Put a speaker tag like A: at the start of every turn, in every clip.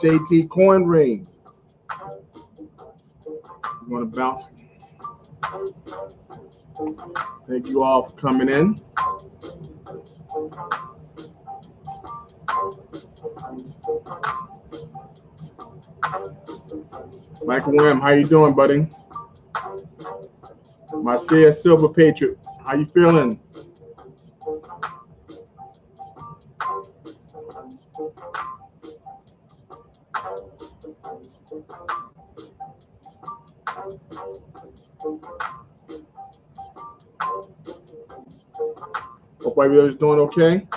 A: JT Coin Rings. You want to bounce? Thank you all for coming in. Michael M, how you doing, buddy? Marcia Silver Patriot, how you feeling? Hope everybody's doing okay.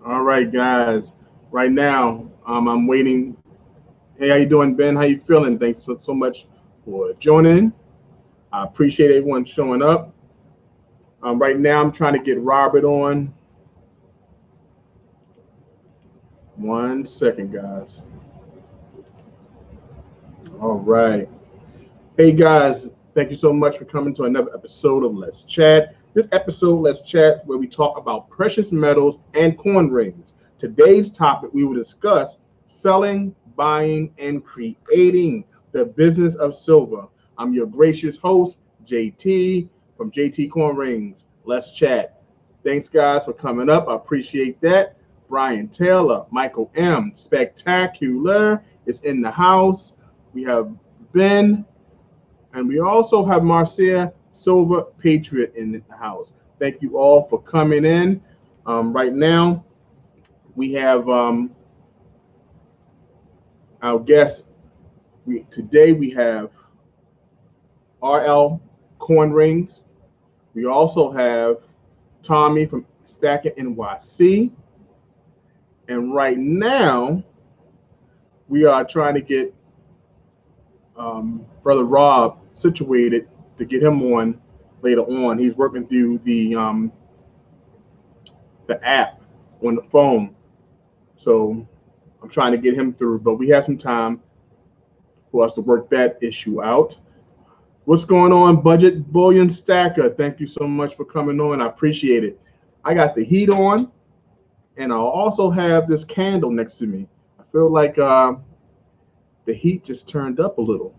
A: All right, guys. Right now, I'm waiting. Hey, how you doing, Ben? How you feeling? Thanks so much for joining. I appreciate everyone showing up. Right now, I'm trying to get Robert on. 1 second, guys. All right. Hey, guys. Thank you so much for coming to another episode of Let's Chat. This episode, Let's Chat, where we talk about precious metals and coin rings. Today's topic, we will discuss selling, buying, and creating the business of silver. I'm your gracious host, JT, from JT Coin Rings. Let's Chat. Thanks, guys, for coming up. I appreciate that. Brian Taylor, Michael M, Spectacular is in the house. We have Ben, and we also have Marcia Silver Patriot in the house. Thank you all for coming in. Right now, we have our guest. Today we have RL Coin Rings. We also have Tommy from Stacker NYC. And right now, we are trying to get Brother Rob situated to get him on later on. He's working through the app on the phone. So I'm trying to get him through, but we have some time for us to work that issue out. What's going on, Budget Bullion Stacker? Thank you so much for coming on. I appreciate it. I got the heat on, and I'll also have this candle next to me. I feel like the heat just turned up a little.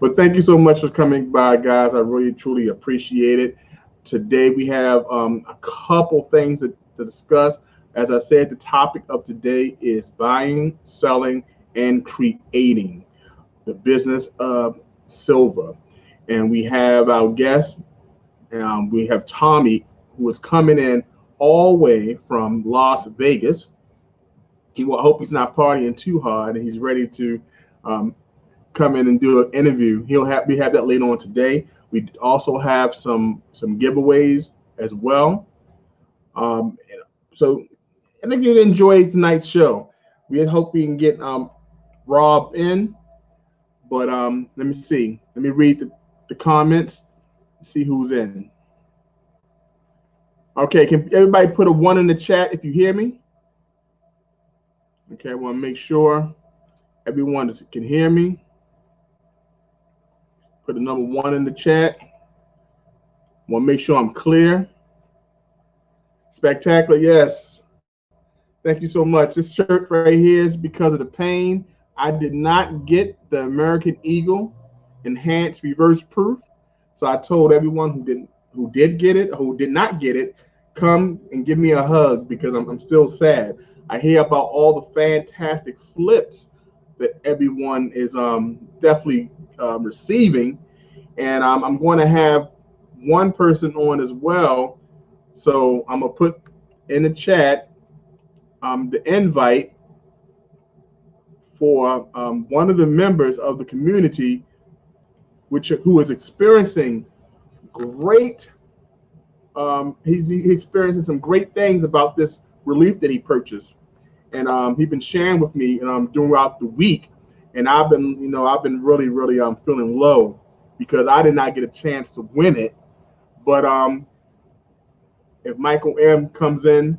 A: But thank you so much for coming by, guys. I really, truly appreciate it. Today we have a couple things to discuss. As I said, the topic of today is buying, selling, and creating the business of silver. And we have our guest. We have Tommy, who is coming in all the way from Las Vegas. I hope he's not partying too hard, and he's ready to come in and do an interview. We have that later on today. We also have some giveaways as well. So I think you'll enjoy tonight's show. We hope we can get Rob in, but let me see. Let me read the comments, see who's in. Okay, can everybody put a 1 in the chat if you hear me? Okay, I want to make sure everyone can hear me. Put the number 1 in the chat. Want to make sure I'm clear. Spectacular, yes. Thank you so much. This shirt right here is because of the pain. I did not get the American Eagle Enhanced Reverse Proof, so I told everyone who did get it, or who did not get it, come and give me a hug because I'm still sad. I hear about all the fantastic flips that everyone is definitely receiving, and I'm going to have one person on as well. So I'm gonna put in the chat the invite for one of the members of the community, who is experiencing great. He's experiencing some great things about this relief that he purchased, and he's been sharing with me throughout the week. and I've been really, really feeling low because I did not get a chance to win it. But if Michael M comes in,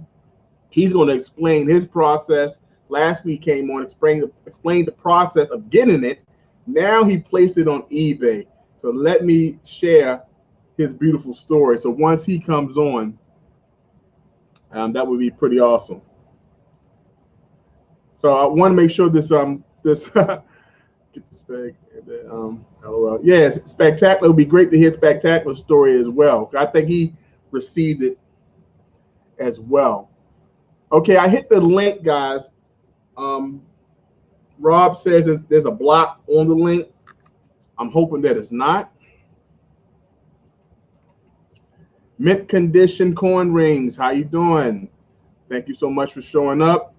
A: he's going to explain his process. Last week came on, explained the process of getting it. Now he placed it on eBay. So let me share his beautiful story. So once he comes on, that would be pretty awesome. So I want to make sure this get the spec LOL. Yeah, Spectacular. It would be great to hear Spectacular story as well. I think he received it as well. Okay, I hit the link, guys. Rob says there's a block on the link. I'm hoping that it's not. Mint condition coin rings. How you doing? Thank you so much for showing up.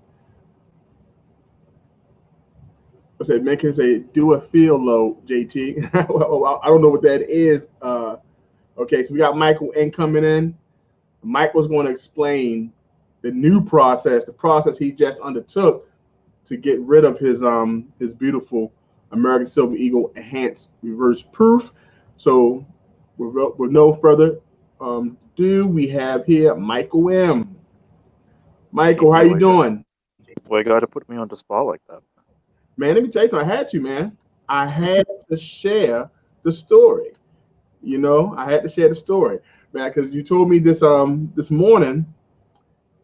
A: I said, man, can say do a field low, JT. Well, I don't know what that is. Okay, so we got Michael N coming in. Michael's going to explain the new process, the process he just undertook to get rid of his beautiful American Silver Eagle Enhanced Reverse Proof. So with no further ado, we have here Michael M. Michael, how you doing?
B: Well, you got to put me on the spot like that.
A: Man, let me tell you something. I had to, man. I had to share the story. I had to share the story, man, because you told me this morning,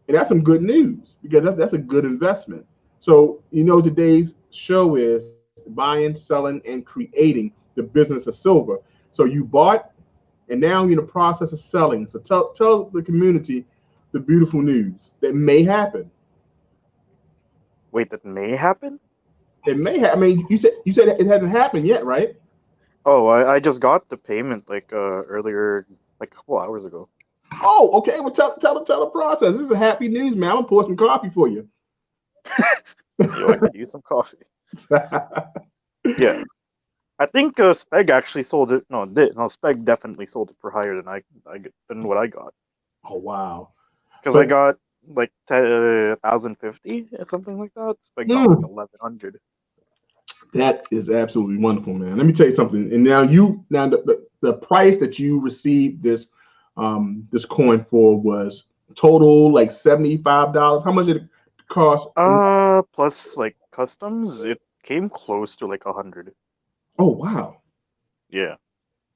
A: and that's some good news because that's a good investment. So today's show is buying, selling, and creating the business of silver. So you bought, and now you're in the process of selling. So tell the community the beautiful news that may happen.
B: Wait, that may happen?
A: It may have. I mean, you said it hasn't happened yet, right?
B: Oh, I just got the payment earlier, like a couple hours ago.
A: Oh, okay. Well, tell the process. This is a happy news, man. I'm gonna pour some coffee for you.
B: Yo, I could use some coffee. Yeah, I think Speg actually sold it. No, Speg definitely sold it for higher than what I got.
A: Oh wow.
B: Because I got like 1,050 or something like that. Speg got like 1,100.
A: That is absolutely wonderful, man. Let me tell you something. And now the price that you received this coin for was total like $75. How much did it cost?
B: Plus like customs, it came close to like 100.
A: Oh wow.
B: Yeah.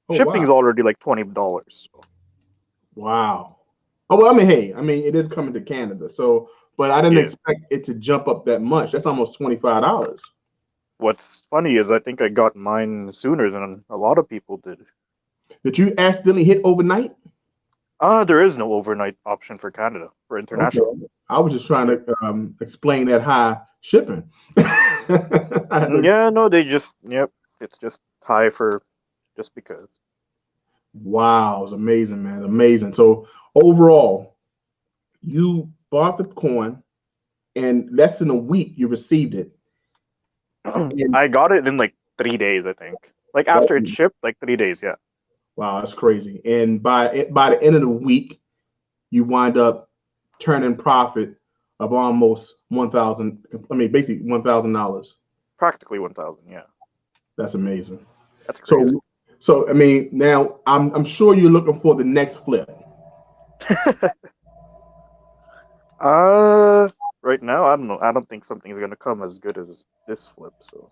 A: Oh,
B: Shipping's already like $20. So.
A: Wow. Oh well, I mean, hey, it is coming to Canada, so but I didn't expect it to jump up that much. That's almost $25.
B: What's funny is I think I got mine sooner than a lot of people did.
A: Did you accidentally hit overnight?
B: There is no overnight option for Canada, for international.
A: Okay. I was just trying to explain that high shipping.
B: Yeah, no, it's just high for just because.
A: Wow, it's amazing, man. Amazing. So overall, you bought the coin and less than a week you received it.
B: I got it in like 3 days, I think. Like after it shipped, like 3 days, yeah.
A: Wow, that's crazy. And by the end of the week, you wind up turning profit of almost basically $1,000.
B: Practically 1,000, yeah.
A: That's amazing.
B: That's crazy.
A: So now I'm sure you're looking for the next flip.
B: Right now, I don't know. I don't think something's gonna come as good as this flip. So,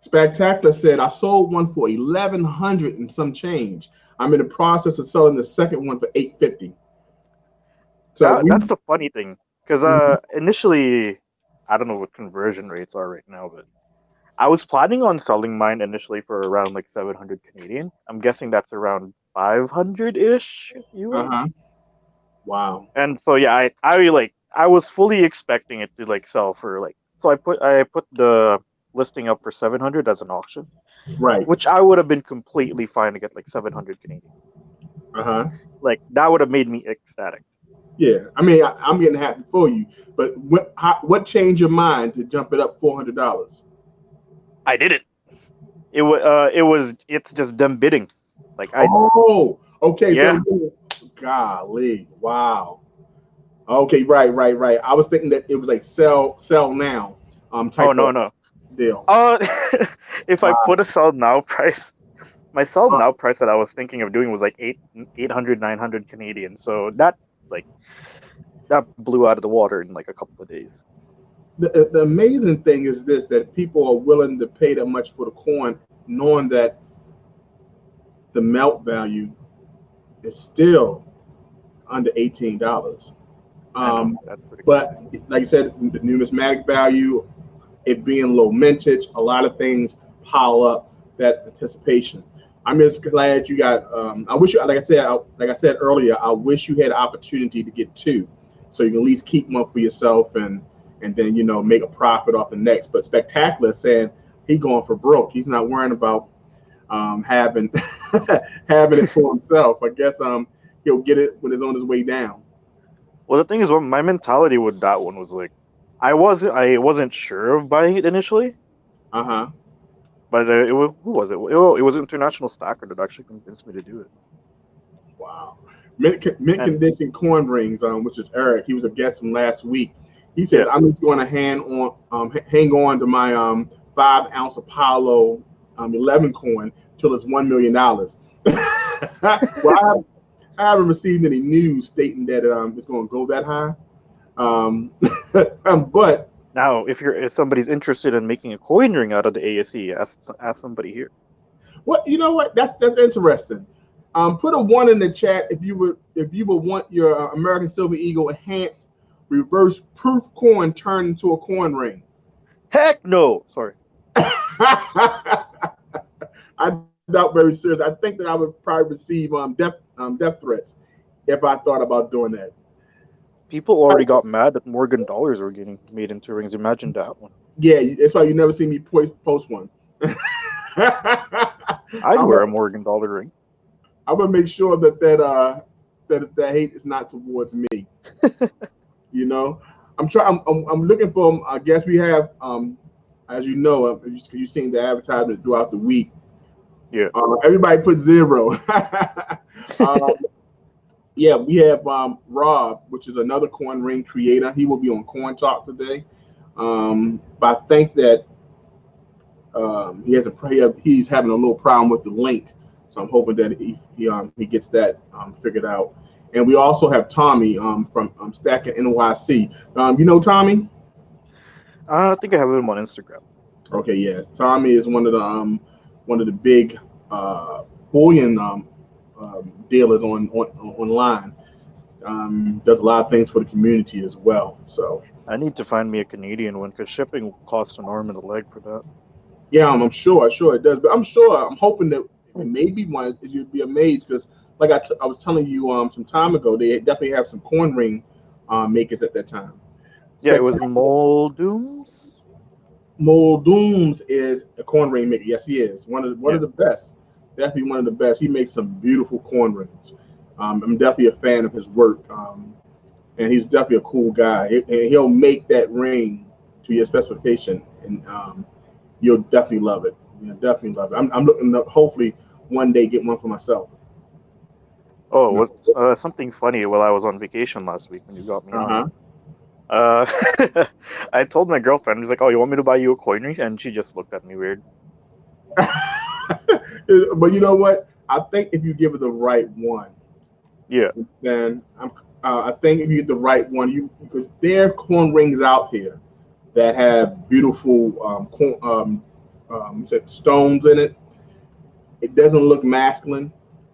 A: Spectacular said I sold one for 1,100 and some change. I'm in the process of selling the second one for 850. So
B: that's the funny thing, because initially, I don't know what conversion rates are right now, but I was planning on selling mine initially for around like 700 Canadian. I'm guessing that's around 500-ish US.
A: Wow.
B: And so yeah, I was fully expecting it to like sell for like, so I put the listing up for 700 as an auction,
A: Right.
B: which I would have been completely fine to get like 700 Canadian. Like that would have made me ecstatic.
A: Yeah, I'm getting happy for you. But what changed your mind to jump it up $400?
B: I did it. It's just them bidding. Like
A: okay.
B: Yeah.
A: So golly, wow. Okay, right. I was thinking that it was like sell now.
B: Oh no.
A: deal?
B: If I put a sell now price, my sell now price that I was thinking of doing was like 800, 900 Canadian. So that like that blew out of the water in like a couple of days.
A: The amazing thing is this, that people are willing to pay that much for the coin, knowing that the melt value is still under $18.
B: That's pretty cool.
A: But like you said, the numismatic value, it being low mintage, a lot of things pile up that anticipation. I'm just glad you got. I wish you, like I said earlier, I wish you had an opportunity to get two, so you can at least keep one for yourself and then make a profit off the next. But Spectacular saying he going for broke. He's not worrying about having having it for himself. I guess he'll get it when it's on his way down.
B: Well, the thing is, my mentality with that one was like, I wasn't sure of buying it initially.
A: Uh-huh.
B: But who was it? It was International Stacker that actually convinced me to do it.
A: Wow. Mint condition coin rings, which is Eric. He was a guest from last week. He says, I'm just going to hang on to my 5-ounce Apollo 11 coin till it's $1 million. Well, I haven't received any news stating that it's going to go that high. But
B: now, if somebody's interested in making a coin ring out of the ASE, ask somebody here.
A: Well, you know what? That's interesting. Put a 1 in the chat if you would want your American Silver Eagle enhanced reverse proof coin turned into a coin ring.
B: Heck no! Sorry.
A: I doubt very serious. I think that I would probably receive death threats if I thought about doing that.
B: People already got mad that Morgan dollars were getting made into rings. Imagine that one.
A: Yeah, that's why you never see me post one.
B: I'd wear a Morgan dollar ring.
A: I would make sure that hate is not towards me. I'm looking for. I guess we have, as you know, you've seen the advertisement throughout the week.
B: Yeah.
A: Everybody put 0. Yeah, we have Rob, which is another coin ring creator. He will be on Coin Talk today. But I think that he's having a little problem with the link, so I'm hoping that he gets that figured out. And we also have Tommy from Stacking NYC. You know Tommy?
B: I think I have him on Instagram.
A: Okay, yes. Tommy is one of the big bullion dealers online. Does a lot of things for the community as well. So
B: I need to find me a Canadian one because shipping will cost an arm and a leg for that.
A: Yeah, I'm sure it does. But I'm hoping that maybe one is you'd be amazed because, like I was telling you some time ago, they definitely have some coin ring makers at that time.
B: Yeah, it was Moldooms.
A: Moldooms is a coin ring maker. Yes, he is one of the best. Definitely one of the best. He makes some beautiful coin rings. I'm definitely a fan of his work, and he's definitely a cool guy. He'll make that ring to your specification, and you'll definitely love it. Definitely love it. I'm looking to hopefully one day get one for myself.
B: Oh, what's something funny while I was on vacation last week when you got me on. I told my girlfriend, I was like, "Oh, you want me to buy you a coin ring?" And she just looked at me weird.
A: But you know what? I think if you give it the right one, then I think if you get the right one, because there are coin rings out here that have beautiful stones in it. It doesn't look masculine.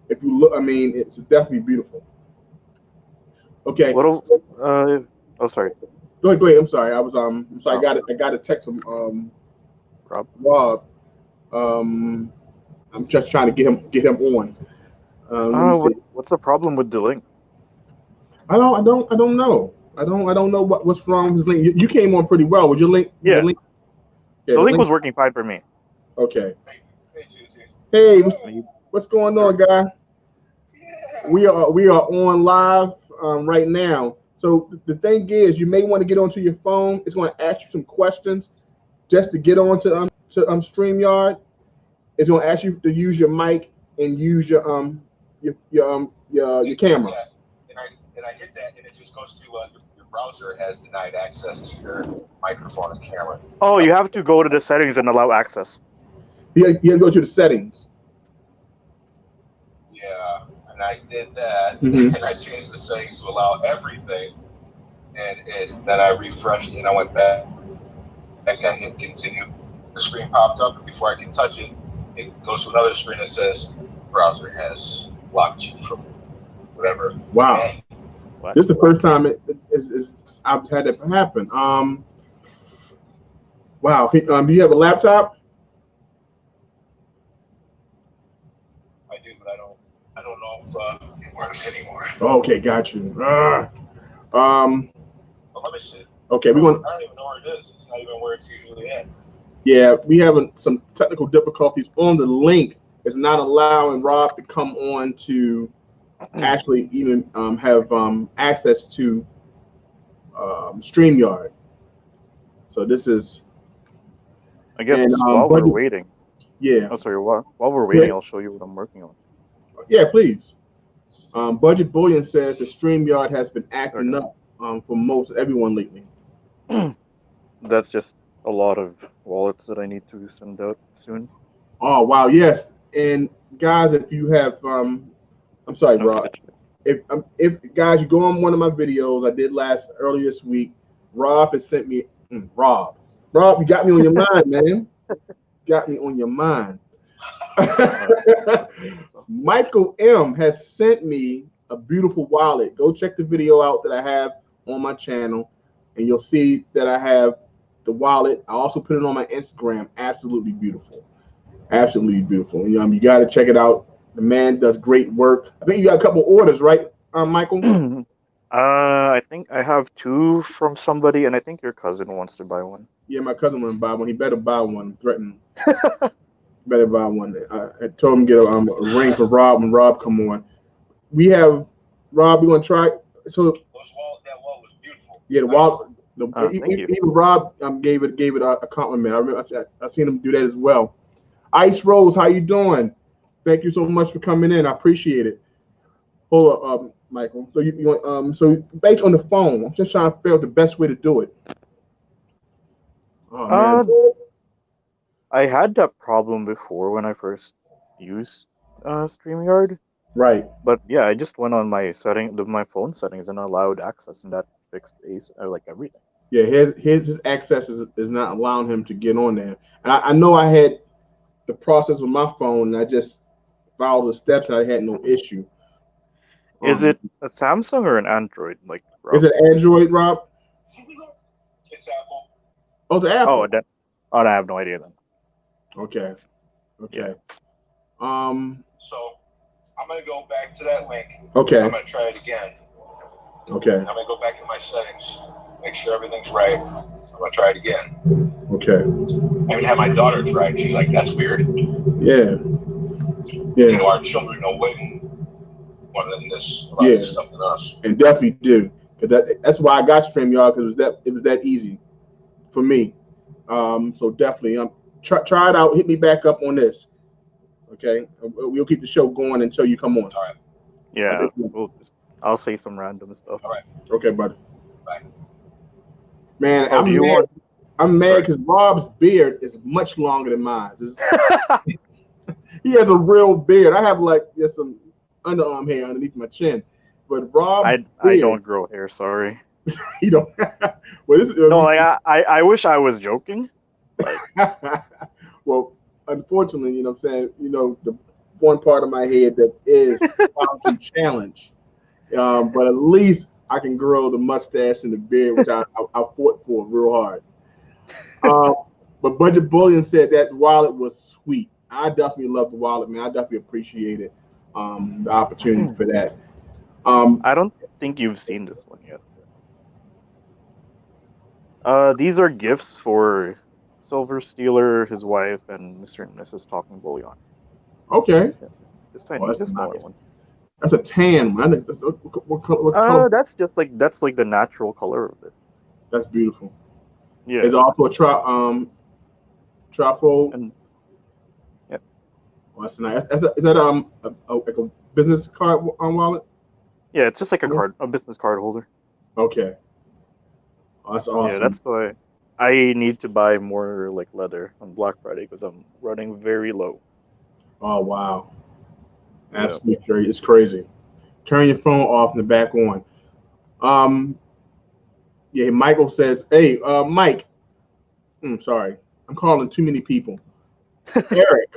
A: If you look, it's definitely beautiful. Okay.
B: Oh, sorry.
A: Go ahead. I'm sorry. I'm sorry. I got a text from Rob. I'm just trying to get him on.
B: What's the problem with the link?
A: I don't know. I don't know what's wrong with his link. You came on pretty well. Was your link?
B: Yeah.
A: The
B: link was working fine for me.
A: Okay. Hey, what's going on, guy? We are on live right now. So the thing is, you may want to get onto your phone. It's going to ask you some questions just to get onto StreamYard. It's going to ask you to use your mic and use your camera.
C: And I hit that, and it just goes to your browser has denied access to your microphone and camera.
B: Oh, you have to go to the settings and allow access.
A: You have to go to the settings.
C: Yeah, and I did that,
A: Mhm.
C: and I changed the settings to allow everything, and then I refreshed and I went back. I hit continue. The screen popped up, and before I can touch it, it goes to another screen that says browser has blocked you from whatever.
A: Wow.
C: And
B: What?
A: This is the first time I've had that happen. Wow. Do you have a laptop?
C: I do, but I don't know if it works anymore.
A: Okay, got you.
C: But let me see.
A: Okay,
C: I
A: we're going.
C: don't even know where it is. It's not even where it's usually at.
A: Yeah, we have some technical difficulties on the link. It's not allowing Rob to come on to actually even have access to StreamYard. So this is,
B: I guess
A: and
B: while we're
A: budget,
B: waiting.
A: yeah,
B: Oh, sorry. While we're waiting, I'll show you what I'm working on.
A: yeah, please. Budget Bullion says the StreamYard has been acting up for most everyone lately.
B: That's just a lot of wallets that I need to send out soon.
A: Oh wow, yes. And guys, if you have, I'm sorry,
B: No,
A: Rob. If guys, you go on one of my videos I did earlier this week, Rob has sent me Rob, you got me on your mind, man. Got me on your mind. Michael M has sent me a beautiful wallet. Go check the video out that I have on my channel, and you'll see that I have the wallet. I also put it on my Instagram. Absolutely beautiful. Absolutely beautiful. And, you got to check it out. The man does great work. I think you got a couple orders, right, Michael?
B: I think I have 2 from somebody, and I think your cousin wants to buy one.
A: Yeah, my cousin want to buy one. He better buy one. Threaten. Better buy one. I told him to get a ring for Rob when Rob come on. We have Rob. We gonna try. So
C: that wall was beautiful.
A: Yeah, the wall.
B: Thank you.
A: Even Rob gave it a compliment. I remember I seen him do that as well. Ice Rose, how you doing? Thank you so much for coming in. I appreciate it. Hold up, Michael. So you want so based on the phone, I'm just trying to figure out the best way to do it. Oh man.
B: I had that problem before when I first used StreamYard.
A: Right.
B: But yeah, I just went on my my phone settings and allowed access, and that fixed like everything.
A: Yeah, his access is not allowing him to get on there. And I know I had the process with my phone, and I just followed the steps, and I had no issue.
B: Is it a Samsung or an Android? Like, Rob?
A: Is it Android, Rob?
C: It's Apple.
A: Oh, it's Apple.
B: I have no idea then.
A: Okay.
B: Yeah.
C: So I'm gonna go back to that link.
A: Okay.
C: I'm gonna try it again.
A: Okay.
C: I'm gonna go back in my settings, make sure everything's right. I'm gonna try it again.
A: Okay.
C: I even had my daughter try it. She's like, "That's weird."
A: Yeah. Yeah.
C: You know, our children know way more than this about this stuff than us.
A: And definitely do, because that's why I got StreamYard, because it was that easy for me. So definitely, try it out. Hit me back up on this. Okay, we'll keep the show going until you come on.
C: All right.
B: Yeah, I'll say some random stuff.
C: All right.
A: Okay, buddy.
C: Bye.
A: Man, I'm mad because Rob's beard is much longer than mine. He has a real beard. I have like just some underarm hair underneath my chin, but Rob's
B: I don't grow hair. Sorry.
A: You don't. Well, this is
B: no. Like I wish I was joking.
A: Well, unfortunately, you know what I'm saying, the one part of my head that is probably challenged. But at least I can grow the mustache and the beard, which I fought for real hard. But Budget Bullion said that wallet was sweet. I definitely love the wallet, man. I definitely appreciate it. The opportunity for that.
B: I don't think you've seen this one yet. These are gifts for Silver Stealer, his wife, and Mr. and Mrs. Talking Bullion.
A: Okay.
B: Just smaller ones.
A: That's a tan one. What color?
B: That's like the natural color of it.
A: That's beautiful.
B: Yeah.
A: There's also a trifold.
B: And yeah.
A: Oh, that's nice. Is that like a business card wallet?
B: Yeah, it's just like a business card holder.
A: Okay. Oh, that's awesome.
B: Yeah, that's why I need to buy more like leather on Black Friday because I'm running very low.
A: Oh wow,
B: Yeah.
A: absolutely crazy. It's crazy. Turn your phone off and the back on. Um, yeah. Michael says, "Hey, Mike. Sorry, I'm calling too many people. Eric,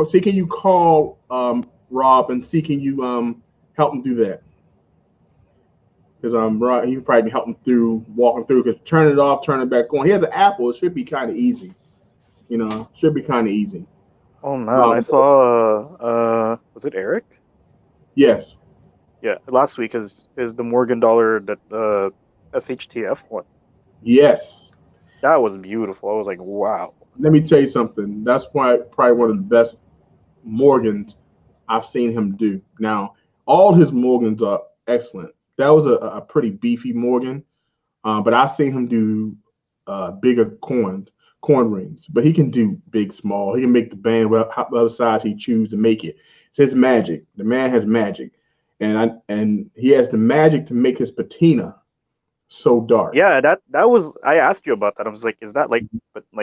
A: see, can you call Rob and see can you help him do that? Because he could probably help him through walking through. Because turn it off, turn it back on. He has an Apple. It should be kind of easy. Should be kind of easy.
B: Oh man, I saw was it Eric?
A: Yes.
B: Yeah, last week is the Morgan Dollar that SHTF one.
A: Yes.
B: That was beautiful. I was like, wow.
A: Let me tell you something. That's probably one of the best Morgans I've seen him do. Now, all his Morgans are excellent. That was a pretty beefy Morgan, but I've seen him do bigger corn rings. But he can do big, small. He can make the band whatever size he chooses to make it. It's his magic. The man has magic, and he has the magic to make his patina so dark.
B: Yeah, that was. I asked you about that. I was like, is that like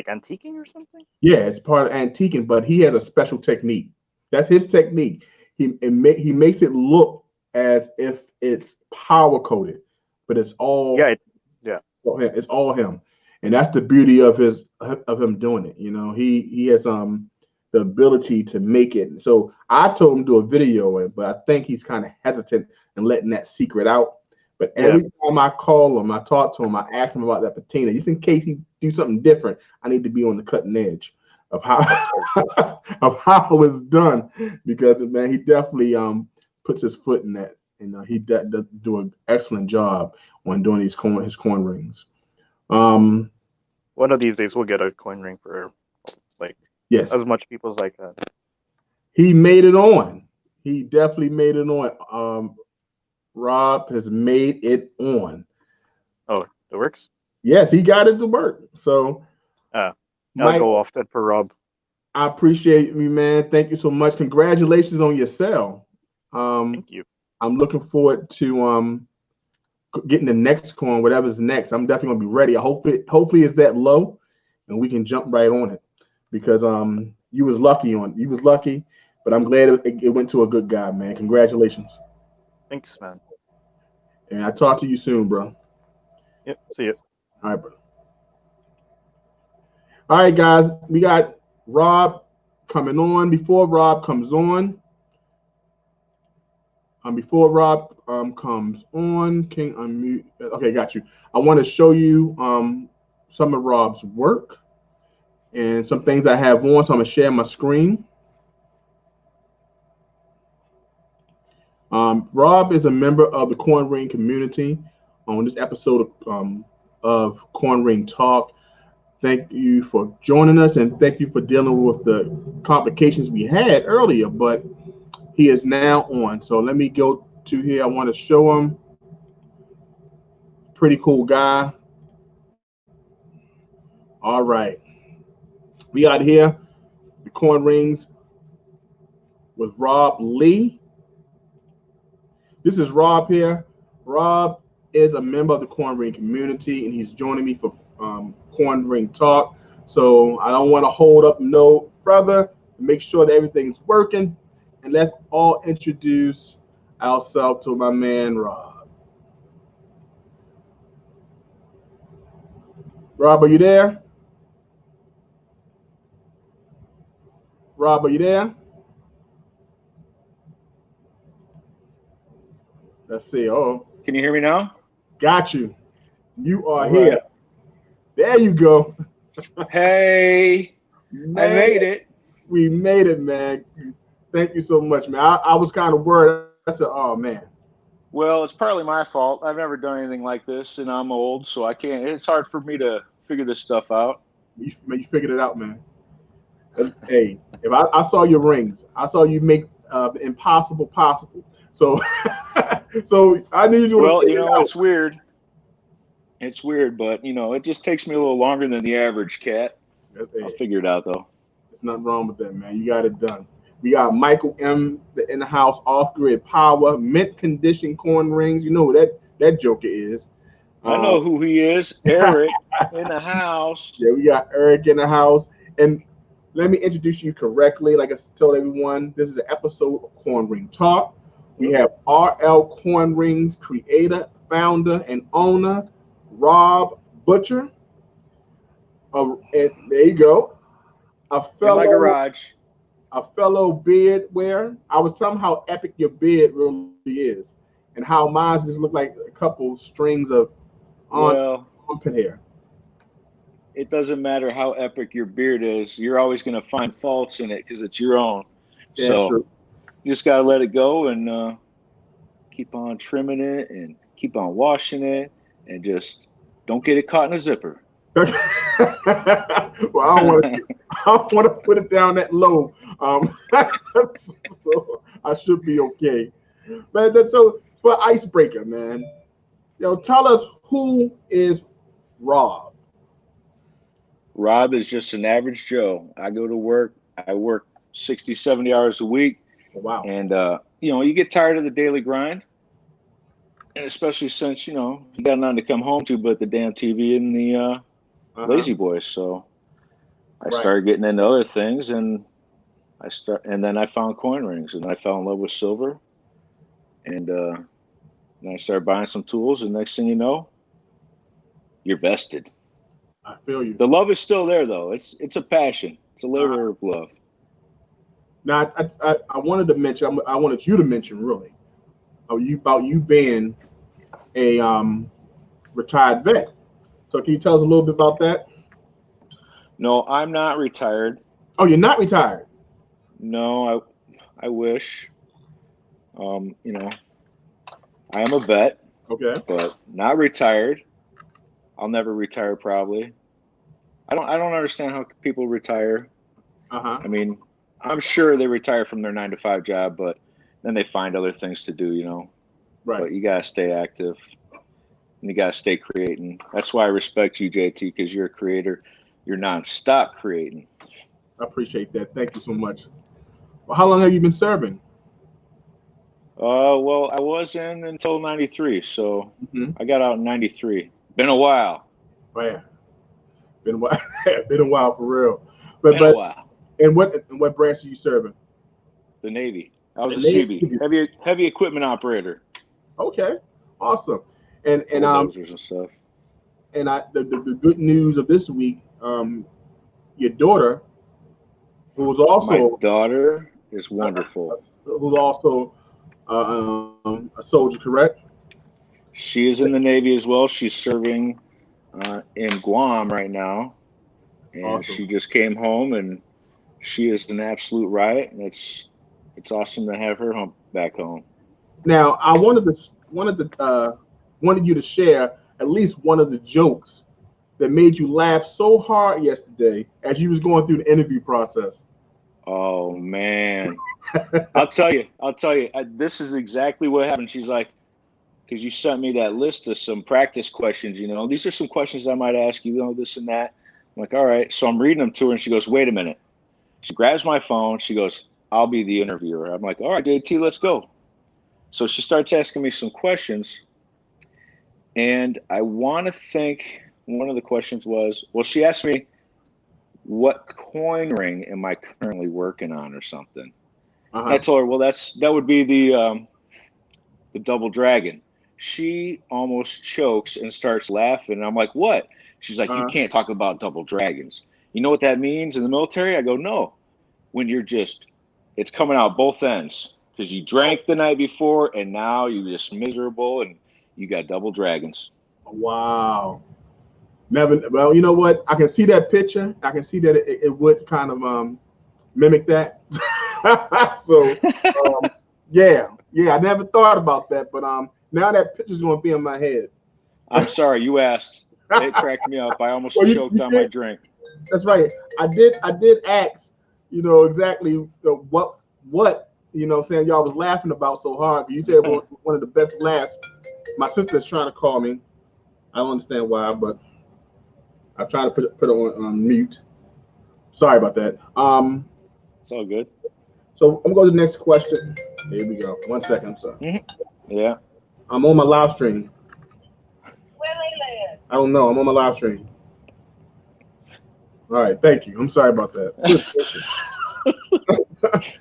B: antiquing or something?
A: Yeah, it's part of antiquing, but he has a special technique. That's his technique. He makes it look as if it's powder coated, but it's all it's all him, and that's the beauty of him doing it. He has the ability to make it. So I told him to do a video, but I think he's kind of hesitant in letting that secret out. But every time I call him, I talk to him, I ask him about that patina, just in case he do something different. I need to be on the cutting edge of how of how it's done, because man, he definitely puts his foot in that. He does do an excellent job when doing his corn rings.
B: One of these days we'll get a coin ring for
A: yes,
B: as much people as I can.
A: He made it on. He definitely made it on. Rob has made it on.
B: Oh, it works?
A: Yes, he got it to work. So
B: I'll
A: Mike,
B: go off that for Rob.
A: I appreciate you, man. Thank you so much. Congratulations on your sale.
B: Thank you.
A: I'm looking forward to getting the next coin, whatever's next. I'm definitely gonna be ready. Hopefully it's that low, and we can jump right on it, because you was lucky, but I'm glad it went to a good guy, man. Congratulations.
B: Thanks, man.
A: And I talk to you soon, bro.
B: Yep. See you.
A: All right, bro. All right, guys. We got Rob coming on. Before Rob comes on, King unmute. Okay, got you. I want to show you some of Rob's work and some things I have on. So I'm gonna share my screen. Rob is a member of the Corn Ring community. On this episode of Corn Ring Talk, thank you for joining us, and thank you for dealing with the complications we had earlier. But he is now on. So let me go to here. I want to show him. Pretty cool guy. All right. We got here the Corn Rings with Rob Lee. This is Rob here. Rob is a member of the Corn Ring community, and he's joining me for Corn Ring Talk. So I don't want to hold up no further. Make sure that everything's working, and let's all introduce ourselves to my man Rob. Rob, are you there? Rob, are you there? Let's see. Oh,
D: can you hear me now?
A: Got you. You are
D: All
A: here.
D: right.
A: There you go.
D: Hey,
A: Man,
D: I made it.
A: We made it, man. Thank you so much, man. I was kind of worried. I said, oh, man.
D: Well, it's partly my fault. I've never done anything like this, and I'm old, so I can't. It's hard for me to figure this stuff out.
A: You figured it out, man. Hey, if I saw your rings, I saw you make the impossible possible. So, so I need you.
D: Well, it's weird. It's weird, but it just takes me a little longer than the average cat. I'll figure it out, though.
A: There's nothing wrong with that, man. You got it done. We got Michael M. in the house, Off Grid Power, mint condition corn rings. You know who that joker is.
D: I know who he is. Eric in the house.
A: Yeah, we got Eric in the house. And let me introduce you correctly. Like I told everyone, this is an episode of Corn Ring Talk. We have RL Corn Rings creator, founder, and owner, Rob Butcher. And there you go.
D: In my garage.
A: A fellow beard wearer. I was telling him how epic your beard really is, and how mine just look like a couple strings of armpit hair.
D: It doesn't matter how epic your beard is. You're always going to find faults in it because it's your own.
A: Yeah,
D: so
A: true.
D: You just got to let it go and keep on trimming it and keep on washing it and just don't get it caught in a zipper.
A: Well, I don't want to put it down that low. So I should be okay. But so for icebreaker, man, tell us, who is Rob?
D: Rob is just an average Joe. I go to work. I work 60, 70 hours a week.
A: Wow.
D: And, you get tired of the daily grind. And especially since, you got nothing to come home to but the damn TV and the Lazy Boys. So I started getting into other things, and then I found coin rings, and I fell in love with silver. And then I started buying some tools, and next thing you know, you're vested.
A: I feel you.
D: The love is still there, though. It's a passion. It's a labor of love.
A: Now, I wanted to mention. I wanted you to mention really about you being a retired vet. So can you tell us a little bit about that?
D: No, I'm not retired.
A: Oh, you're not retired?
D: No, I wish. I am a vet.
A: Okay.
D: But not retired. I'll never retire probably. I don't understand how people retire. I mean, I'm sure they retire from their 9-to-5 job, but then they find other things to do,
A: Right.
D: But you gotta stay active. And you gotta stay creating. That's why I respect you, JT, because you're a creator. You're nonstop creating.
A: I appreciate that. Thank you so much. Well, how long have you been serving?
D: Well, I was in until 93, so I got out in 93. Been a while.
A: Man, been a while. Been a while for real. But
D: a while.
A: And what branch are you serving?
D: The Navy. I was a CB, heavy equipment operator.
A: Okay, awesome. And
D: bulldozers and stuff.
A: And the good news of this week, your daughter, who's also
D: my daughter is wonderful.
A: Who's also a soldier, correct?
D: She is in the Navy as well. She's serving in Guam right now, and
A: awesome.
D: She just came home, and she is an absolute riot. And it's awesome to have her back home.
A: Now, I wanted you to share at least one of the jokes that made you laugh so hard yesterday as you was going through the interview process.
D: Oh man, I'll tell you. This is exactly what happened. She's like, because you sent me that list of some practice questions. These are some questions I might ask you. This and that. I'm like, all right. So I'm reading them to her, and she goes, "Wait a minute." She grabs my phone. She goes, "I'll be the interviewer." I'm like, "All right, JT, let's go." So she starts asking me some questions, and I want to think one of the questions was, well, she asked me, what coin ring am I currently working on or something? I told her, well, that would be the Double Dragon. She almost chokes and starts laughing. And I'm like, what? She's like, you can't talk about double dragons. You know what that means in the military? I go, no. When it's coming out both ends. Because you drank the night before and now you're just miserable and you got double dragons.
A: Wow. Well, you know what? I can see that picture. I can see that it would kind of mimic that. So, yeah. I never thought about that, but now that picture's going to be in my head.
D: I'm sorry, you asked. It cracked me up. I almost choked on my drink.
A: That's right. I did ask, exactly what saying y'all was laughing about so hard. You said one of the best laughs. My sister's trying to call me. I don't understand why, but I'm trying to put it on mute. Sorry about that.
D: It's all good.
A: So I'm going to go to the next question. Here we go. 1 second. I'm sorry.
D: Yeah.
A: I'm on my live stream.
E: Willie
A: don't know. I'm on my live stream. All right, thank you. I'm sorry about that.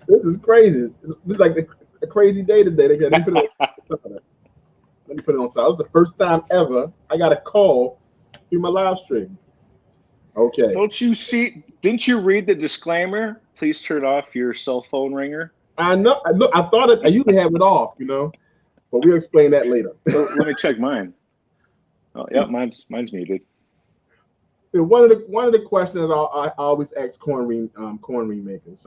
A: This is crazy. This is like a crazy day today. Let me put it on silent. It was the first time ever I got a call through my live stream. Okay.
D: Don't you see? Didn't you read the disclaimer? Please turn off your cell phone ringer.
A: I know. I thought I usually have it off, but we'll explain that later.
D: Well, let me check mine. Oh, yeah, mine's muted.
A: One of the questions I always ask coin ring makers,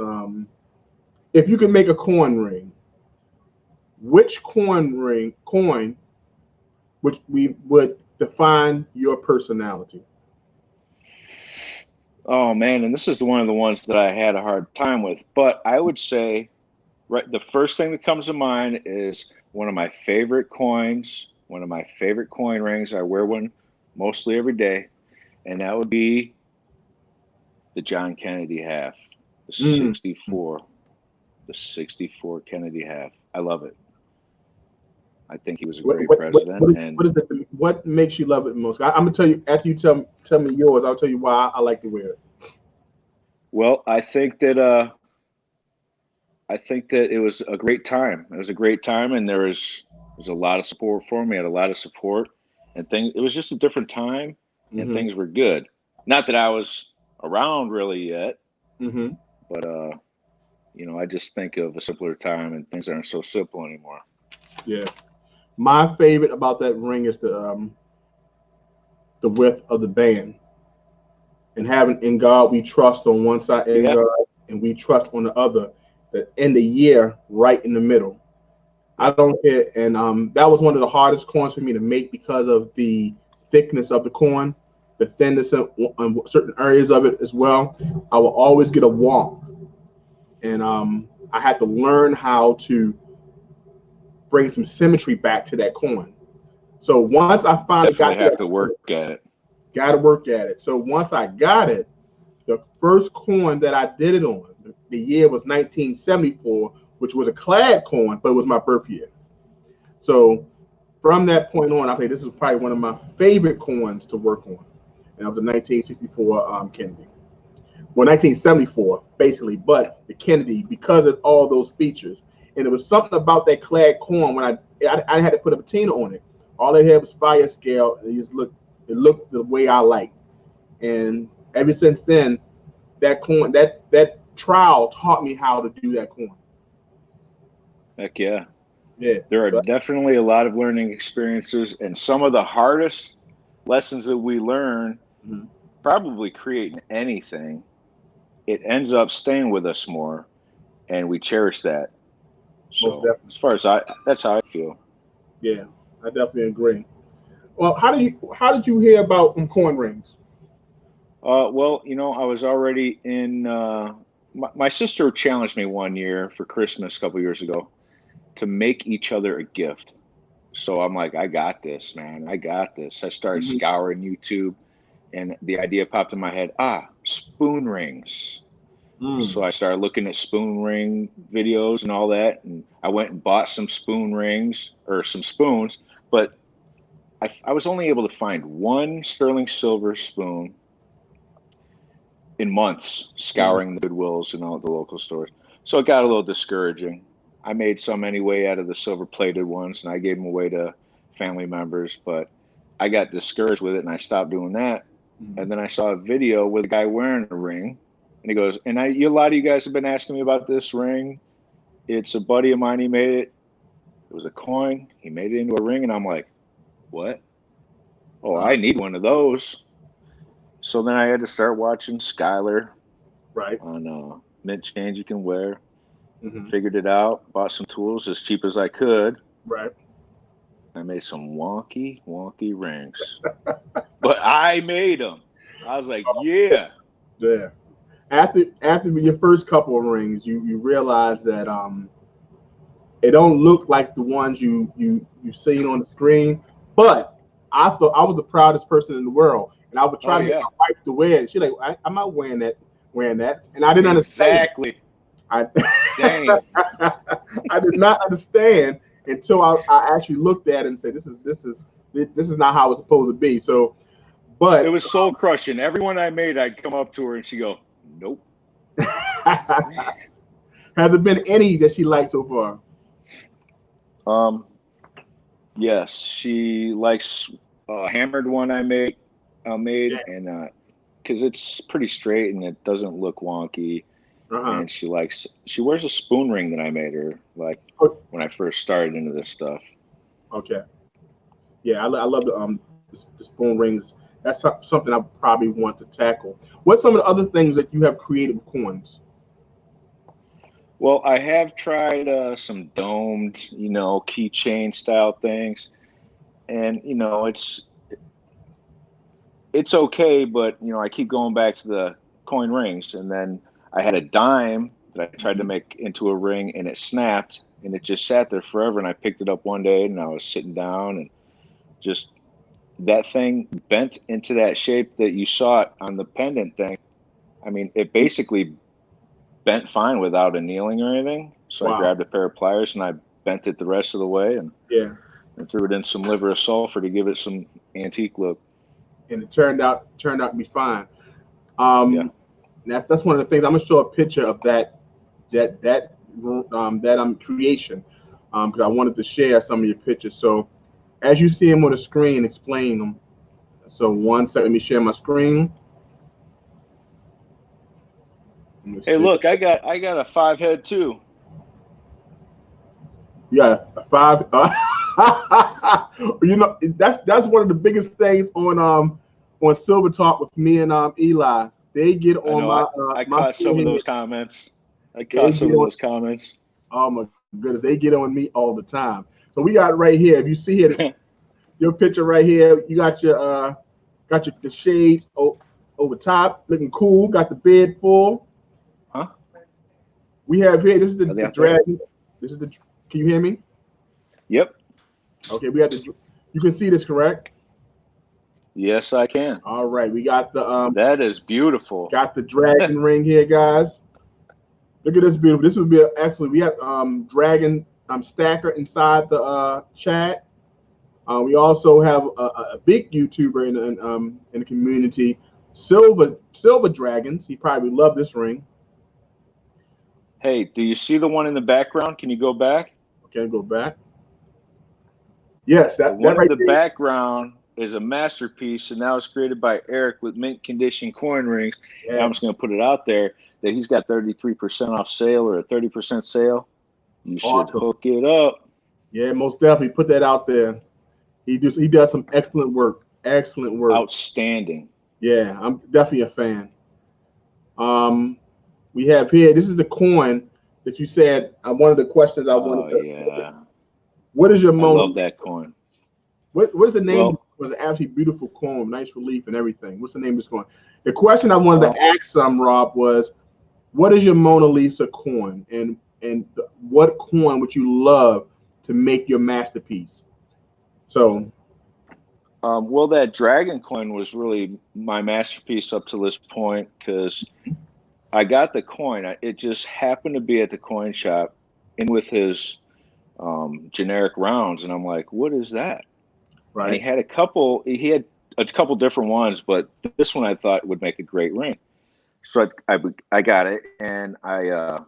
A: if you could make a coin ring, which coin which we would define your personality?
D: Oh man, and this is one of the ones that I had a hard time with, but I would say, right, the first thing that comes to mind is one of my favorite coins, one of my favorite coin rings. I wear one mostly every day, and that would be the John Kennedy half, the 64, the 64 Kennedy half. I love it. I think he was a great president.
A: What makes you love it most? I'm gonna tell you after you tell me yours. I'll tell you why I like to wear it.
D: Well, I think that it was a great time. It was a great time, and there was a lot of support for me. I had a lot of support, and it was just a different time, and things were good. Not that I was around really yet, but I just think of a simpler time, and things aren't so simple anymore.
A: Yeah. My favorite about that ring is the width of the band, and having "In God We Trust" on one side, "In God and We Trust" on the other. The end of year right in the middle. I don't care, and that was one of the hardest coins for me to make because of the thickness of the coin, the thinness on certain areas of it as well. I will always get a wonk, and I had to learn how to bring some symmetry back to that coin. So once I finally
D: got to work at it. So once I got it, the first coin that I did it on, the year was 1974, which was a clad coin, but it was my birth year. So from that point on, I think this is probably one of my favorite coins to work on. And it was the 1964 Kennedy. Well, 1974, basically, but the Kennedy, because of all those features. And it was something about that clad coin when I had to put a patina on it. All it had was fire scale, and it looked the way I like. And ever since then, that coin, that trial taught me how to do that coin. Heck yeah.
A: Yeah.
D: There are definitely a lot of learning experiences, and some of the hardest lessons that we learn, probably creating anything, it ends up staying with us more, and we cherish that. So as far as that's how I feel.
A: Yeah, I definitely agree. Well, how did you hear about coin rings?
D: Well, I was already in. My sister challenged me one year for Christmas a couple years ago to make each other a gift. So I'm like, I got this, man. I got this. I started scouring YouTube, and the idea popped in my head. Spoon rings. So I started looking at spoon ring videos and all that, and I went and bought some spoon rings or some spoons, but I was only able to find one sterling silver spoon in months, scouring the Goodwills and all the local stores. So it got a little discouraging. I made some anyway out of the silver plated ones, and I gave them away to family members, but I got discouraged with it, and I stopped doing that. And then I saw a video with a guy wearing a ring. And he goes, and a lot of you guys have been asking me about this ring. It's a buddy of mine. He made it. It was a coin. He made it into a ring. And I'm like, what? Oh, I need one of those. So then I had to start watching Skylar on Mint Change You Can Wear. Figured it out. Bought some tools as cheap as I could.
A: Right.
D: I made some wonky rings. But I made them. I was like, yeah.
A: Yeah. After your first couple of rings, you realize that it don't look like the ones you seen on the screen. But I thought I was the proudest person in the world, and I would try to get my wife to wear it. She's like, I'm not wearing that, and I didn't understand.
D: Exactly.
A: I did not understand until I actually looked at it and said, this is not how it's supposed to be. So But
D: It was soul crushing. Everyone I made, I'd come up to her and she'd go, "Nope."
A: has there been any that she liked so far?
D: Yes, she likes a hammered one I made,
A: Yeah.
D: and because it's pretty straight and it doesn't look wonky.
A: Uh-huh.
D: And she wears a spoon ring that I made her, like when I first started into this stuff.
A: Okay. Yeah, I love the spoon rings. That's something I probably want to tackle. What's some of the other things that you have created with coins?
D: Well, I have tried some domed, keychain style things, and it's okay, but I keep going back to the coin rings, and then I had a dime that I tried to make into a ring, and it snapped, and it just sat there forever. And I picked it up one day, and I was sitting down, and just that thing bent into that shape that you saw it on the pendant thing. I mean, it basically bent fine without annealing or anything. So
A: Wow.
D: I grabbed a pair of pliers and I bent it the rest of the way, and threw it in some liver of sulfur to give it some antique look.
A: And it turned out to be fine.
D: Yeah.
A: That's one of the things. I'm gonna show a picture of that creation because I wanted to share some of your pictures. So as you see them on the screen, explain them. So one second, let me share my screen.
D: Hey, look, I got a 5-head too.
A: Yeah, 5. That's one of the biggest things on Silver Talk with me and Eli. They get on
D: I
A: my
D: caught some of those comments.
A: Oh my goodness, they get on me all the time. So we got right here. If you see it, your picture right here, you got your the shades over top, looking cool. Got the bed full.
D: Huh?
A: We have here. This is the dragon. This is the. Can you hear me?
D: Yep.
A: Okay, we have the. You can see this, correct?
D: Yes, I can.
A: All right, we got the.
D: That is beautiful.
A: Got the dragon ring here, guys. Look at this beautiful. This would be actually we have dragon stacker inside the chat. We also have a big YouTuber in the community, Silver Dragons. He probably would love this ring.
D: Hey, do you see the one in the background? Can you go back?
A: Okay, go back. Yes, that
D: one
A: right
D: in the
A: there.
D: background is a masterpiece, and now it's created by Eric with mint condition coin rings.
A: Yeah.
D: And I'm just going to put it out there that he's got 33% off sale or a 30% sale. You should hook it up.
A: Yeah, most definitely put that out there. He does some excellent work. Excellent work.
D: Outstanding.
A: Yeah, I'm definitely a fan. We have here. This is the coin that you said. One of the questions I wanted.
D: Oh yeah.
A: What is your Mona?
D: I love that coin.
A: What is the name? It was an absolutely beautiful coin, nice relief and everything. What's the name of this coin? The question I wanted to ask Rob was, what is your Mona Lisa coin, and what coin would you love to make your masterpiece? So,
D: well, that dragon coin was really my masterpiece up to this point because I got the coin. It just happened to be at the coin shop in with his generic rounds, and I'm like, what is that? Right. And he had a couple different ones, but this one I thought would make a great ring. So I got it, and I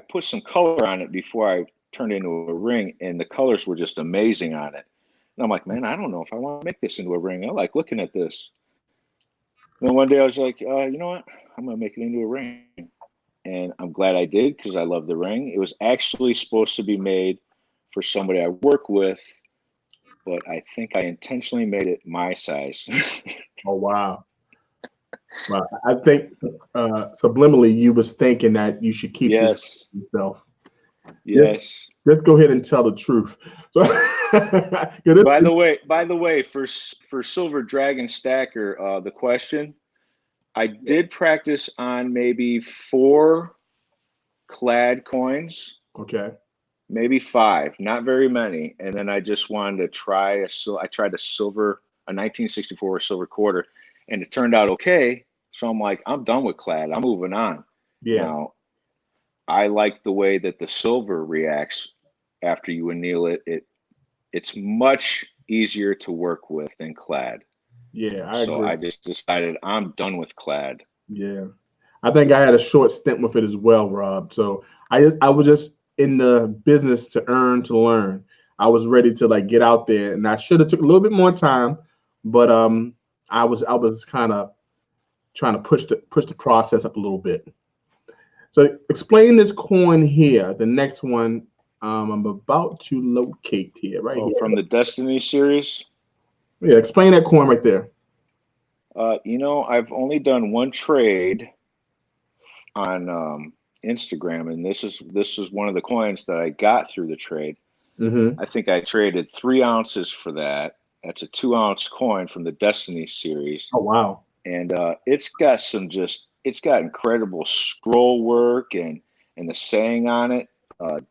D: put some color on it before I turned it into a ring, and the colors were just amazing on it. And I'm like, man, I don't know if I want to make this into a ring. I like looking at this. And then one day I was like, you know what? I'm going to make it into a ring. And I'm glad I did because I love the ring. It was actually supposed to be made for somebody I work with, but I think I intentionally made it my size.
A: Oh, wow. Well, I think subliminally you was thinking that you should keep this yourself.
D: Yes.
A: Let's go ahead and tell the truth. So,
D: by the way, for Silver Dragon Stacker, the question, I did practice on maybe 4 clad coins.
A: Okay.
D: Maybe 5, not very many. And then I just wanted to try I tried a 1964 silver quarter, and it turned out okay. So I'm like, I'm done with clad. I'm moving on.
A: Yeah.
D: Now, I like the way that the silver reacts after you anneal it. It's much easier to work with than Clad.
A: Yeah, I
D: So
A: agree.
D: I just decided I'm done with Clad.
A: Yeah, I think I had a short stint with it as well, Rob. So I was just in the business to earn to learn. I was ready to like get out there, and I should have took a little bit more time, but I was kind of trying to push the process up a little bit. So explain this coin here. The next one I'm about to locate here, right
D: Oh,
A: here.
D: from the Destiny series.
A: Yeah, explain that coin right there.
D: I've only done one trade on Instagram, and this is one of the coins that I got through the trade.
A: Mm-hmm.
D: I think I traded 3 ounces for that. That's a 2-ounce coin from the Destiny series,
A: Oh wow.
D: and it's got incredible scroll work and the saying on it. I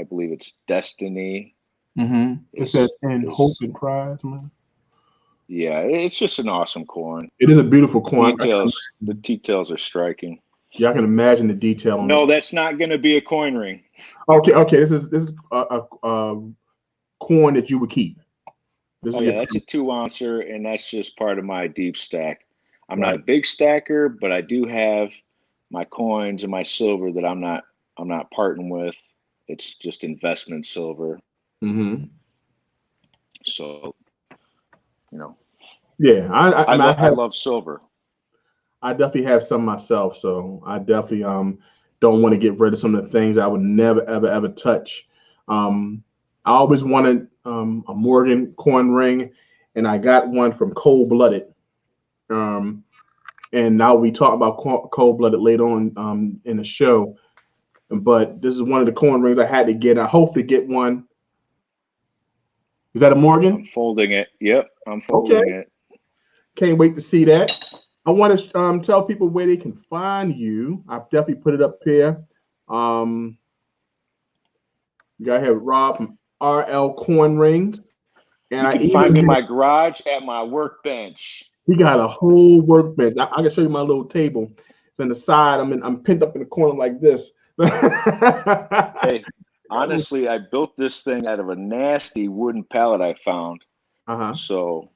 D: believe it's Destiny.
A: Mm-hmm. It
D: Is
A: says "in hope
D: is
A: and pride." Man.
D: Yeah, it's just an awesome coin.
A: It is a beautiful coin.
D: The details are striking.
A: Yeah, I can imagine the detail on this.
D: No, that's not going to be a coin ring.
A: Okay. This is a coin that you would keep. This is
D: Yeah,
A: your
D: that's a 2-ouncer, and that's just part of my deep stack. I'm
A: Right.
D: not a big stacker, but I do have my coins and my silver that I'm not parting with. It's just investment silver.
A: Mm-hmm.
D: So,
A: Yeah,
D: I love silver.
A: I definitely have some myself, so I definitely don't want to get rid of some of the things I would never ever touch. I always wanted a Morgan coin ring, and I got one from Cold Blooded. And now we talk about Cold Blooded later on in the show, but this is one of the coin rings I had to get. I hope to get one. Is that a
D: I'm
A: Morgan?
D: folding it. Yep, I'm folding it.
A: Can't wait to see that. I want to tell people where they can find you. I've definitely put it up here. You got here Rob from RL Coin Rings, and
D: You can find me in my garage at my workbench.
A: He got a whole workbench. I can show you my little table. It's on the side. I'm pinned up in the corner like this.
D: Hey, honestly, I built this thing out of a nasty wooden pallet I found.
A: Uh-huh.
D: So,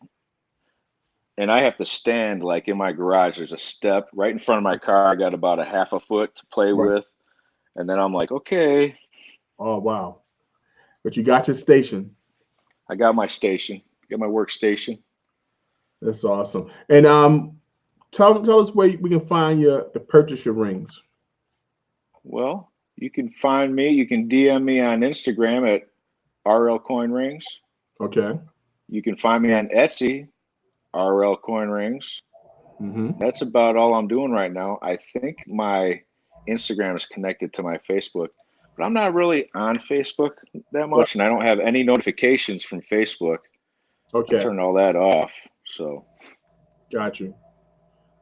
D: and I have to stand like in my garage. There's a step right in front of my car. I got about a half a foot to play with. And then I'm like, okay.
A: Oh, wow. But you got your station.
D: I got my station. Got my workstation.
A: That's awesome. And tell us where we can find to purchase your rings.
D: Well, you can find me. You can DM me on Instagram at RL Coin Rings.
A: Okay.
D: You can find me on Etsy, RL Coin Rings.
A: Mm-hmm.
D: That's about all I'm doing right now. I think my Instagram is connected to my Facebook, but I'm not really on Facebook that much, and I don't have any notifications from Facebook.
A: Okay.
D: I turned all that off. So.
A: Got you.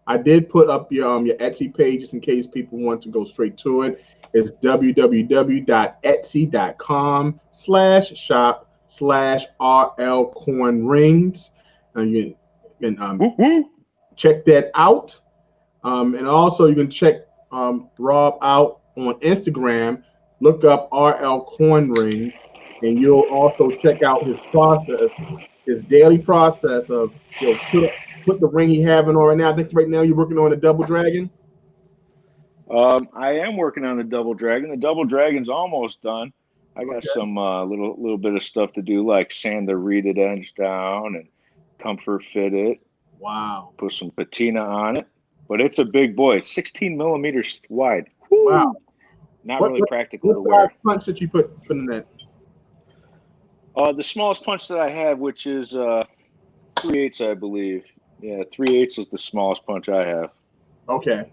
A: I did put up your Etsy page just in case people want to go straight to it. It's www.etsy.com/shop/RL Coin Rings. And you can check that out. And also you can check Rob out on Instagram. Look up RL Coin Ring, and you'll also check out his process, his daily process of put the ring he having on right now. I think right now you're working on a Double Dragon.
D: I am working on the Double Dragon. The Double Dragon's almost done. I got some little bit of stuff to do, like sand the reeded edge down and comfort fit it.
A: Wow.
D: Put some patina on it. But it's a big boy, 16 millimeters wide.
A: Wow.
D: Not really practical to wear.
A: What size punch that you put in that?
D: The smallest punch that I have, which is 3/8, I believe. Yeah, 3/8 is the smallest punch I have.
A: Okay.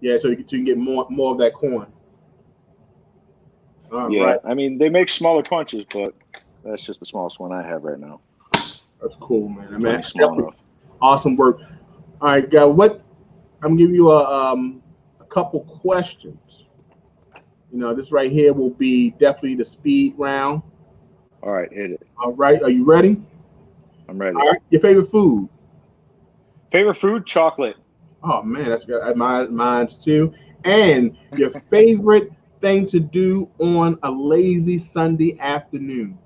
A: Yeah, so you can get more of that coin.
D: Yeah,
A: right.
D: I mean, they make smaller punches, but that's just the smallest one I have right now.
A: That's cool, man. I mean,
D: small enough.
A: Awesome work. All right, guy. I'm gonna give you a couple questions. This right here will be definitely the speed round.
D: All right, hit it.
A: All right, are you ready?
D: I'm ready.
A: All right, your favorite food?
D: Favorite food? Chocolate.
A: Oh man, that's good. Mine's too. And your favorite thing to do on a lazy Sunday afternoon?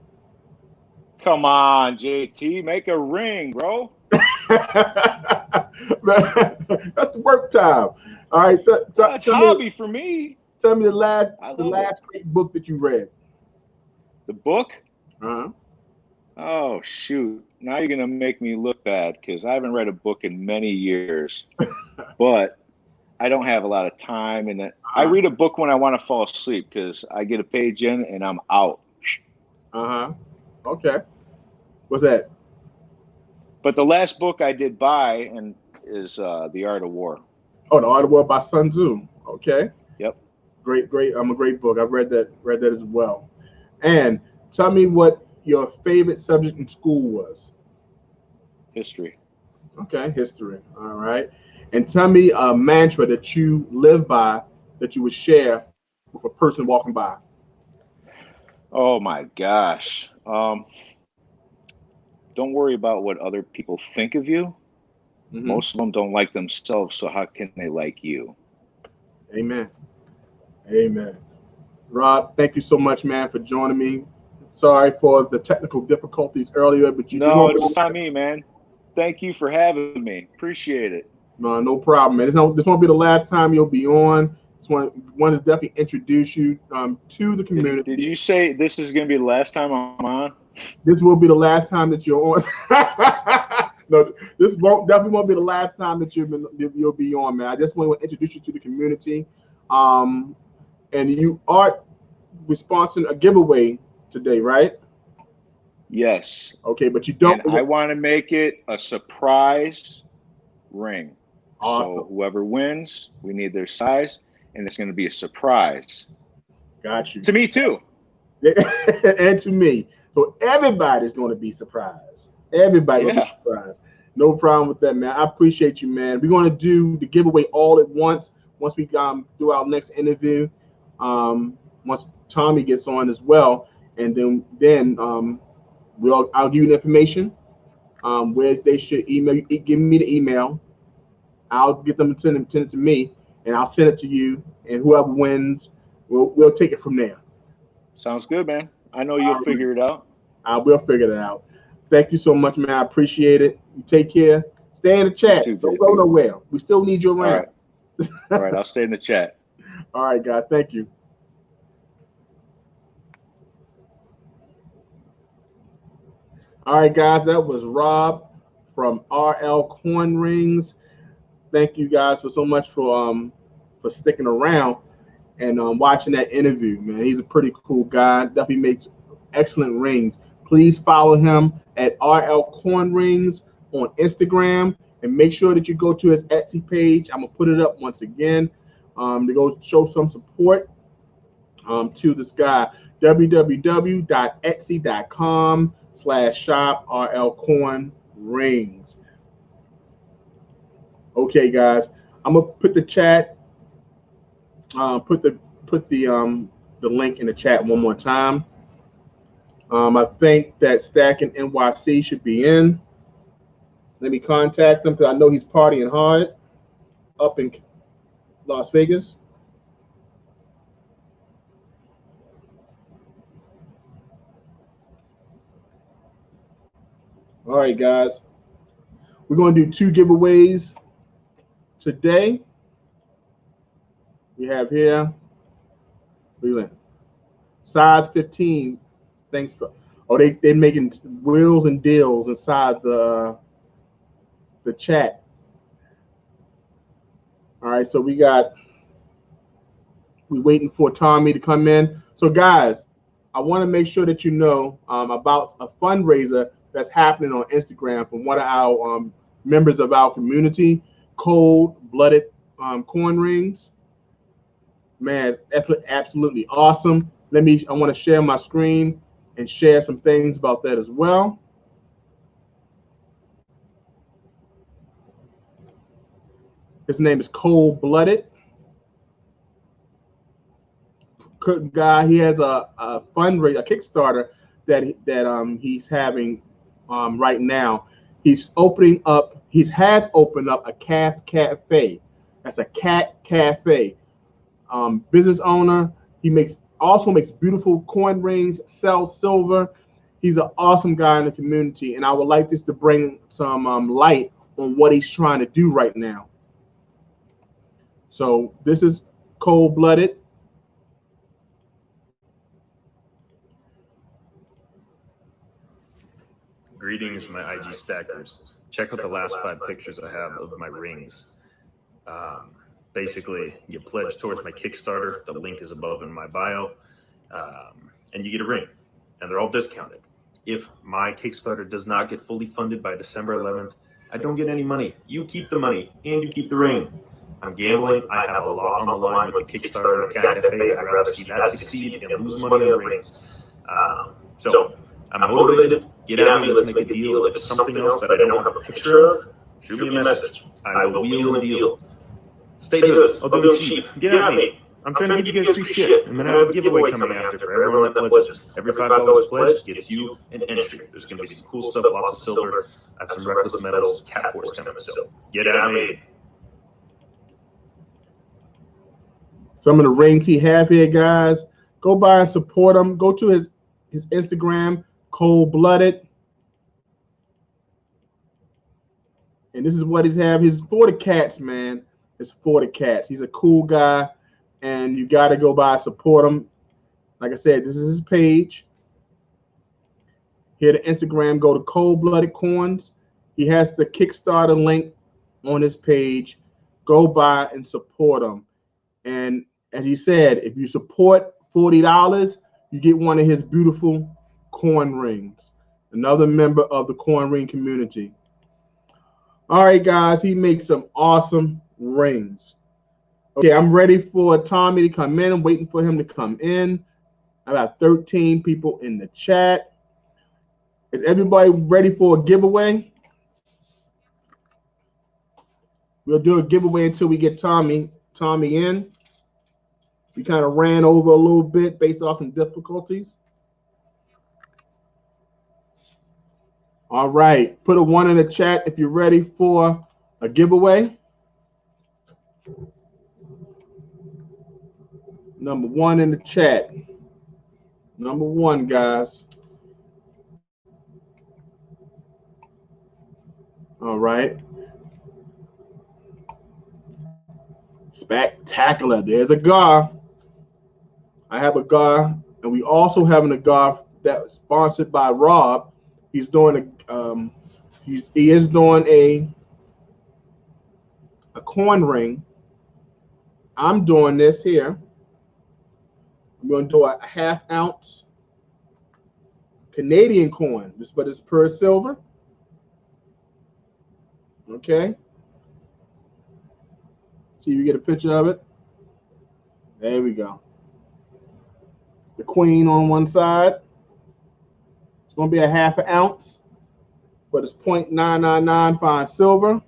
D: Come on, JT, make a ring, bro.
A: That's the work time. All right,
D: That's hobby for me.
A: tell me the last
D: it.
A: great book that you read.
D: The book?
A: Uh-huh.
D: Oh shoot! Now you're gonna make me look bad because I haven't read a book in many years. But I don't have a lot of time, and I read a book when I want to fall asleep because I get a page in and I'm out.
A: Uh-huh. Okay. What's that?
D: But the last book I did buy is The Art of War.
A: Oh, The Art of War by Sun Tzu. Okay.
D: Yep.
A: Great. A great book. I've read that as well. And tell me what your favorite subject in school was.
D: History.
A: Okay, history. All right. And tell me a mantra that you live by that you would share with a person walking by.
D: Oh my gosh. Don't worry about what other people think of you. Mm-hmm. Most of them don't like themselves, so how can they like you?
A: Amen. Amen. Rob, thank you so much, man, for joining me. Sorry for the technical difficulties earlier, but
D: No, it's not me, man. Thank you for having me. Appreciate it.
A: No problem, man. This won't be the last time you'll be on. Just want to definitely introduce you to the community.
D: Did you say this is going to be the last time I'm on?
A: This will be the last time that you're on. No, this definitely won't be the last time that you'll be on, man. I just want to introduce you to the community. And you are sponsoring a giveaway today, right?
D: Yes.
A: Okay, but you don't.
D: And I want to make it a surprise ring.
A: Awesome.
D: So whoever wins, we need their size, and it's going to be a surprise.
A: Got you.
D: To me too.
A: And to me. So everybody's going to be surprised. Everybody will be surprised. No problem with that, man. I appreciate you, man. We're going to do the giveaway all at once we do our next interview. Once Tommy gets on as well, and then I'll give you the information where they should give me the email. I'll get them to send it to me, and I'll send it to you. And whoever wins, we'll take it from there.
D: Sounds good, man. I know you'll figure it out.
A: I will figure it out. Thank you so much, man. I appreciate it. You take care. Stay in the chat. Don't go nowhere. We still need you around.
D: All right. I'll stay in the chat.
A: All right, guys. Thank you. All right, guys. That was Rob from RL Coin Rings. Thank you guys so much for sticking around and watching that interview, man. He's a pretty cool guy. Definitely makes excellent rings. Please follow him at RL Coin Rings on Instagram, and make sure that you go to his Etsy page. I'm gonna put it up once again to go show some support to this guy. www.etsy.com/shop RL Coin Rings. Okay, guys, I'm gonna put the chat, put the link in the chat one more time. I think that Stacking NYC should be in. Let me contact him because I know he's partying hard up in Las Vegas. All right, guys, we're going to do 2 giveaways today. We have here size 15. Thanks for they're making wheels and deals inside the chat. All right, so we're waiting for Tommy to come in. So guys, I want to make sure that you know about a fundraiser that's happening on Instagram from one of our members of our community, Cold-Blooded Coin Rings. Man, absolutely awesome. I want to share my screen and share some things about that as well. His name is Cold-Blooded. Good guy. He has a fundraiser, a Kickstarter that he's having right now. He has opened up a cat cafe. That's a cat cafe. Business owner. He also makes beautiful coin rings, sells silver, He's an awesome guy in the community, and I would like this to bring some light on what he's trying to do right now. So this is Cold Blooded.
E: Greetings, my IG stackers. Check out the last 5 pictures I have of my rings. Basically, you pledge towards my Kickstarter. The link is above in my bio. And you get a ring. And they're all discounted. If my Kickstarter does not get fully funded by December 11th, I don't get any money. You keep the money, and you keep the ring. I'm gambling. I have a lot on the line with the Kickstarter and the Cat Cafe. I'd rather see that succeed and lose money on rings. So I'm motivated. Get at me. Let's make a deal. If it's something else that I don't have a picture of, shoot me a message. I will wheel and deal. Stay goods. I'll do them cheap. Get at me. I'm trying to give you guys free shit. And then I have a giveaway coming after for everyone that pledges. Every $5 pledge gets you an entry. There's going to be some cool stuff, lots of silver. I have some reckless metals, cat pours coming. So get at me.
A: Some of the rings he have here, guys. Go by and support him. Go to his Instagram, Cold Blooded. And this is what he's have. He's for the cats, man. It's for the cats. He's a cool guy. And you got to go by and support him. Like I said, this is his page. Here to Instagram, go to Cold Blooded Coins. He has the Kickstarter link on his page. Go by and support him. And as he said, if you support $40, you get one of his beautiful coin rings. Another member of the coin ring community. All right, guys, he makes some awesome rings. Okay, I'm ready for Tommy to come in. I'm waiting for him to come in. I got 13 people in the chat. Is everybody ready for a giveaway? We'll do a giveaway until we get Tommy in. We kind of ran over a little bit based off some difficulties. All right, put a 1 in the chat if you're ready for a giveaway. Number 1 in the chat. Number 1, guys. All right. Spectacular. There's a GAR. I have a GAR, and we also have a GAR that's sponsored by Rob. He's doing he is doing a coin ring. I'm doing this here. I'm going to do a ½ ounce Canadian coin, but it's pure silver. Okay. See if you get a picture of it. There we go. The queen on one side. It's going to be a ½ ounce, but it's 0.999 fine silver.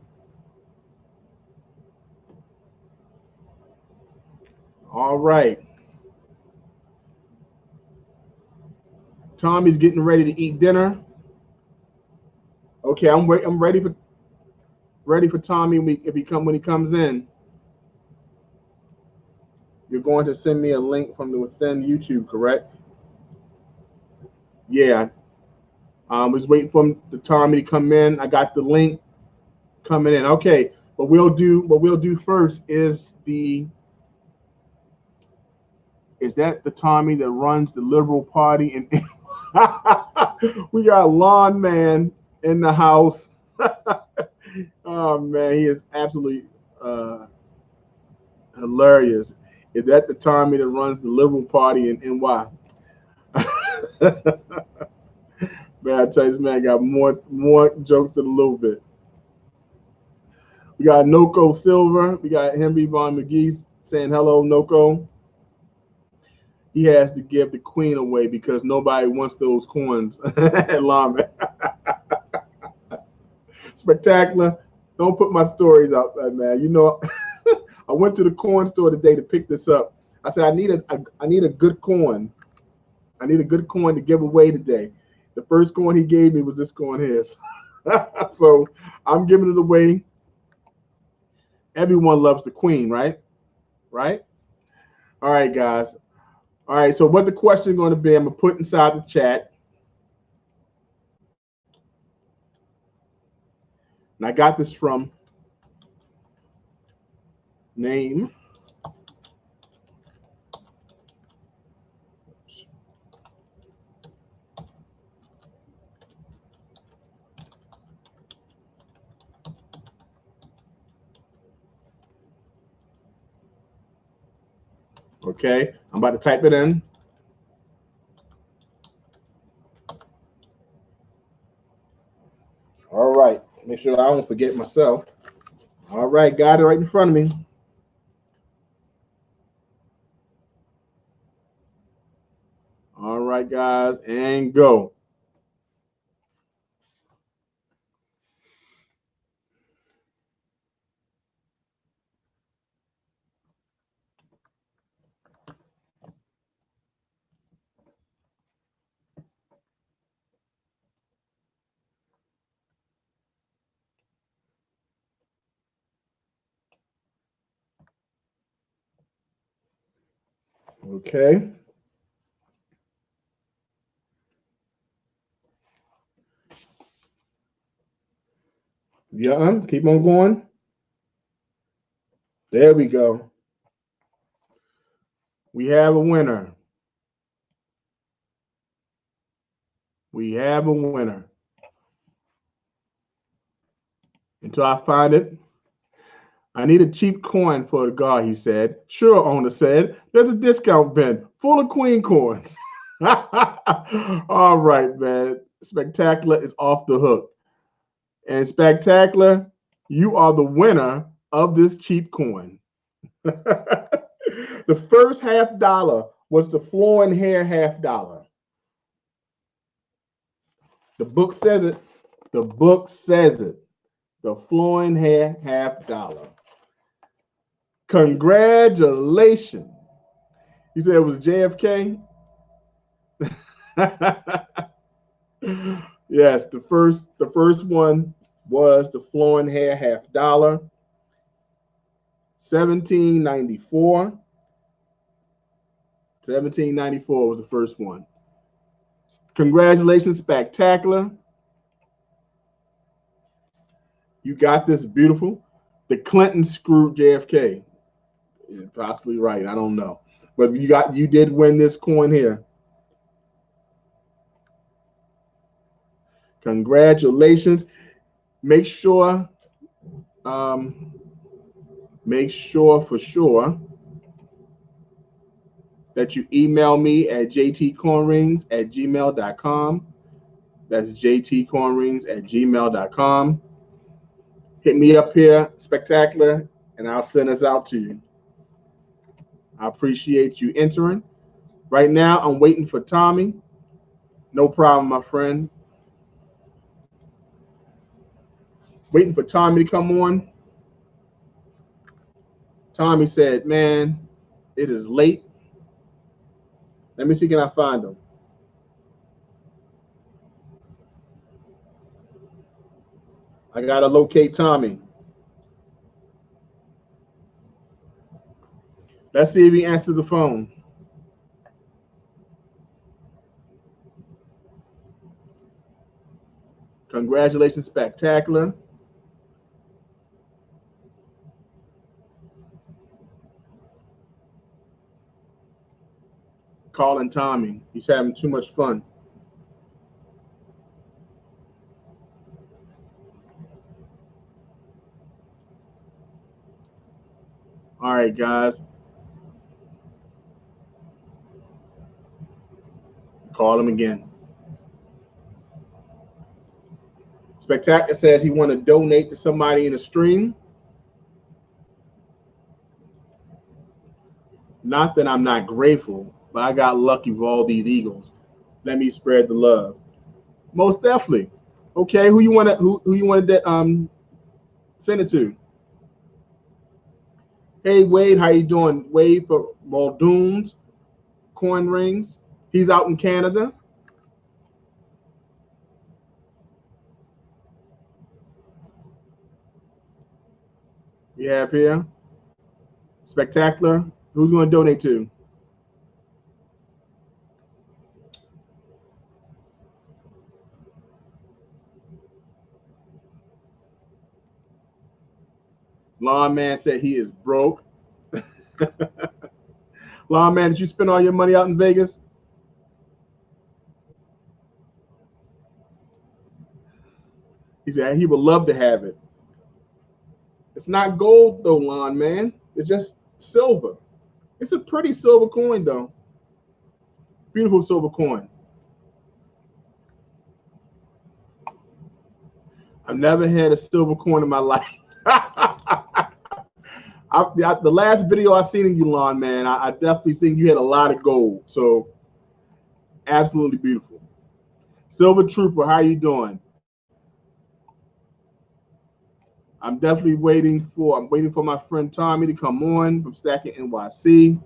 A: All right. Tommy's getting ready to eat dinner. Okay, I'm ready for Tommy when he comes in. You're going to send me a link from the within YouTube, correct? Yeah. I was waiting for Tommy to come in. I got the link coming in. Okay, what we'll do first is that the Tommy that runs the Liberal Party and we got Lawn Man in the house. Oh man, he is absolutely hilarious. Is that the Tommy that runs the Liberal Party in NY? Man, I tell you, this man got more jokes than a little bit. We got Noko Silver. We got Henry Von McGee saying hello, Noko. He has to give the queen away because nobody wants those coins at Lama. Spectacular. Don't put my stories out there, man. You know, I went to the coin store today to pick this up. I said, I need a good coin. I need a good coin to give away today. The first coin he gave me was this coin here. So I'm giving it away. Everyone loves the queen, right? Right? All right, guys. All right, so what the question is going to be, I'm going to put inside the chat. And I got this from name. Okay, I'm about to type it in. All right, make sure I don't forget myself. All right, got it right in front of me. All right, guys, and go. Okay. Yeah, keep on going. There we go. We have a winner. We have a winner. Until I find it. I need a cheap coin for the guard, he said. Sure, owner said. There's a discount bin full of queen coins. All right, man. Spectacular is off the hook. And Spectacular, you are the winner of this cheap coin. The first $50 was the flowing hair $50. The book says it. The book says it. The flowing hair $50. Congratulations. You said it was JFK? Yes, the first one was the flowing hair $50. 1794. 1794 was the first one. Congratulations, Spectacular. You got this beautiful. The Clintons screwed JFK. You're possibly right. I don't know. But you did win this coin here. Congratulations. Make sure for sure that you email me at jtcornrings@gmail.com. That's jtcornrings@gmail.com. Hit me up here, Spectacular, and I'll send this out to you. I appreciate you entering. Right now, I'm waiting for Tommy. No problem, my friend. Waiting for Tommy to come on. Tommy said, man, it is late. Let me see, can I find him? I gotta locate Tommy. Let's see if he answers the phone. Congratulations, Spectacular. Calling Tommy. He's having too much fun. All right, guys. Call him again. Spectacular says he want to donate to somebody in the stream. Not that I'm not grateful, but I got lucky with all these Eagles. Let me spread the love. Most definitely. Okay, who you want to send it to? Hey Wade, how you doing? Wade for Muldoon's Coin Rings. He's out in Canada. We have here Spectacular. Who's going to donate to? Lawn Man said he is broke. Lawn Man, did you spend all your money out in Vegas? He said he would love to have it. It's not gold though, Lawn Man. It's just silver. It's a pretty silver coin though. Beautiful silver coin. I've never had a silver coin in my life. The last video I seen of you, Lawn Man, I definitely seen you had a lot of gold. So absolutely beautiful. Silver Trooper, how you doing? I'm definitely waiting for my friend Tommy to come on from Stacking NYC.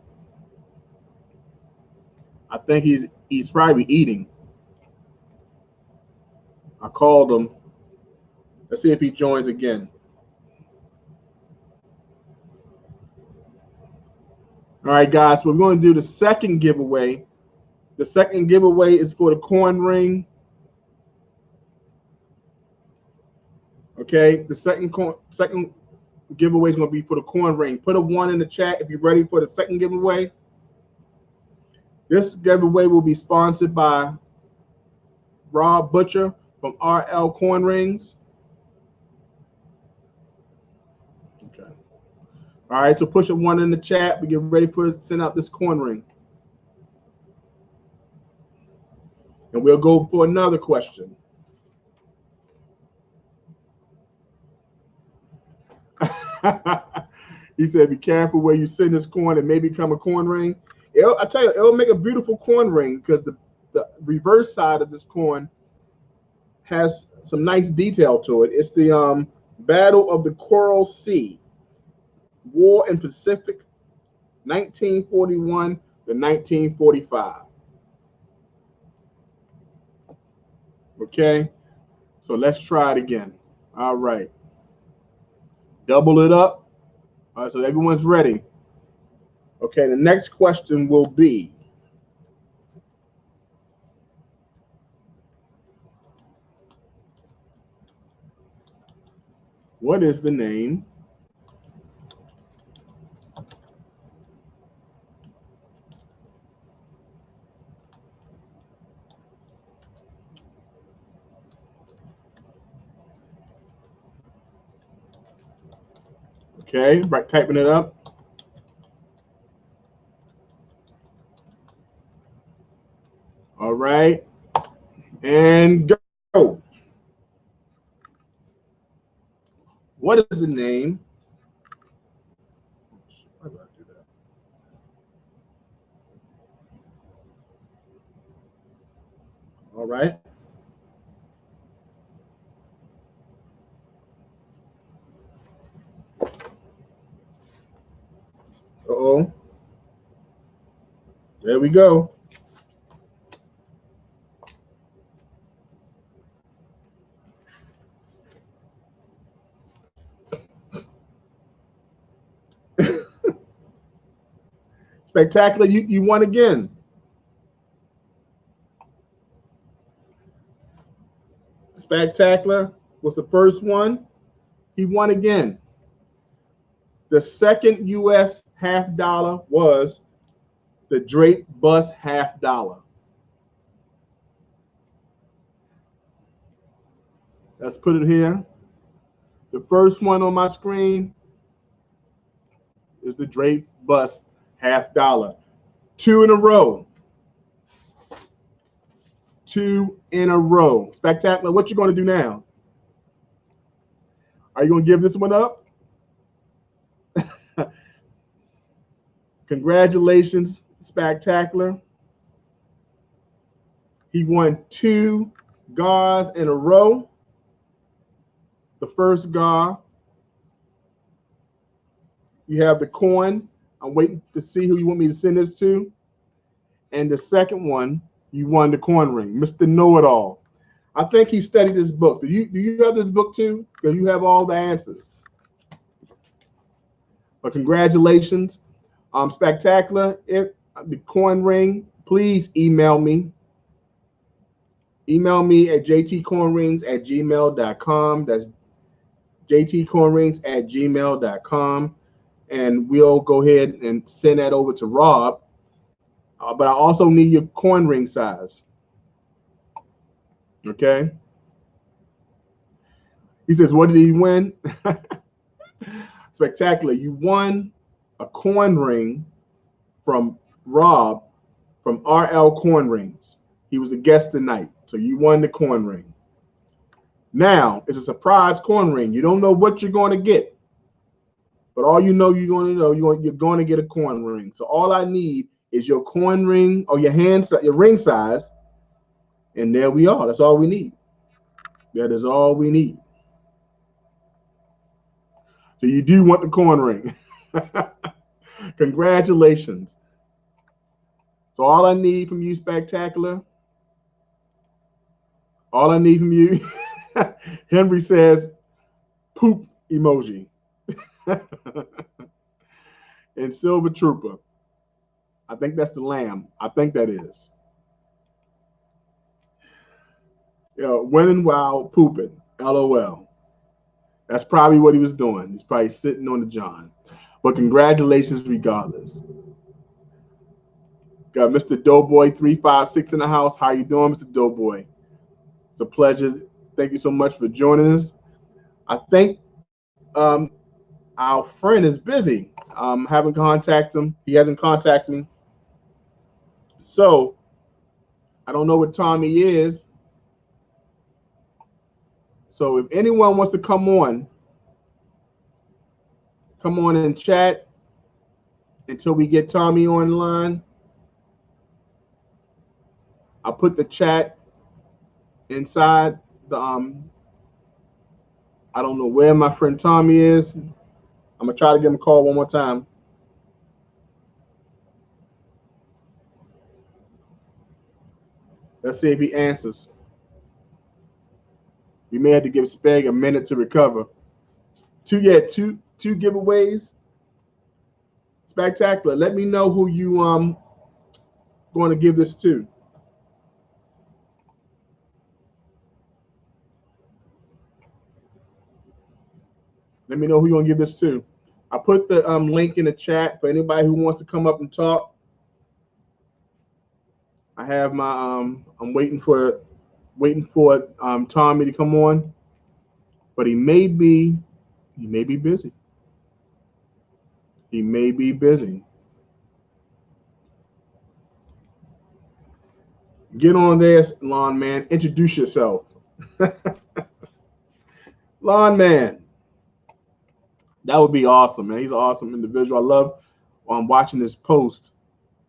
A: I think he's probably eating. I called him. Let's see if he joins again. All right, guys, so we're going to do the second giveaway. The second giveaway is for the coin ring. Okay, the second giveaway is going to be for the coin ring. Put a 1 in the chat if you're ready for the second giveaway. This giveaway will be sponsored by Rob Butcher from RL Coin Rings. Okay. All right, so push a 1 in the chat. We get ready for send out this coin ring. And we'll go for another question. He said, be careful where you send this coin. It may become a coin ring. I tell you, it'll make a beautiful coin ring because the reverse side of this coin has some nice detail to it. It's the Battle of the Coral Sea, War in Pacific, 1941 to 1945. Okay, so let's try it again. All right. Double it up. All right, so everyone's ready. Okay, the next question will be, what is the name okay, right, typing it up. All right, and go. What is the name? Why did I do that? All right. Uh-oh. There we go. Spectacular, you won again. Spectacular was the first one. He won again. The second U.S. half dollar was the Drake Bus half dollar. Let's put it here. The first one on my screen is the Drake Bus half dollar. 2 in a row. 2 in a row. Spectacular. What you going to do now? Are you going to give this one up? Congratulations, Spectacular. He won 2 GARs in a row. The first GAR, you have the coin. I'm waiting to see who you want me to send this to. And the second one, you won the coin ring, Mr. Know-It-All. I think he studied this book. Do you have this book too? Because you have all the answers. But congratulations. Spectacular. If the coin ring, please email me. Email me at jtcoinrings@gmail.com. That's jtcornrings@gmail.com, and we'll go ahead and send that over to Rob. But I also need your coin ring size. Okay. He says, what did he win? Spectacular. You won a coin ring from Rob from RL Coin Rings. He was a guest tonight. So you won the coin ring. Now, it's a surprise coin ring. You don't know what you're going to get. But all you know, you're going to get a coin ring. So all I need is your coin ring or your ring size. And there we are. That's all we need. That is all we need. So you do want the coin ring. Congratulations. So all I need from you, Spectacular, all I need from you, Henry says, poop emoji. And Silver Trooper. I think that's the lamb. I think that is. Winning while pooping. LOL. That's probably what he was doing. He's probably sitting on the John. But congratulations regardless. Got Mr. Doughboy 356 in the house. How you doing, Mr. Doughboy? It's a pleasure. Thank you so much for joining us. I think our friend is busy. Haven't contacted him. He hasn't contacted me. So I don't know what Tommy is. So if anyone wants to come on and chat until we get Tommy online. I'll put the chat inside the I don't know where my friend Tommy is. I'm gonna try to give him a call one more time. Let's see if he answers. We may have to give Speg a minute to recover. Two giveaways. Spectacular. Let me know who you going to give this to. Let me know who you're going to give this to. I put the link in the chat for anybody who wants to come up and talk. I have my I'm waiting for Tommy to come on, but he may be busy. He may be busy. Get on there, Lawn Man. Introduce yourself. Lawn Man. That would be awesome, man. He's an awesome individual. I love watching his post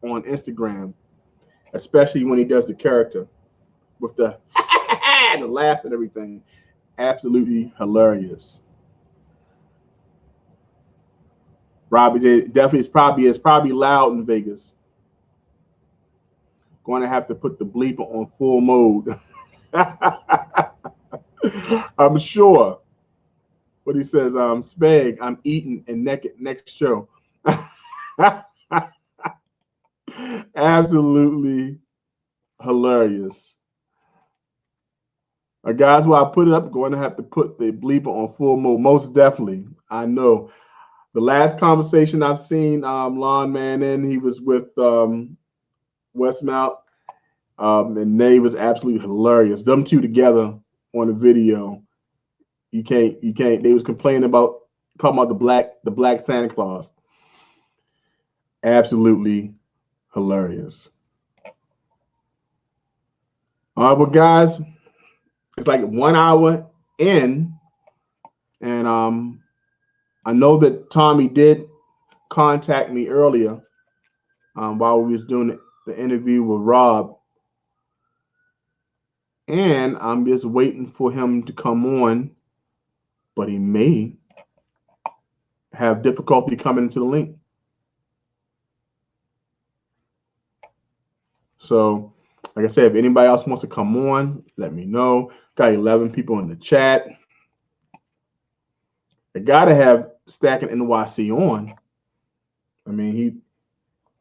A: on Instagram, especially when he does the character with the the laugh and everything. Absolutely hilarious. Robbie definitely is probably loud in Vegas. Going to have to put the bleeper on full mode. I'm sure. What he says, Speg, I'm eating and naked next show. Absolutely hilarious. Guys, while I put it up, going to have to put the bleeper on full mode. Most definitely. I know. The last conversation I've seen Lawn Man in, he was with Westmount, and they was absolutely hilarious. Them two together on the video. You can't. They was complaining about talking about the black Santa Claus. Absolutely hilarious. All right, well, guys, it's like 1 hour in, and I know that Tommy did contact me earlier while we was doing the interview with Rob, and I'm just waiting for him to come on. But he may have difficulty coming into the link. So, like I said, if anybody else wants to come on, let me know. Got 11 people in the chat. I gotta have Stacking NYC on. I mean,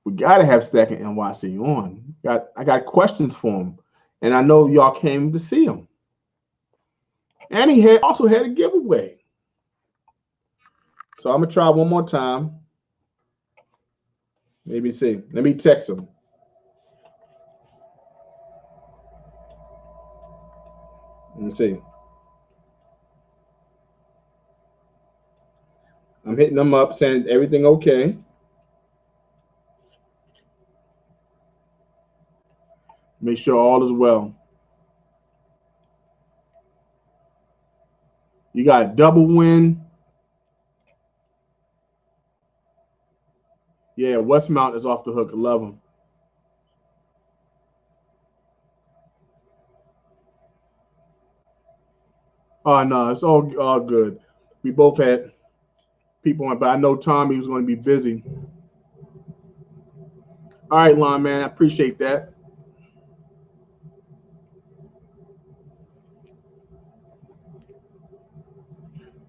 A: we gotta have Stacking NYC on. I got questions for him, and I know y'all came to see him. And he also had a giveaway. So I'm gonna try one more time. Maybe see. Let me text him. Let me see. I'm hitting them up, saying everything okay. Make sure all is well. You got a double win. Yeah, Westmount is off the hook. I love them. Oh no, it's all good. We both had people on, but I know Tommy was going to be busy. All right, Lon, man, I appreciate that.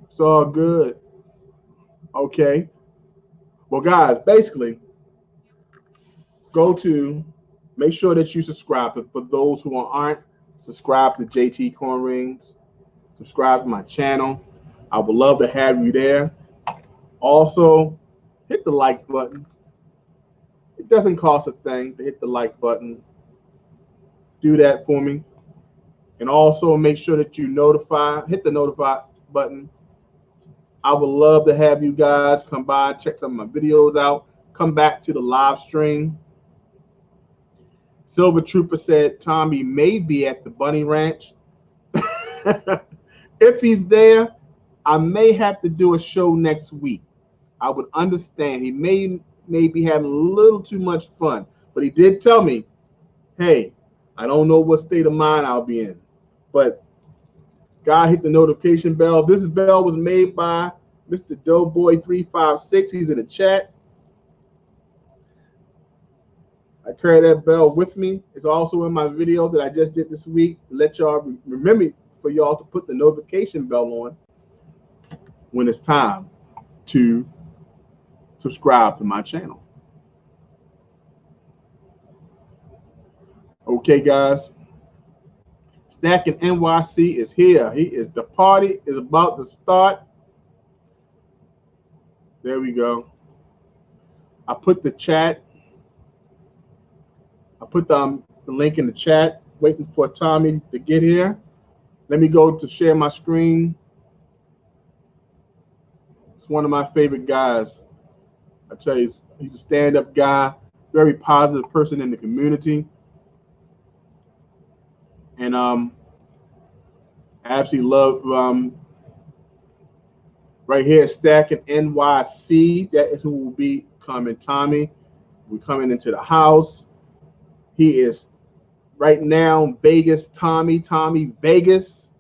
A: It's all good. Okay. Well, guys, basically, make sure that you subscribe. For those who aren't, subscribe to JT Coin Rings. Subscribe to my channel. I would love to have you there. Also, hit the like button. It doesn't cost a thing to hit the like button. Do that for me. And also make sure that you hit the notify button. I would love to have you guys come by, check some of my videos out. Come back to the live stream. Silver Trooper said Tommy may be at the Bunny Ranch. If he's there, I may have to do a show next week. I would understand. He may be having a little too much fun, but he did tell me, hey, I don't know what state of mind I'll be in. But God, hit the notification bell. This bell was made by Mr. Doughboy356. He's in the chat. I carry that bell with me. It's also in my video that I just did this week. Let y'all remember for y'all to put the notification bell on when it's time to subscribe to my channel. Okay, guys. Stacking NYC is here. The party is about to start. There we go. I put the chat. I put the link in the chat, waiting for Tommy to get here. Let me go to share my screen. It's one of my favorite guys. I tell you, he's a stand-up guy, very positive person in the community. And I absolutely love right here, Stacking NYC. That is who will be coming. Tommy, we're coming into the house. He is right now Vegas. Tommy Vegas.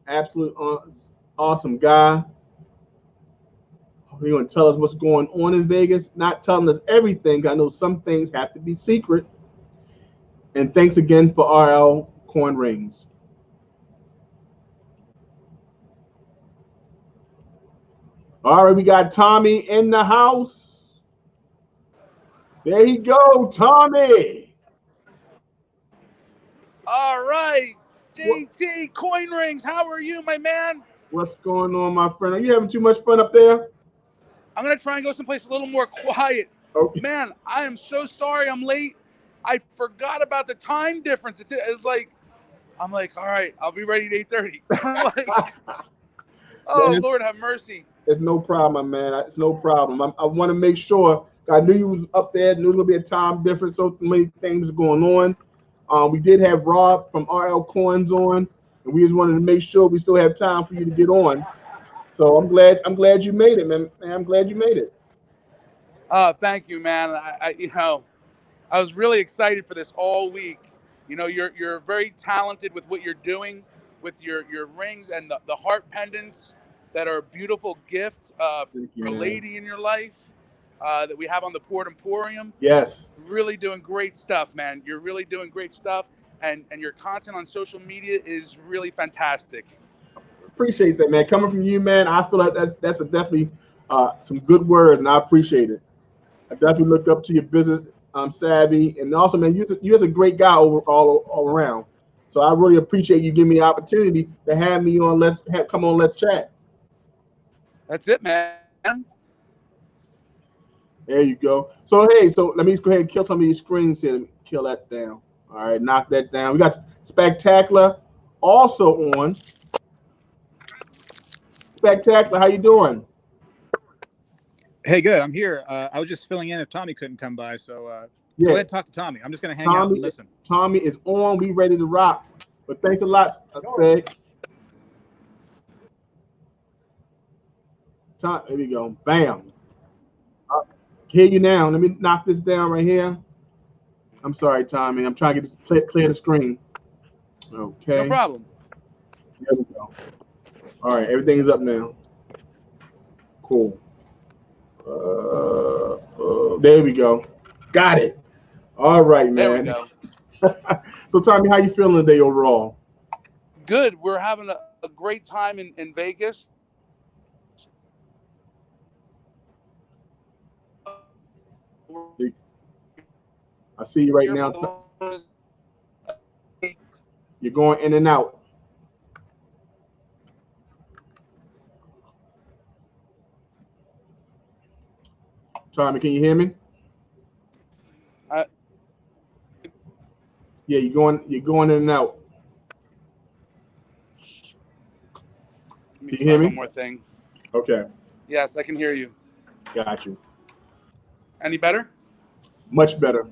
A: Absolute awesome guy. He's going to tell us what's going on in Vegas. Not telling us everything. I know some things have to be secret. And thanks again for RL Coin Rings. All right, we got Tommy in the house. There you go, Tommy.
F: All right, JT Coin Rings, how are you, my man?
A: What's going on, my friend? Are you having too much fun up there?
F: I'm going to try and go someplace a little more quiet.
A: Okay.
F: Man, I am so sorry I'm late. I forgot about the time difference. It's like, I'm like, all right, I'll be ready at 8:30. I'm like, oh,
A: Man,
F: Lord have mercy.
A: It's no problem, man. It's no problem. I want to make sure. I knew you was up there. Knew there would be a time difference. So many things going on. We did have Rob from RL Coins on, and we just wanted to make sure we still have time for you to get on. So I'm glad you made it, man. I'm glad you made it.
F: Thank you, man. I was really excited for this all week. You know, you're very talented with what you're doing with your rings and the heart pendants that are a beautiful gift for a lady in your life that we have on the Port Emporium.
A: Yes.
F: Really doing great stuff, man. You're really doing great stuff, and your content on social media is really fantastic.
A: Appreciate that, man. Coming from you, man, I feel like that's definitely some good words, and I appreciate it. I definitely look up to your business savvy, and also, man, you're a great guy all around. So I really appreciate you giving me the opportunity to have me on. Let's chat.
F: That's it, man.
A: There you go. So hey, so let me go ahead and kill some of these screens here. Kill that down. All right, knock that down. We got Spectacular also on. Spectacular, how you doing?
G: Hey, good. I'm here. I was just filling in if Tommy couldn't come by, so go
A: Yeah,
G: ahead and talk to Tommy. I'm just going to hang out and listen.
A: Tommy is on. We ready to rock. But thanks a lot, Spec. Tom, there we go. Bam. Hear you now. Let me knock this down right here. I'm sorry, Tommy. I'm trying to get this clear the screen. Okay.
F: No problem.
A: There we go. All right, everything's up now. Cool. There we go. Got it. All right, man.
F: There we go.
A: So, Tommy, how you feeling today overall?
F: Good. We're having a great time in Vegas.
A: I see you right now. You're going in and out. Tommy, can you hear me? Yeah, you're going in and out.
F: Can
A: you hear me?
F: One more thing.
A: Okay.
F: Yes, I can hear you.
A: Got you.
F: Any better?
A: Much better.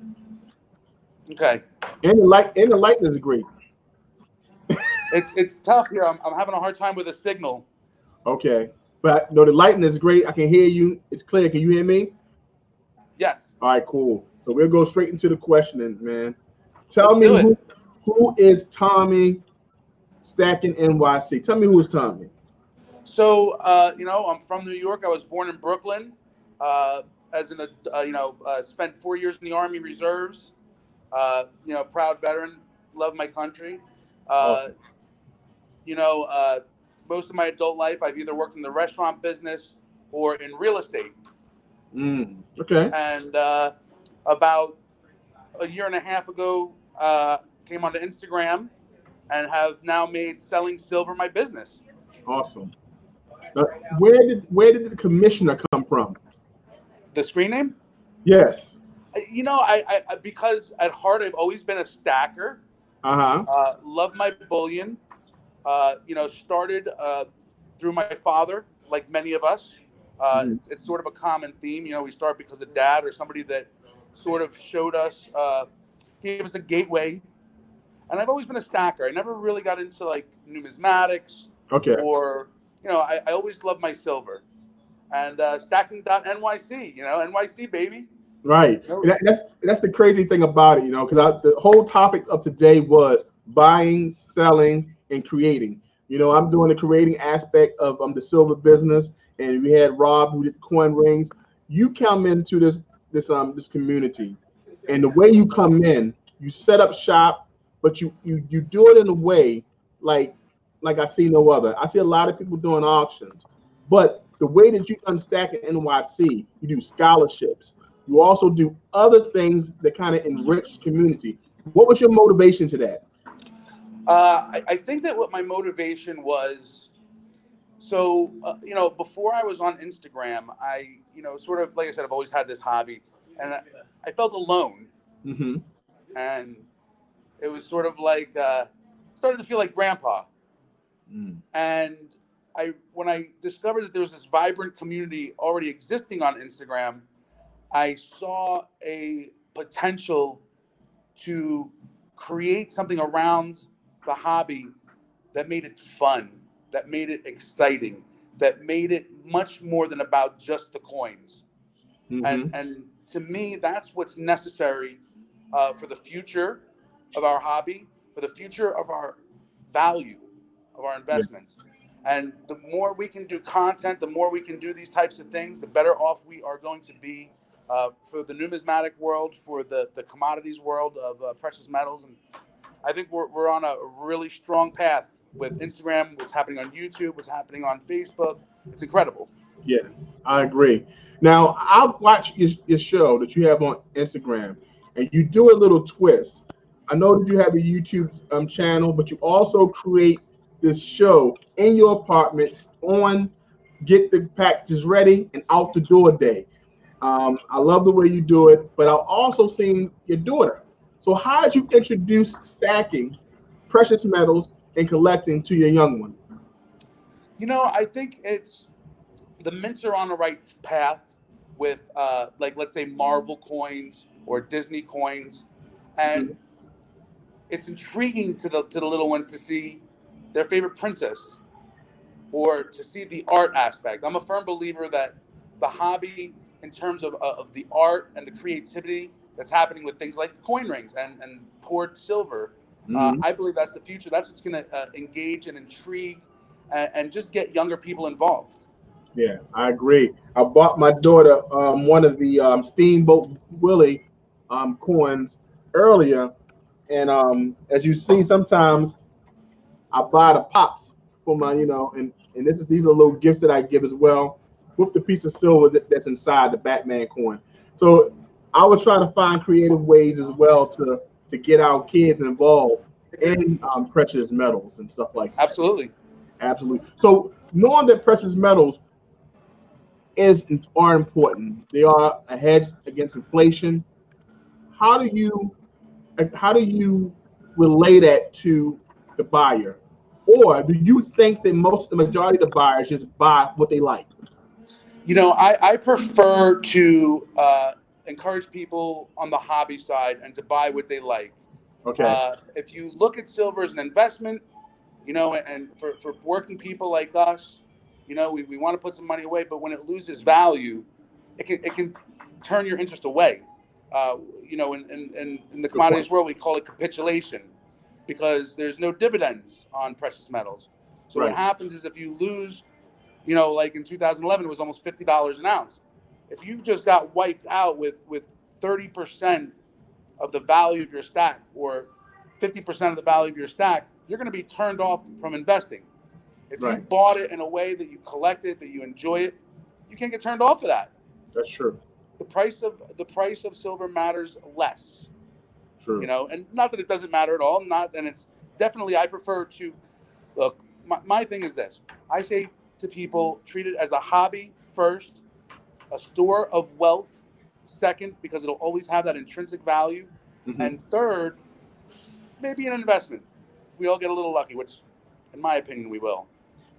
F: Okay.
A: And the lightning is great.
F: It's tough here. I'm having a hard time with the signal.
A: Okay. But no, the lighting is great. I can hear you. It's clear. Can you hear me?
F: Yes.
A: All right, cool. So we'll go straight into the questioning, man. Tell me who is Tommy Stacking NYC? Tell me who is Tommy.
F: So, I'm from New York. I was born in Brooklyn. Spent 4 years in the Army Reserves. Proud veteran. Love my country.
A: Awesome.
F: Most of my adult life, I've either worked in the restaurant business or in real estate.
A: Okay.
F: And about a year and a half ago, came onto Instagram and have now made selling silver my business.
A: Awesome. Where did the commissioner come from?
F: The screen name?
A: Yes.
F: I because at heart I've always been a stacker. Love my bullion. Started through my father, like many of us. It's sort of a common theme. We start because of dad or somebody that sort of showed us, gave us a gateway. And I've always been a stacker. I never really got into like numismatics.
A: Okay.
F: Or, I always loved my silver. And stacking.nyc, NYC, baby.
A: Right. That's the crazy thing about it, because the whole topic of today was buying, selling, and creating. I'm doing the creating aspect of the silver business, and we had Rob who did the coin rings. You come into this community, and the way you come in, you set up shop, but you do it in a way like I see no other. I see a lot of people doing auctions, but the way that you unstack at NYC, you do scholarships. You also do other things that kind of enrich community. What was your motivation to that?
F: I think that what my motivation was, before I was on Instagram, I, sort of, like I said, I've always had this hobby, and I felt alone.
A: Mm-hmm.
F: And it was sort of like, started to feel like grandpa. And when I discovered that there was this vibrant community already existing on Instagram, I saw a potential to create something around the hobby that made it fun, that made it exciting, that made it much more than about just the coins. Mm-hmm. And to me, that's what's necessary for the future of our hobby, for the future of our value of our investments. Yeah. And the more we can do content, the more we can do these types of things, the better off we are going to be for the numismatic world, for the commodities world of precious metals. And I think we're on a really strong path with Instagram, what's happening on YouTube, what's happening on Facebook. It's incredible.
A: Yeah, I agree. Now, I'll watch your show that you have on Instagram, and you do a little twist. I know that you have a YouTube channel, but you also create this show in your apartments on get the packages ready, and out the door day. I love the way you do it, but I've also seen your daughter. So how did you introduce stacking precious metals and collecting to your young one?
F: I think it's the mints are on the right path with, like, let's say Marvel coins or Disney coins, and it's intriguing to the little ones to see their favorite princess or to see the art aspect. I'm a firm believer that the hobby, in terms of the art and the creativity that's happening with things like coin rings and poured silver, I believe that's the future. That's what's going to engage and intrigue and just get younger people involved.
A: Yeah, I agree. I bought my daughter one of the Steamboat Willie coins earlier, and as you see, sometimes I buy the pops for my, and these are little gifts that I give as well with the piece of silver that's inside the Batman coin. So I was trying to find creative ways as well to get our kids involved in precious metals and stuff like that.
F: Absolutely.
A: Absolutely. So knowing that precious metals are important, they are a hedge against inflation. How do you relay that to the buyer, or do you think that the majority of the buyers just buy what they like?
F: I prefer to encourage people on the hobby side and to buy what they like.
A: Okay.
F: If you look at silver as an investment, and for working people like us, we want to put some money away, but when it loses value, it can turn your interest away. In the commodities world, we call it capitulation because there's no dividends on precious metals. So
A: Right.
F: what happens is if you lose, like in 2011, it was almost $50 an ounce. If you just got wiped out with 30% of the value of your stack or 50% of the value of your stack, you're going to be turned off from investing. If you
A: Right.
F: bought it in a way that you collect it, that you enjoy it, you can't get turned off of that.
A: That's true.
F: The price of silver matters less,
A: True.
F: and not that it doesn't matter at all. And it's definitely, I prefer to look. My thing is this: I say to people, treat it as a hobby first, a store of wealth second, because it'll always have that intrinsic value, and third, maybe an investment. We all get a little lucky, which, in my opinion, we will.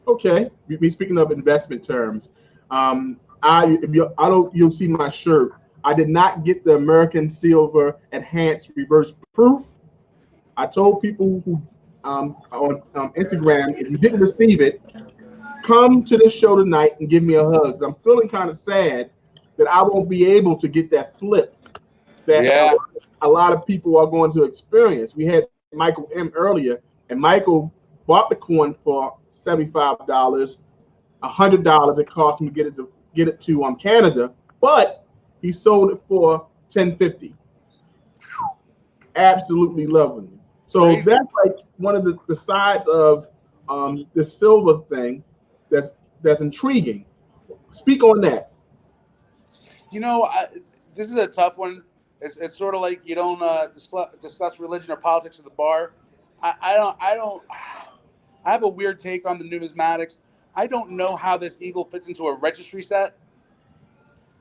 A: Okay. Speaking of investment terms, you'll see my shirt. I did not get the American Silver Enhanced Reverse Proof. I told people who on Instagram, if you didn't receive it, come to the show tonight and give me a hug. I'm feeling kind of sad that I won't be able to get that flip that a lot of people are going to experience. We had Michael M earlier, and Michael bought the coin for $75, $100 it cost him to get it to Canada, but he sold it for $10.50. Absolutely lovely. So
F: Crazy.
A: That's like one of the sides of the silver thing that's intriguing. Speak on that.
F: This is a tough one. It's sort of like you don't discuss religion or politics at the bar. I have a weird take on the numismatics. I don't know how this eagle fits into a registry set.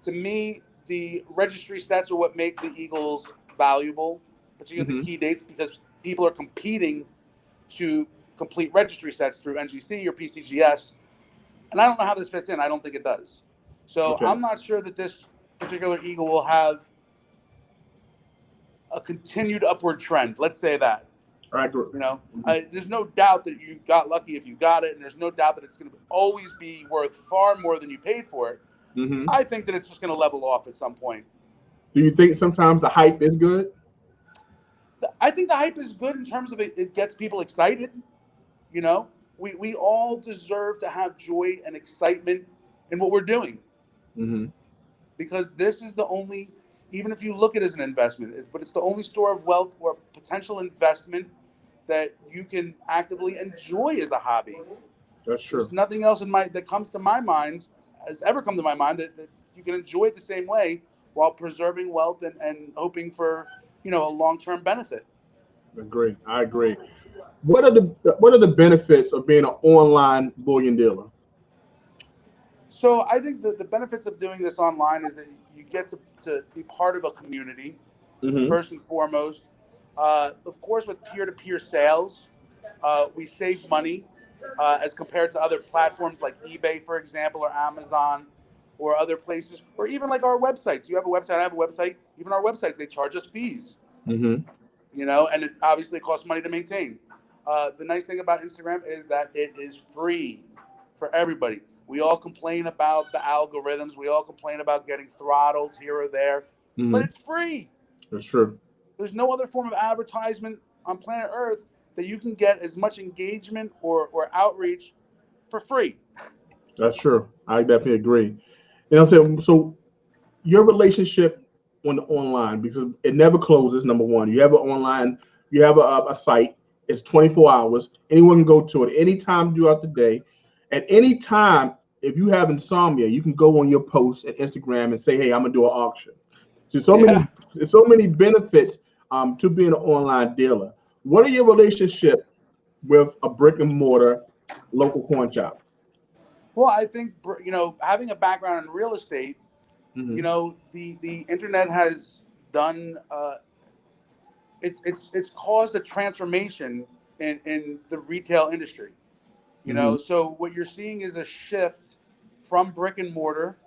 F: To me, the registry sets are what make the eagles valuable, particularly the key dates, because people are competing to complete registry sets through NGC or PCGS. And I don't know how this fits in. I don't think it does. So
A: Okay.
F: I'm not sure that this particular eagle will have a continued upward trend. Let's say that.
A: I agree.
F: There's no doubt that you got lucky if you got it, and there's no doubt that it's going to always be worth far more than you paid for it. I think that it's just going to level off at some point.
A: Do you think sometimes the hype is good?
F: I think the hype is good in terms of it gets people excited. We all deserve to have joy and excitement in what we're doing. Because this is the only, even if you look at it as an investment, but it's the only store of wealth or potential investment that you can actively enjoy as a hobby.
A: That's true.
F: There's nothing else that comes to my mind, has ever come to my mind that you can enjoy it the same way while preserving wealth and hoping for, a long-term benefit.
A: I agree. What are the benefits of being an online bullion dealer?
F: So I think the benefits of doing this online is that you get to be part of a community,
A: Mm-hmm.
F: first and foremost. Of course, with peer-to-peer sales, we save money as compared to other platforms like eBay, for example, or Amazon, or other places, or even like our websites. You have a website, I have a website. Even our websites, they charge us fees,
A: Mm-hmm.
F: and it obviously costs money to maintain. The nice thing about Instagram is that it is free for everybody. We all complain about the algorithms. We all complain about getting throttled here or there, but
A: Mm-hmm.
F: it's free.
A: That's true.
F: There's no other form of advertisement on planet Earth that you can get as much engagement or outreach for free.
A: That's true. I definitely agree. You know what I'm saying? So your relationship online, because it never closes, number one. You have an online, you have a site, it's 24 hours. Anyone can go to it anytime throughout the day. At any time, if you have insomnia, you can go on your post at Instagram and say, hey, I'm gonna do an auction. So
F: Yeah.
A: many benefits to being an online dealer. What are your relationship with a brick and mortar local coin shop?
F: Well, I think having a background in real estate,
A: Mm-hmm.
F: the internet has done it's caused a transformation in the retail industry.
A: Mm-hmm.
F: So what you're seeing is a shift from brick and mortar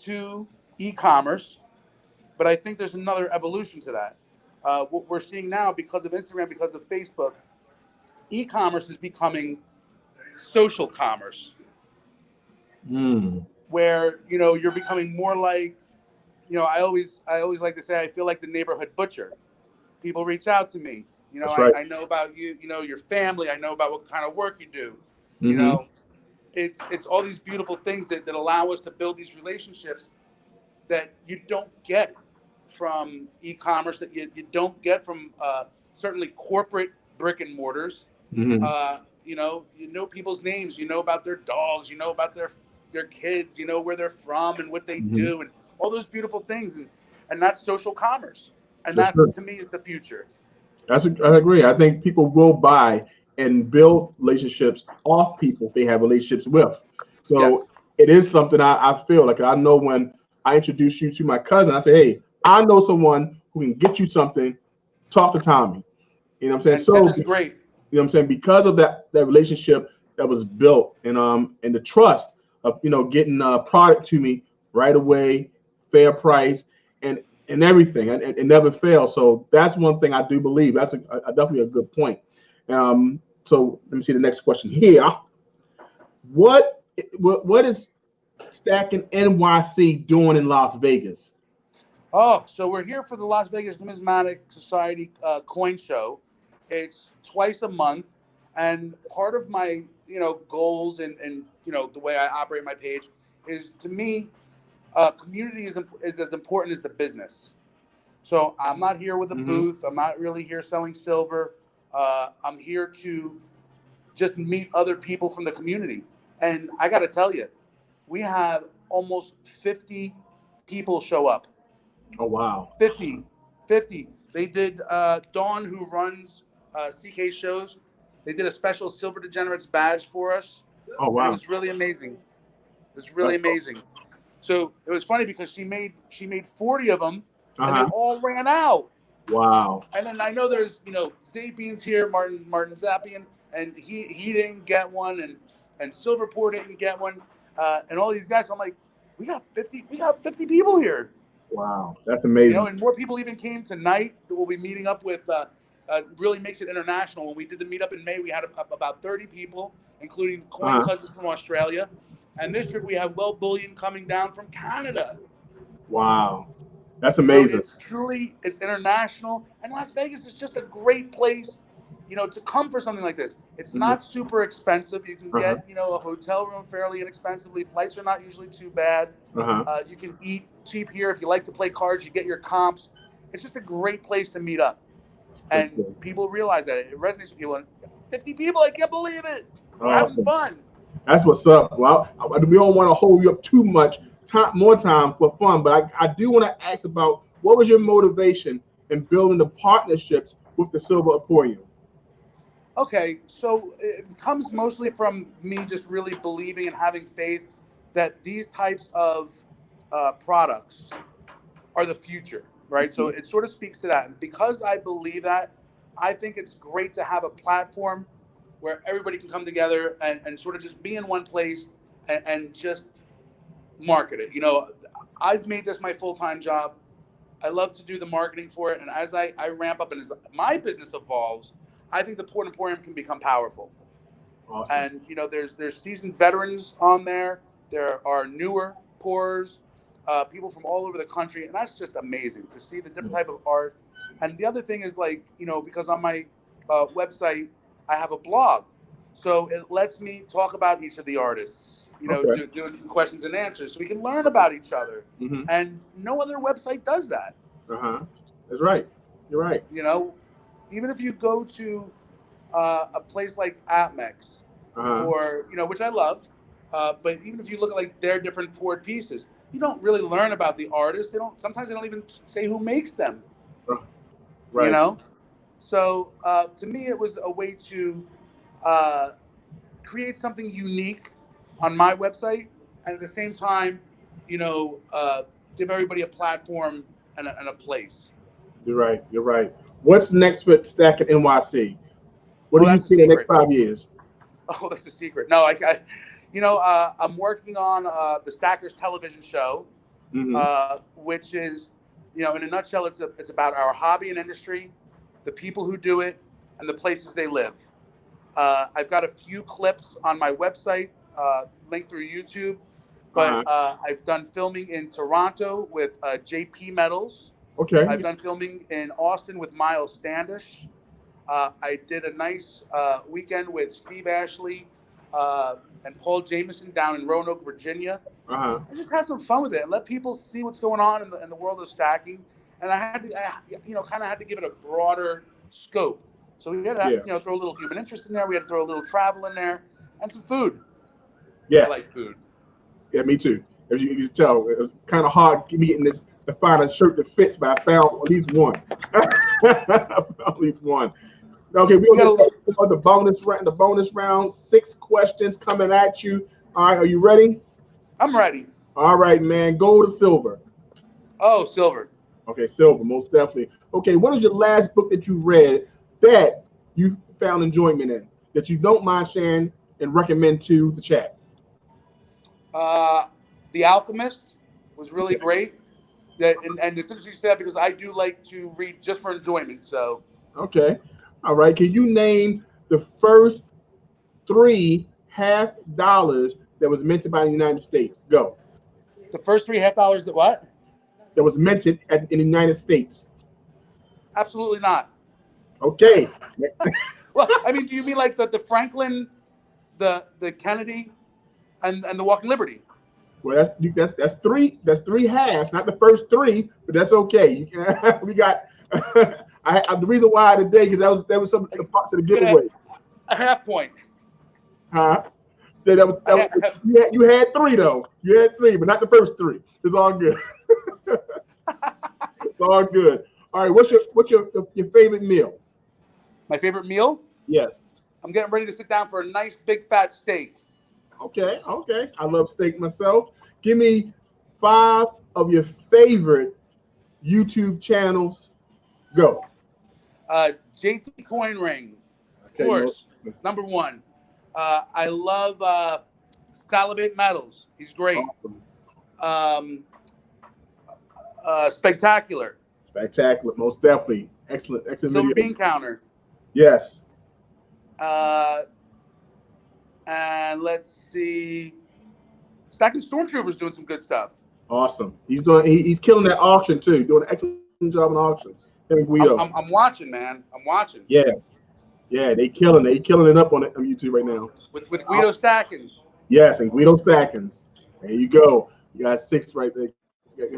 F: to e-commerce, but I think there's another evolution to that. What we're seeing now, because of Instagram, because of Facebook, e-commerce is becoming social commerce,
A: Mm.
F: where you're becoming more like, I always like to say I feel like the neighborhood butcher. People reach out to me.
A: That's right.
F: I know about you, your family. I know about what kind of work you do. You
A: Mm-hmm.
F: know, it's all these beautiful things that allow us to build these relationships that you don't get from e-commerce, that you don't get from certainly corporate brick and mortars.
A: Mm-hmm.
F: You know people's names, you know about their dogs, you know about their kids, you know where they're from and what they
A: Mm-hmm.
F: do, and all those beautiful things, and that's social commerce, and
A: That's
F: that's
A: true.
F: to me is the future.
A: I agree. I think people will buy and build relationships off people they have relationships with. So
F: Yes.
A: it is something I feel like I know when I introduce you to my cousin, I say, hey, I know someone who can get you something. Talk to Tommy. You know what I'm saying?
F: And Tim
A: So
F: is great.
A: you know what I'm saying? Because of that relationship that was built and the trust of getting a product to me right away, fair price, and everything, and it never fails. So that's one thing I do believe. That's definitely a good point. So let me see the next question here. What is Stacking NYC doing in Las Vegas?
F: Oh, so we're here for the Las Vegas Numismatic Society coin show. It's twice a month, and part of my goals and the way I operate my page is, to me, community is as important as the business. So I'm not here with a
A: Mm-hmm.
F: booth. I'm not really here selling silver. I'm here to just meet other people from the community. And I got to tell you, we have almost 50 people show up.
A: Oh wow.
F: 50. They did Dawn, who runs CK shows. They did a special Silver Degenerates badge for us,
A: Oh
F: and it
A: wow.
F: was really amazing. It was really amazing. So it was funny because she made 40 of them, and they
A: Uh-huh.
F: all ran out.
A: Wow.
F: And then I know there's Sapiens here, Martin Zappian, and he didn't get one, and Silverport didn't get one, and all these guys. So I'm like, we got 50 people here.
A: Wow. That's amazing.
F: And more people even came tonight. We'll be meeting up with really makes it international. When we did the meetup in May, we had about 30 people, including coin cousins from Australia. And this trip, we have Well Bullion coming down from Canada.
A: Wow. That's amazing.
F: It's international. And Las Vegas is just a great place, to come for something like this. It's not super expensive. You can get, a hotel room fairly inexpensively. Flights are not usually too bad. You can eat cheap here. If you like to play cards, you get your comps. It's just a great place to meet up. And people realize that. It resonates with people. And 50 people, I can't believe it. We're having fun.
A: That's what's up. Well, we don't want to hold you up too much more time for fun, but I do want to ask about what was your motivation in building the partnerships with the Silver Emporium?
F: Okay, so it comes mostly from me just really believing and having faith that these types of products are the future, right? So it sort of speaks to that. And because I believe that, I think it's great to have a platform where everybody can come together and sort of just be in one place and just market it. You know, I've made this my full-time job. I love to do the marketing for it. And as I ramp up and as my business evolves, I think the Port Emporium can become powerful.
A: Awesome.
F: And, you know, there's seasoned veterans on there. There are newer pourers, people from all over the country. And that's just amazing to see the different type of art. And the other thing is, like, you know, because on my website, I have a blog. So it lets me talk about each of the artists, you know,
A: Okay.
F: doing some questions and answers so we can learn about each other.
A: Mm-hmm.
F: And no other website does that.
A: That's right. You're right.
F: You know, even if you go to a place like Atmex or, you know, which I love, but even if you look at like their different poured pieces, you don't really learn about the artist. Sometimes they don't even say who makes them.
A: Right.
F: You know? So to me, it was a way to create something unique on my website, and at the same time, you know, give everybody a platform and a place.
A: You're right. You're right. What's next for Stack at NYC? What do you
F: that's a
A: see in the next
F: secret.
A: 5 years?
F: Oh, that's a secret. No, you know, I'm working on the Stackers television show, which is, you know, in a nutshell, it's about our hobby and industry, the people who do it, and the places they live. I've got a few clips on my website, linked through YouTube, but I've done filming in Toronto with JP Metals.
A: Okay.
F: I've done filming in Austin with Miles Standish. I did a nice weekend with Steve Ashley and Paul Jameson down in Roanoke, Virginia. I just had some fun with it and let people see what's going on in the world of stacking. And I had to, you know, kind of had to give it a broader scope. So we had to, you know, throw a little human interest in there. We had to throw a little travel in there and some food.
A: Yeah.
F: I like food.
A: Yeah, me too. As you can tell, it was kind of hard me getting this to find a shirt that fits, but I found at least one. At least one. Okay, we're gonna get the bonus round. 6 questions coming at you. All right, are you ready?
F: I'm ready.
A: All right, man. Gold or silver?
F: Oh, silver.
A: Okay, silver, most definitely. Okay, what is your last book that you read that you found enjoyment in, that you don't mind sharing and recommend to the chat?
F: The Alchemist was really great. And it's interesting you say that because I do like to read just for enjoyment. So.
A: Okay. All right. Can you name the first 3 $50 that was minted by the United States? Go.
F: The first 3 $50 that what?
A: That was minted in the United States.
F: Absolutely not.
A: Okay.
F: Well, I mean, do you mean like the Franklin, the Kennedy, and the Walking Liberty?
A: Well, that's 3. That's 3 halves, not the first 3, but that's okay. We got. The reason why today because that was some of the parts of the giveaway.
F: A half point.
A: Huh? You had 3 though. You had 3, but not the first 3. It's all good. It's all good. All right. What's your favorite meal?
F: My favorite meal?
A: Yes.
F: I'm getting ready to sit down for a nice big fat steak.
A: Okay. I love steak myself. Give me 5 of your favorite YouTube channels. Go.
F: JT Coin Ring, of course, number 1. I love Salivate Metals. He's great. Awesome. Spectacular,
A: most definitely. Excellent
F: Silver
A: video.
F: Bean Counter.
A: Yes.
F: And let's see, Stacking Stormtroopers doing some good stuff.
A: Awesome. He's killing that auction too. Doing an excellent job on auction.
F: I'm watching, man. I'm watching.
A: Yeah, they killing it up on YouTube right now.
F: With Guido Stacking.
A: Yes, and Guido Stackins. There you go. You got 6 right there.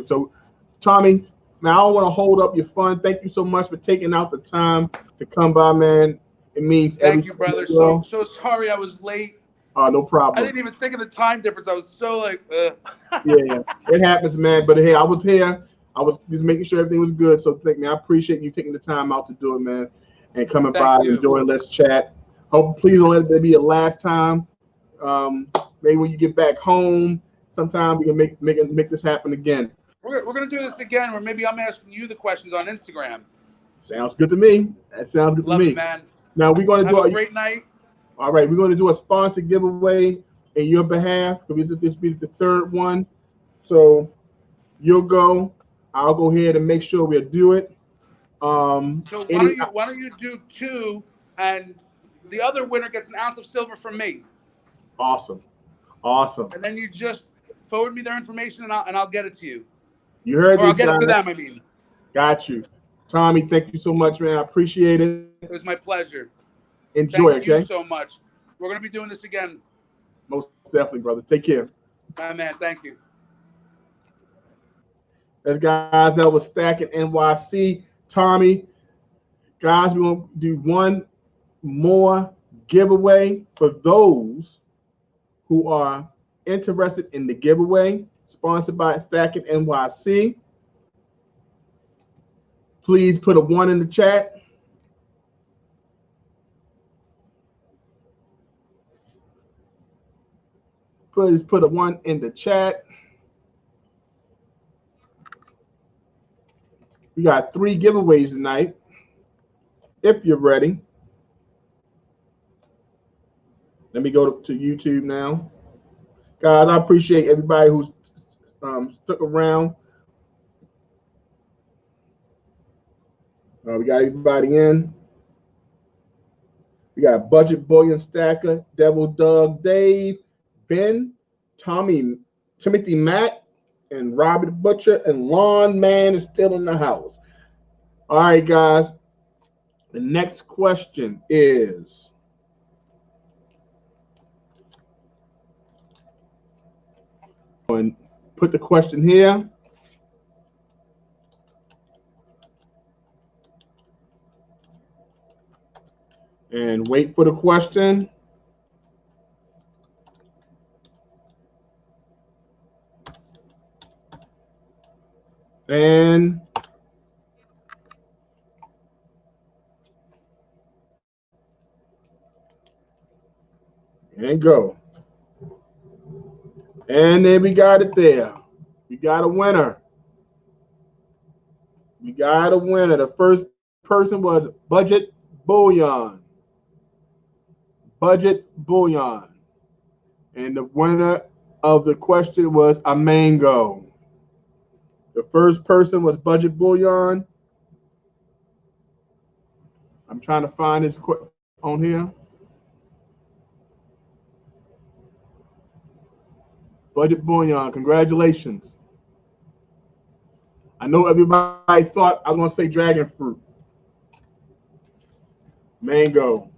A: So, Tommy, man, I don't want to hold up your fun. Thank you so much for taking out the time to come by, man. It means
F: everything. Thank you, brother. So sorry I was late.
A: No problem.
F: I didn't even think of the time difference. I was so like,
A: Yeah, it happens, man. But hey, I was here. I was just making sure everything was good. So I appreciate you taking the time out to do it, man, and coming by, enjoying Let's Chat. Hope please don't let it be your last time. Maybe when you get back home, sometime we can make this happen again.
F: We're gonna do this again, or maybe I'm asking you the questions on Instagram.
A: Sounds good to me. That sounds good
F: Love
A: to me.
F: it, man.
A: Now we're going to
F: Have
A: do
F: a great night.
A: All right, we're going to do a sponsor giveaway in your behalf because this will be the third one. So you'll go. I'll go ahead and make sure we'll do it.
F: So why don't you do 2, and the other winner gets an ounce of silver from me.
A: Awesome.
F: And then you just forward me their information, and I'll get it to you.
A: You heard
F: or I'll
A: these
F: get
A: guys.
F: it to them. I mean.
A: Got you, Tommy. Thank you so much, man. I appreciate it.
F: It was my pleasure.
A: Enjoy.
F: Thank you
A: Okay.
F: so much. We're gonna be doing this again.
A: Most definitely, brother. Take care.
F: My man. Thank you.
A: That's guys. That was Stacking NYC. Tommy, guys, we're gonna do one more giveaway for those who are interested in the giveaway, sponsored by Stacking NYC. Please put a 1 in the chat. Please put a 1 in the chat. We got 3 giveaways tonight. If you're ready. Let me go to YouTube now. Guys, I appreciate everybody who's stuck around. We got everybody in. We got Budget Bullion Stacker, Devil Doug, Dave, Ben, Tommy, Timothy Matt, and Robert Butcher, and Lawn Man is still in the house. All right, guys. The next question is, and put the question here. And wait for the question. And go. And then we got it there. We got a winner. We got a winner. The first person was Budget Bullion. Budget Bullion. And the winner of the question was a mango. The first person was Budget Bullion. I'm trying to find this on here. Budget Bullion, congratulations. I know everybody thought I was going to say dragon fruit. Mango.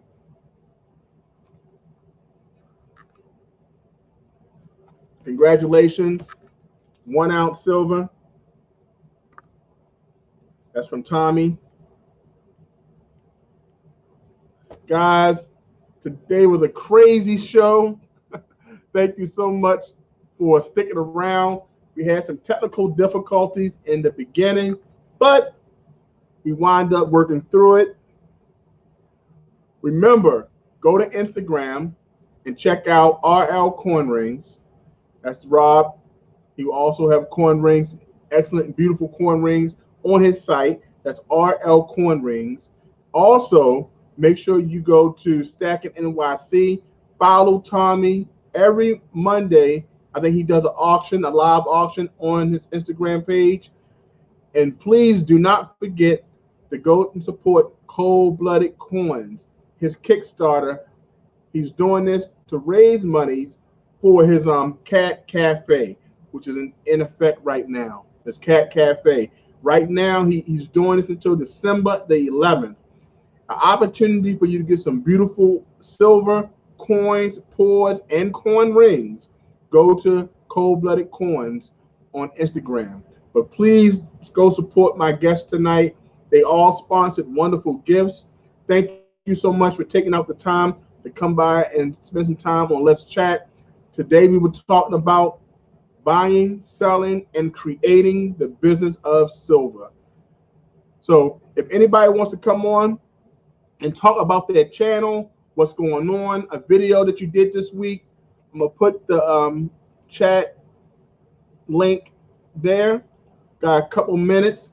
A: Congratulations. 1 ounce silver. That's from Tommy. Guys, today was a crazy show. Thank you so much for sticking around. We had some technical difficulties in the beginning, but we wind up working through it. Remember, go to Instagram and check out RL Coin Rings. That's Rob. He will also have coin rings, excellent, beautiful coin rings on his site. That's RL Coin Rings. Also, make sure you go to Stacking NYC. Follow Tommy every Monday. I think he does an auction, a live auction on his Instagram page. And please do not forget to go and support Cold Blooded Coins, his Kickstarter. He's doing this to raise monies for his Cat Cafe, which is in effect right now. This Cat Cafe. Right now, he's doing this until December the 11th. An opportunity for you to get some beautiful silver coins, pours, and coin rings. Go to Cold Blooded Coins on Instagram. But please go support my guests tonight. They all sponsored wonderful gifts. Thank you so much for taking out the time to come by and spend some time on Let's Chat. Today we were talking about buying, selling, and creating the business of silver. So if anybody wants to come on and talk about their channel, what's going on, a video that you did this week, I'm going to put the chat link there. Got a couple minutes.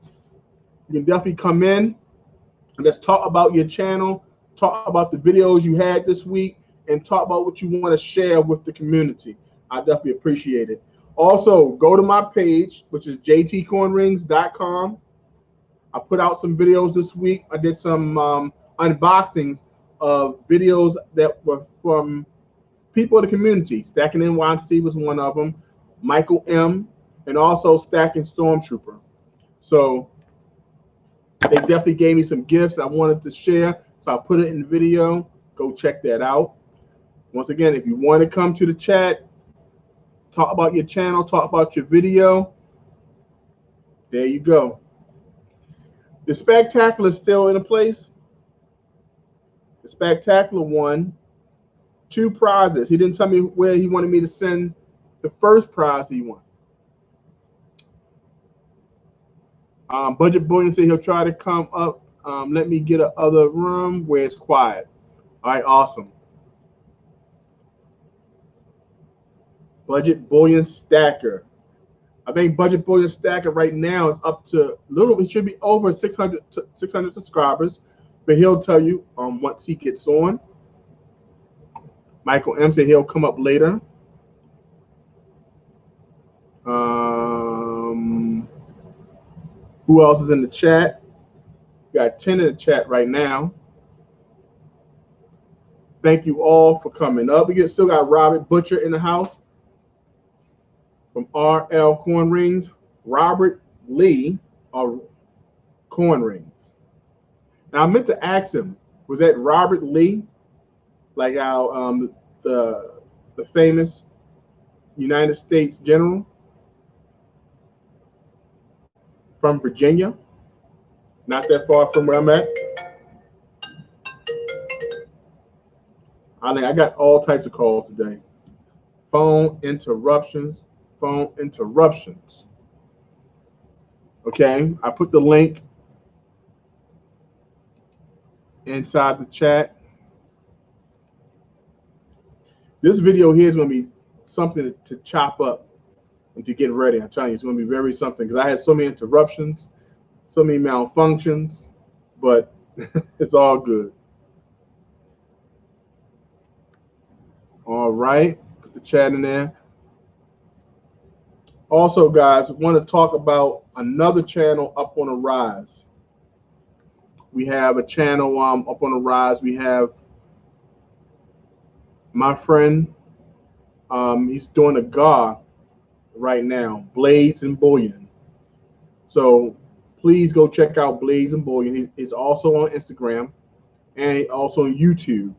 A: You can definitely come in and let's talk about your channel, talk about the videos you had this week, and talk about what you want to share with the community. I definitely appreciate it. Also, go to my page, which is jtcornrings.com. I put out some videos this week. I did some unboxings of videos that were from people in the community. Stacking NYC was one of them, Michael M, and also Stacking Stormtrooper. So they definitely gave me some gifts I wanted to share, so I put it in the video. Go check that out. Once again, if you want to come to the chat, talk about your channel, talk about your video, there you go. The Spectacular is still in place. The Spectacular won 2 prizes. He didn't tell me where he wanted me to send the first prize he won. Budget Bullion said he'll try to come up. Let me get another room where it's quiet. All right, awesome. Budget Bullion Stacker. I think Budget Bullion Stacker right now is up to little. It should be over 600 subscribers, but he'll tell you once he gets on. Michael M said he'll come up later. Who else is in the chat? We got 10 in the chat right now. Thank you all for coming up. We still got Robert Butcher in the house from RL Corn Rings. Robert Lee of Corn Rings. Now I meant to ask him, was that Robert Lee, like our the famous United States general from Virginia, not that far from where I'm at? I got all types of calls today. Phone interruptions. Okay, I put the link inside the chat. This video here is going to be something to chop up and to get ready. I'm telling you, it's going to be very something, because I had so many interruptions, so many malfunctions, but it's all good. All right, put the chat in there. Also, guys, want to talk about another channel up on the rise. We have a channel up on the rise. We have my friend. He's doing a GAR right now, Blades and Bullion. So please go check out Blades and Bullion. He's also on Instagram and also on YouTube.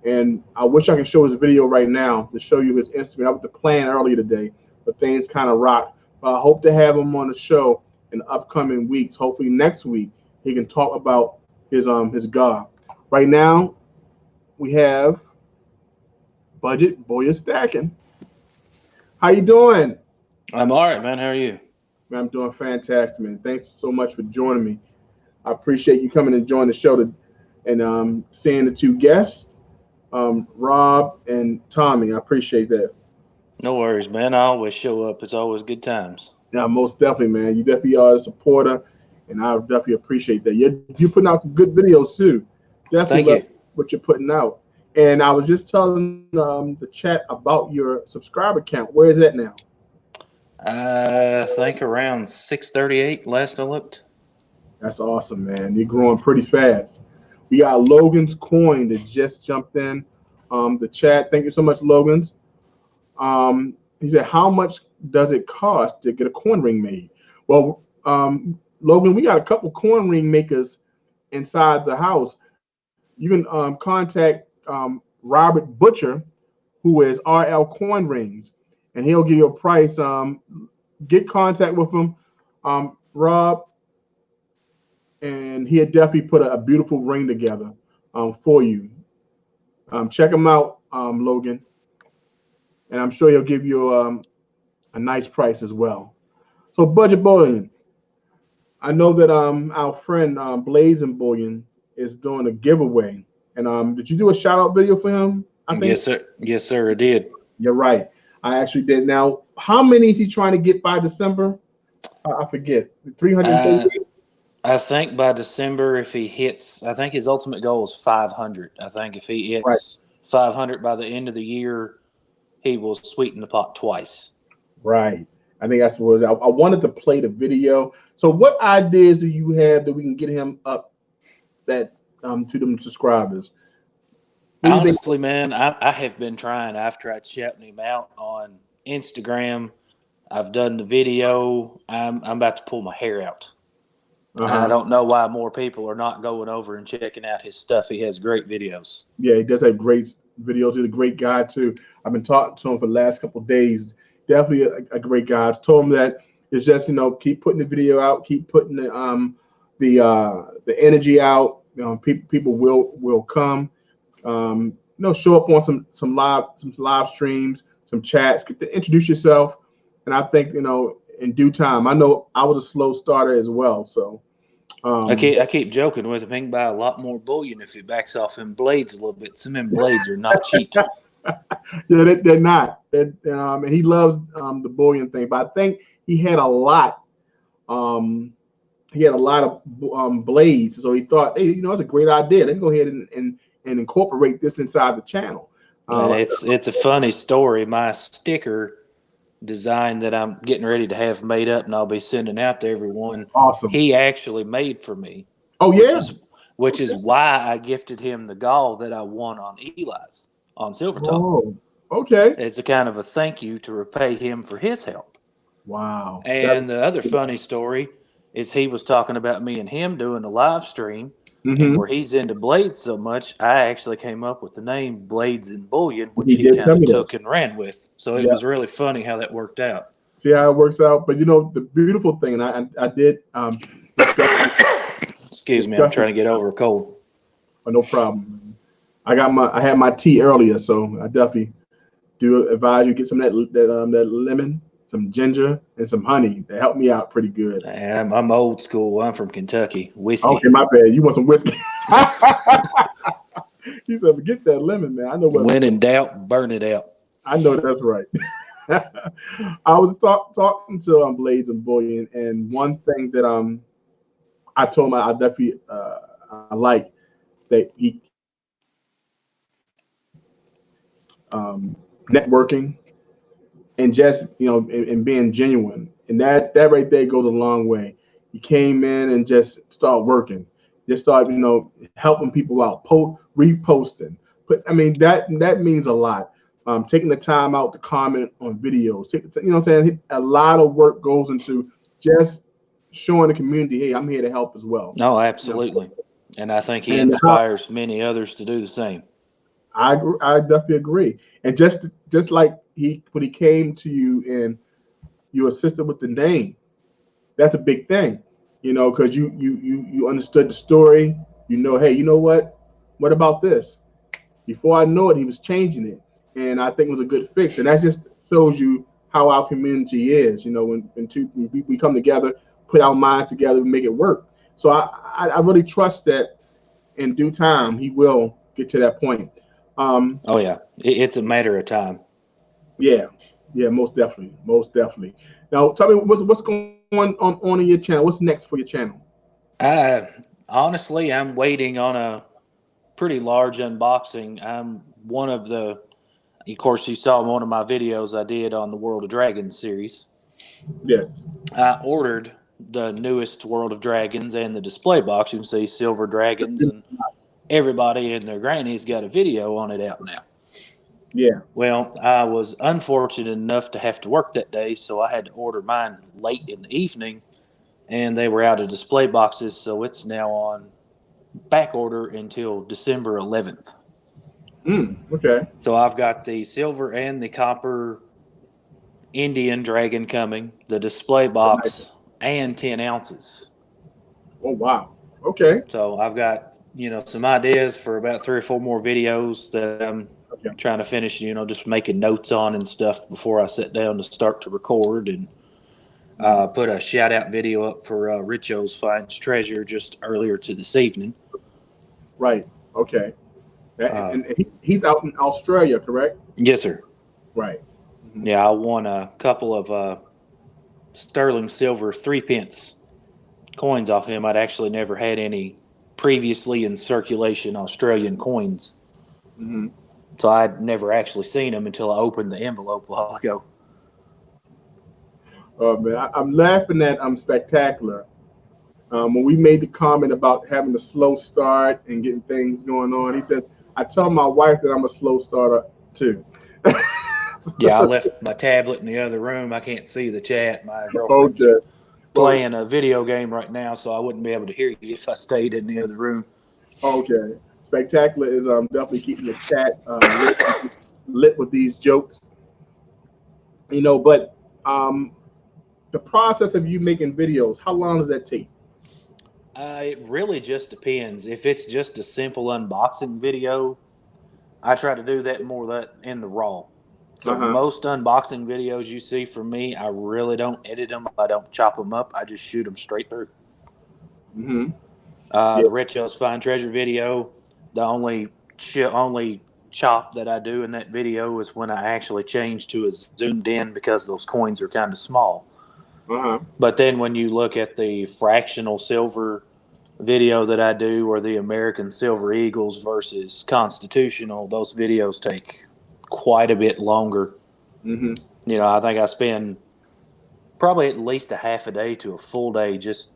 A: And I wish I could show his video right now to show you his Instagram. That was the plan earlier today, but things kind of rocked. But I hope to have him on the show in the upcoming weeks. Hopefully next week he can talk about his GAR. Right now we have Budget Bullion Stacking. How you doing?
H: I'm all right, man. How are you?
A: Man, I'm doing fantastic, man. Thanks so much for joining me. I appreciate you coming and joining the show and seeing the 2 guests, Rob and Tommy. I appreciate that.
H: No worries, man. I always show up. It's always good times.
A: Yeah, most definitely, man. You definitely are a supporter, and I definitely appreciate that. You're putting out some good videos too. Definitely
H: Thank you.
A: What you're putting out. And I was just telling the chat about your subscriber count. Where is that now?
H: I think around 638 last I looked.
A: That's awesome, man. You're growing pretty fast. We got Logan's Coin that just jumped in the chat. Thank you so much, Logan's. He said, how much does it cost to get a coin ring made? Well, Logan, we got a couple coin ring makers inside the house. You can contact Robert Butcher, who is RL Coin Rings, and he'll give you a price. Get contact with him, Rob, and he'll definitely put a beautiful ring together for you. Check him out, Logan, and I'm sure he'll give you a nice price as well. So Budget Bullion, I know that our friend Blades and Bullion is doing a giveaway. And did you do a shout out video for him?
H: Yes, sir. Yes, sir. I did.
A: You're right. I actually did. Now, how many is he trying to get by December? I forget. 338.
H: I think by December, if he hits, I think his ultimate goal is 500. I think if he
A: Right.
H: hits 500 by the end of the year, he will sweeten the pot twice.
A: Right. I think that's what I wanted to play the video. So, what ideas do you have that we can get him up that to them subscribers? What do you think?
H: Honestly, man, I have been trying. I've tried shouting him out on Instagram. I've done the video. I'm about to pull my hair out. I don't know why more people are not going over and checking out his stuff. He has great videos.
A: Yeah, he does have great videos. He's a great guy too. I've been talking to him for the last couple of days. Definitely a great guy. I told him that it's just keep putting the video out, keep putting the energy out. People will come. Show up on some live streams, some chats. Get to introduce yourself, and I think in due time. I know I was a slow starter as well, so.
H: I keep joking with him. He can buy a lot more bullion if he backs off them blades a little bit. Some of them blades are not cheap.
A: Yeah, they're not. And he loves the bullion thing, but I think he had a lot. He had a lot of blades, so he thought, hey, it's a great idea. Let's go ahead and incorporate this inside the channel.
H: It's a funny story. My sticker design that I'm getting ready to have made up and I'll be sending out to everyone.
A: Awesome.
H: He actually made for me.
A: Oh, yeah.
H: Which is why I gifted him the gall that I won on Eli's on Silvertop.
A: Oh, okay.
H: It's a kind of a thank you to repay him for his help.
A: Wow.
H: And the other funny story is he was talking about me and him doing a live stream.
A: Mm-hmm.
H: And where he's into blades so much, I actually came up with the name Blades and Bullion, which he kind of took and ran with. So it was really funny how that worked out.
A: See how it works out. But the beautiful thing, and I did.
H: Excuse me, I'm trying to get over a cold.
A: Oh, no problem. I had my tea earlier, so I definitely do advise you get some of that lemon, some ginger, and some honey. That helped me out pretty good.
H: I'm old school. I'm from Kentucky. Whiskey.
A: Okay, my bad. You want some whiskey? He said, "Forget that lemon, man. I know what."
H: When in doubt, burn it out.
A: I know that's right. I was talking to Blades and Bullion, and one thing that I told him I definitely I like that he networking and just and being genuine, and that right there goes a long way. He came in and just started working, just started helping people out, reposting. But I mean that means a lot. Taking the time out to comment on videos, what I'm saying? A lot of work goes into just showing the community, hey, I'm here to help as well.
H: No, absolutely. And I think he inspires many others to do the same.
A: I definitely agree. And just like when he came to you and you assisted with the name, that's a big thing, because you understood the story. Hey, you know what? What about this? Before I know it, he was changing it, and I think it was a good fix. And that just shows you how our community is. When we come together, put our minds together, and make it work. So I really trust that in due time he will get to that point.
H: Oh yeah, it's a matter of time.
A: Yeah, most definitely. Now, tell me what's going on in your channel. What's next for your channel?
H: Honestly, I'm waiting on a pretty large unboxing. I'm one of course, you saw one of my videos I did on the World of Dragons series.
A: Yes.
H: I ordered the newest World of Dragons and the display box. You can see Silver Dragons, and everybody and their granny's got a video on it out now.
A: Yeah.
H: Well, I was unfortunate enough to have to work that day, so I had to order mine late in the evening, and they were out of display boxes, so it's now on back order until December 11th.
A: Okay.
H: So I've got the silver and the copper Indian dragon coming, the display box, and 10 ounces.
A: Oh, wow. Okay.
H: So I've got, some ideas for about 3 or 4 more videos that I'm trying to finish, just making notes on and stuff before I sit down to start to record, and put a shout out video up for Richo's Finds Treasure just earlier to this evening.
A: Right. Okay. And he's out in Australia, correct?
H: Yes, sir.
A: Right.
H: Yeah, I won a couple of sterling silver 3-pence coins off him. I'd actually never had any previously in circulation Australian coins.
A: Mm-hmm.
H: So I'd never actually seen them until I opened the envelope a while ago.
A: Oh man, I'm laughing at Spectacular. When we made the comment about having a slow start and getting things going on, he says, I tell my wife that I'm a slow starter too.
H: Yeah, I left my tablet in the other room. I can't see the chat. My girlfriend's
A: Okay.
H: playing a video game right now, so I wouldn't be able to hear you if I stayed in the other room.
A: Okay. Spectacular is definitely keeping the chat lit with these jokes. You know, but the process of you making videos, how long does that take?
H: It really just depends. If it's just a simple unboxing video, I try to do that more that in the raw. So most unboxing videos you see from me, I really don't edit them. I don't chop them up. I just shoot them straight through.
A: Mm-hmm.
H: The Red Shells Find Treasure video, the only chop that I do in that video is when I actually change to a zoomed in because those coins are kind of small. But then when you look at the fractional silver video that I do, or the American Silver Eagles versus Constitutional, those videos take quite a bit longer.
A: Mm-hmm.
H: You know, I think I spend probably at least a half a day to a full day just,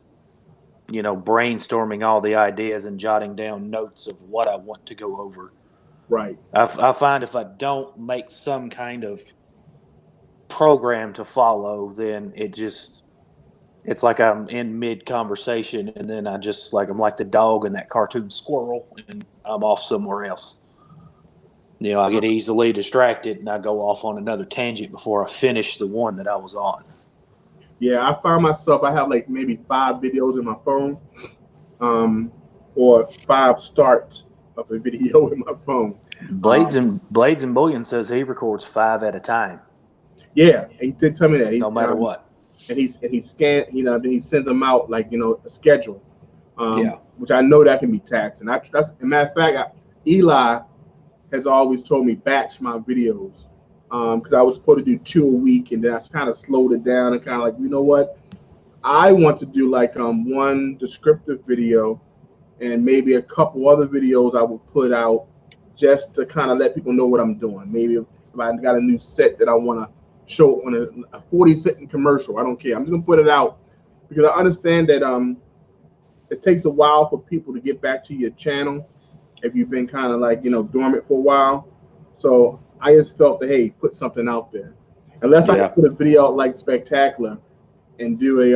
H: you know, brainstorming all the ideas and jotting down notes of what I want to go over.
A: Right.
H: I find if I don't make some kind of program to follow, then it's like I'm in mid conversation and then I'm like the dog in that cartoon Squirrel and I'm off somewhere else. You know, I get easily distracted and I go off on another tangent before I finish the one that I was on.
A: Yeah, I find myself, I have like maybe 5 videos in my phone, or 5 starts of a video in my phone.
H: Blades and Bullion says he records 5 at a time.
A: Yeah, he did tell me that.
H: No matter what.
A: And he scans, you know, then he sends them out like, you know, a schedule.
H: Yeah.
A: Which I know that can be taxing. That's as a matter of fact, Eli has always told me batch my videos. Because I was supposed to do 2 a week, and then I kind of slowed it down and kind of like, you know what? I want to do like one descriptive video and maybe a couple other videos I will put out just to kind of let people know what I'm doing. Maybe if I got a new set that I want to show on a 40-second commercial, I don't care. I'm just gonna put it out because I understand that it takes a while for people to get back to your channel if you've been kind of like, you know, dormant for a while. So I just felt that, hey, put something out there. Unless I put a video out like Spectacular and do a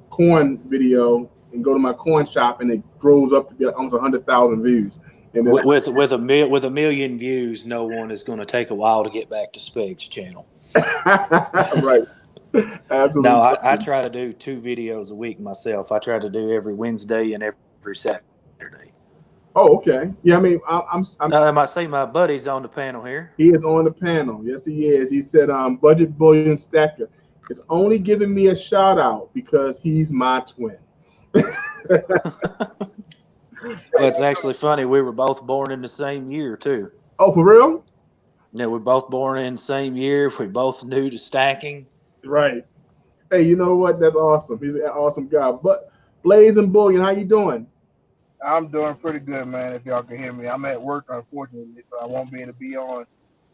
A: corn video and go to my corn shop and it grows up to be like almost 100,000 views. And then
H: with a million views, no one is going to take a while to get back to Speg's channel.
A: Right. Absolutely.
H: No, I try to do 2 videos a week myself. I try to do every Wednesday and every Saturday.
A: Oh, okay. Yeah, I mean,
H: I might say my buddy's on the panel here.
A: He is on the panel. Yes, he is. He said, Budget Bullion Stacker is only giving me a shout out because he's my twin.
H: Well, it's actually funny. We were both born in the same year, too.
A: Oh, for real?
H: Yeah, we're both born in the same year. We're both new to stacking.
A: Right. Hey, you know what? That's awesome. He's an awesome guy. But Blaze and Bullion, how you doing?
I: I'm doing pretty good, man, if y'all can hear me. I'm at work, unfortunately, so I won't be able to be on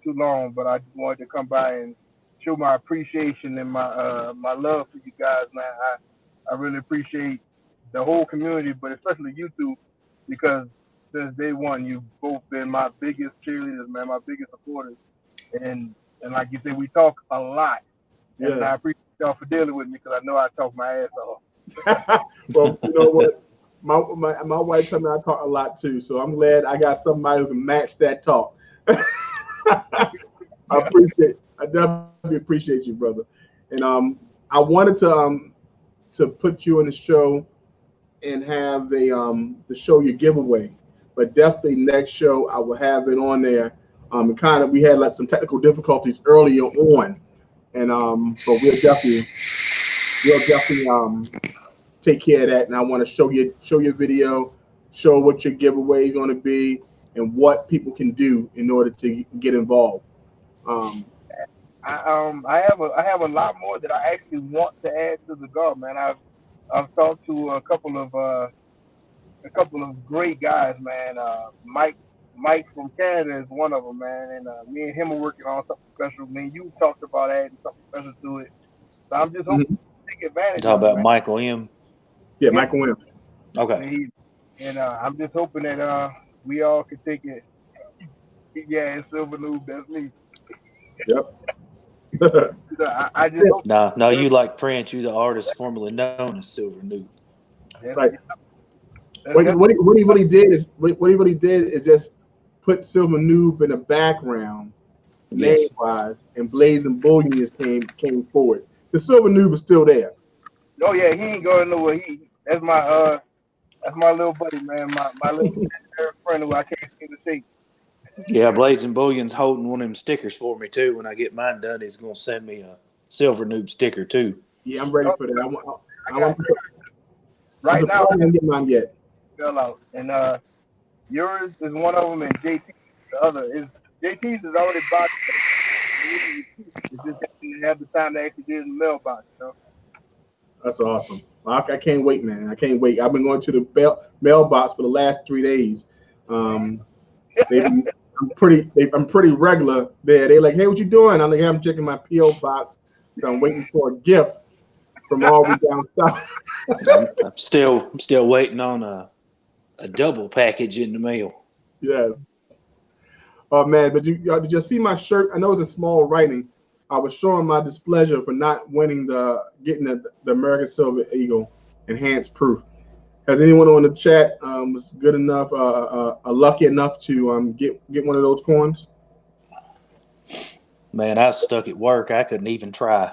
I: too long, but I just wanted to come by and show my appreciation and my my love for you guys, man. I really appreciate the whole community, but especially you two, because since day one, you've both been my biggest cheerleaders, man, my biggest supporters. And like you said, we talk a lot.
A: Yeah.
I: And I appreciate y'all for dealing with me because I know I talk my ass off.
A: Well, you know what? My wife told me I talk a lot too, so I'm glad I got somebody who can match that talk. I definitely appreciate you, brother. And I wanted to put you in the show and have the show your giveaway, but definitely next show I will have it on there. We had like some technical difficulties earlier on, and but we'll definitely take care of that. And I want to show your video, show what your giveaway is going to be, and what people can do in order to get involved.
I: I have a lot more that I actually want to add to the Gulf, man. I've talked to a couple of great guys, man. Mike from Canada is one of them, man, and me and him are working on something special. Me and you talked about adding something special to it, so I'm just hoping
A: Mhm.
I: to take advantage
H: Talk
I: of it,
H: about
I: man.
H: Michael M.
A: Yeah,
I: Yeah.
A: Michael Williams.
H: Okay.
I: And I'm just hoping that we all can take it. Yeah, and Silver Noob, that's me.
A: Yep.
I: So I just hope.
H: No, you like Prince. You the artist formerly known as Silver Noob.
A: Right.
I: That's
A: What he really did is just put Silver Noob in the background, name
H: Yes.
A: wise, and Blazing Bullion just came forward. The Silver Noob is still there.
I: Oh yeah, he ain't going nowhere. That's my little buddy, man. My little friend who I can't seem to shake.
H: Yeah, Blades and Bullion's holding one of them stickers for me too. When I get mine done, he's gonna send me a Silver Noob sticker too.
A: Yeah, I'm ready for that. I want
I: Right now,
A: I didn't get mine yet.
I: fell out, and yours is one of them, and JT's the other. JT's is already bought. It's just that you have the time to actually get in the mailbox, you know.
A: That's awesome. I can't wait, man. I can't wait. I've been going to the mailbox for the last 3 days. I'm pretty regular there. They like, hey, what you doing? I'm like, hey, I'm checking my PO box. So I'm waiting for a gift from all the way down south.
H: I'm still waiting on a double package in the mail.
A: Yes. Oh man, but did you see my shirt? I know it's in small writing. I was showing my displeasure for not getting the American Silver Eagle enhanced proof. Has anyone on the chat was good enough, lucky enough to get one of those coins?
H: Man, I was stuck at work. I couldn't even try.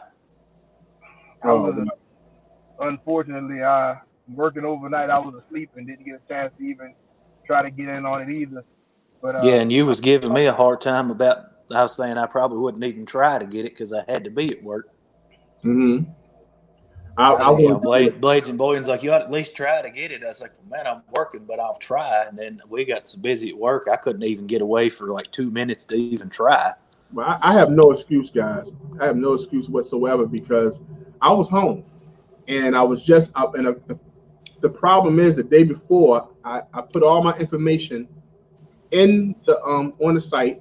I: Unfortunately, working overnight, I was asleep and didn't get a chance to even try to get in on it either. But
H: Yeah, and you was giving me a hard time about. I was saying I probably wouldn't even try to get it because I had to be at work.
A: Mm-hmm.
H: Blades and Bullion's like, you ought to at least try to get it. I was like, well, man, I'm working, but I'll try. And then we got so busy at work, I couldn't even get away for like 2 minutes to even try.
A: Well, I have no excuse, guys. I have no excuse whatsoever because I was home and I was just up. And the problem is the day before, I put all my information in the on the site,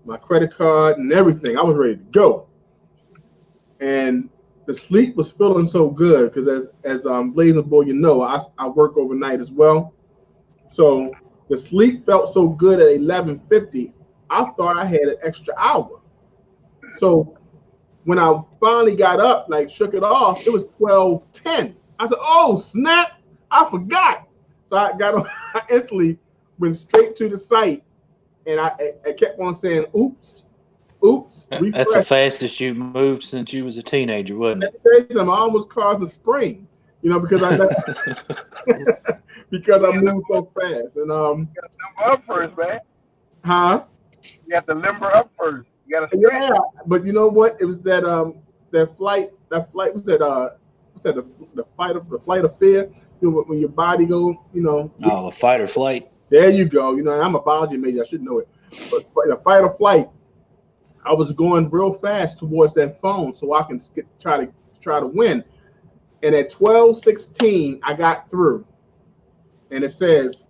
A: my credit card and everything. I was ready to go, and the sleep was feeling so good because as Blazing Bullion, I work overnight as well. So the sleep felt so good at 11:50. I thought I had an extra hour. So when I finally got up, like shook it off, it was 12:10. I said, "Oh snap! I forgot." So I got on. I instantly went straight to the site, and I kept on saying, "Oops, oops." Refresh.
H: That's the fastest you moved since you was a teenager, wasn't it?
A: I almost caused a spring, because I because I moved so fast. And
I: you gotta limber up first, man.
A: Huh?
I: You have to limber up first. You gotta
A: yeah, but you know what? It was that flight was that the flight of fear. When your body go,
H: Oh, a fight or flight.
A: There you go. And I'm a biology major. I should know it. But the fight or flight, I was going real fast towards that phone so I can try to win. And at 12:16, I got through, and it says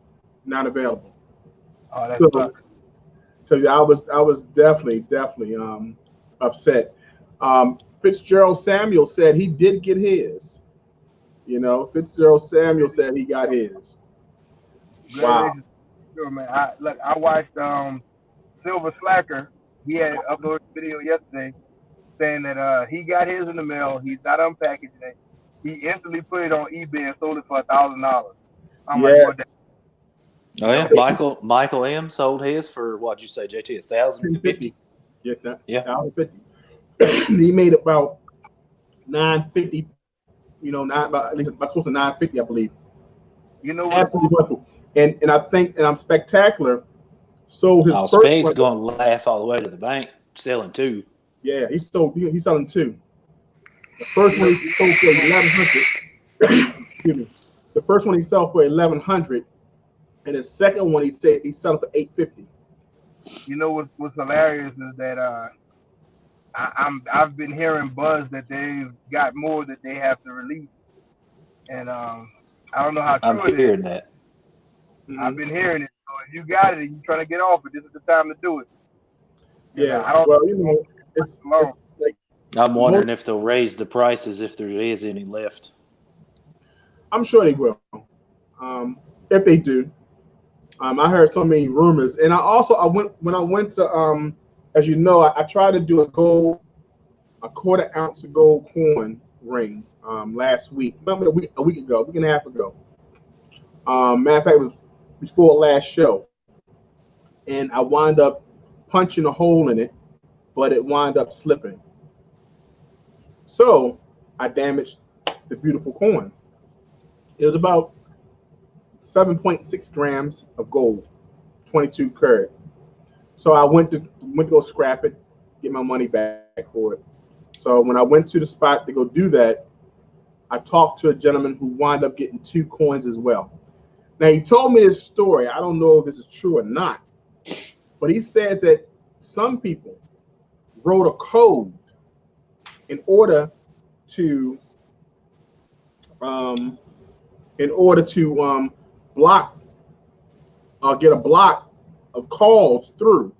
A: not available.
I: Oh, that's tough.
A: So I was definitely upset. Fitzgerald Samuel said he did get his. Fitzgerald Samuel said he got his. Wow.
I: Sure, man. I watched Silver Slacker. He had uploaded a video yesterday saying that he got his in the mail. He's not unpackaging it. He instantly put it on eBay and sold it for $1,000. I'm like, what?
H: Oh yeah, Michael M sold his for what'd you say, JT? $1,050.
A: Yeah,
H: $1,050.
A: He made about $950. At least about close to $950, I believe.
I: You know what?
A: Absolutely wonderful. And I think, and I'm Spectacular. So his first
H: Speg's going to laugh all the way to the bank, selling 2.
A: Yeah, he's selling 2. The first one he sold for $1,100. Excuse me. The first one he sold for $1,100, and the second one he's selling for $850.
I: You know what's hilarious is that I've been hearing buzz that they've got more that they have to release, and I don't know how
H: I'm
I: true it is.
H: hearing that.
I: I've been hearing it. So if you got it and you're trying to get off it, this is the time to do it.
A: Yeah.
I: I don't.
A: Well, you know, it's like
H: I'm wondering if they'll raise the prices if there is any left.
A: I'm sure they will. If they do. I heard so many rumors, and I went to as you know, I tried to do a quarter ounce of gold coin ring last week. Remember a week and a half ago. Matter of fact, it was before last show, and I wound up punching a hole in it, but it wound up slipping. So I damaged the beautiful coin. It was about 7.6 grams of gold, 22 karat. So I went to go scrap it, get my money back for it. So when I went to the spot to go do that, I talked to a gentleman who wound up getting 2 coins as well. Now he told me this story. I don't know if this is true or not, but he says that some people wrote a code in order to block get a block of calls through,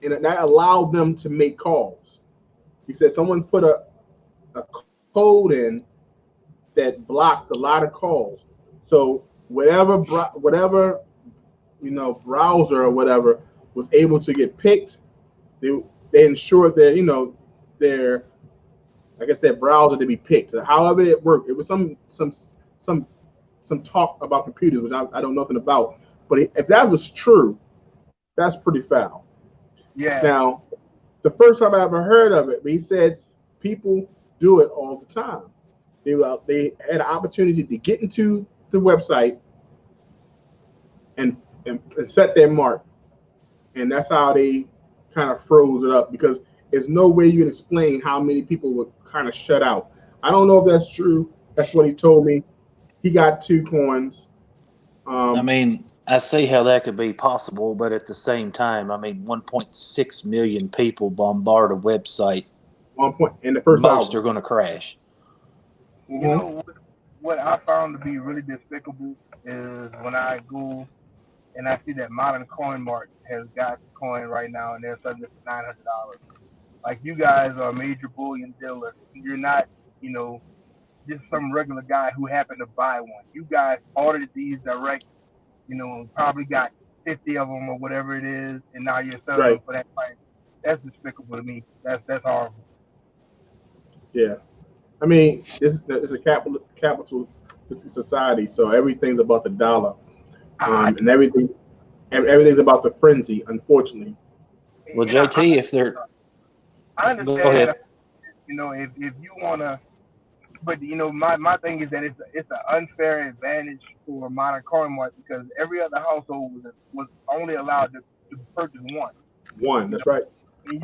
A: and that allowed them to make calls. He said someone put a code in that blocked a lot of calls. So whatever browser or whatever was able to get picked, they ensured that their browser to be picked. However it worked, it was some talk about computers, which I don't know nothing about. But if that was true, that's pretty foul.
I: Yeah.
A: Now, the first time I ever heard of it, he said people do it all the time. They had an opportunity to get into the website and set their mark, and that's how they kind of froze it up, because there's no way you can explain how many people were kind of shut out. I don't know if that's true. That's what he told me. He got 2 coins.
H: I mean, I see how that could be possible, but at the same time, 1.6 million people bombard a website.
A: 1 point in the first
H: most
A: hour.
H: are going to crash.
I: You know what I found to be really despicable is when I go and I see that Modern Coin Mart has got the coin right now, and they're selling it for $900. Like, you guys are a major bullion dealer. You're not, just some regular guy who happened to buy one. You guys ordered these direct, probably got 50 of them or whatever it is, and now you're selling them for that price. That's despicable to me. That's horrible.
A: Yeah, I mean, it's a capital society, so everything's about the dollar, and everything's about the frenzy. Unfortunately.
H: Well, JT, if they're,
I: I understand.
H: Go ahead.
I: If you wanna, but my thing is that it's an unfair advantage for Modern Coin Mart, because every other household was only allowed to purchase one.
A: One, that's right.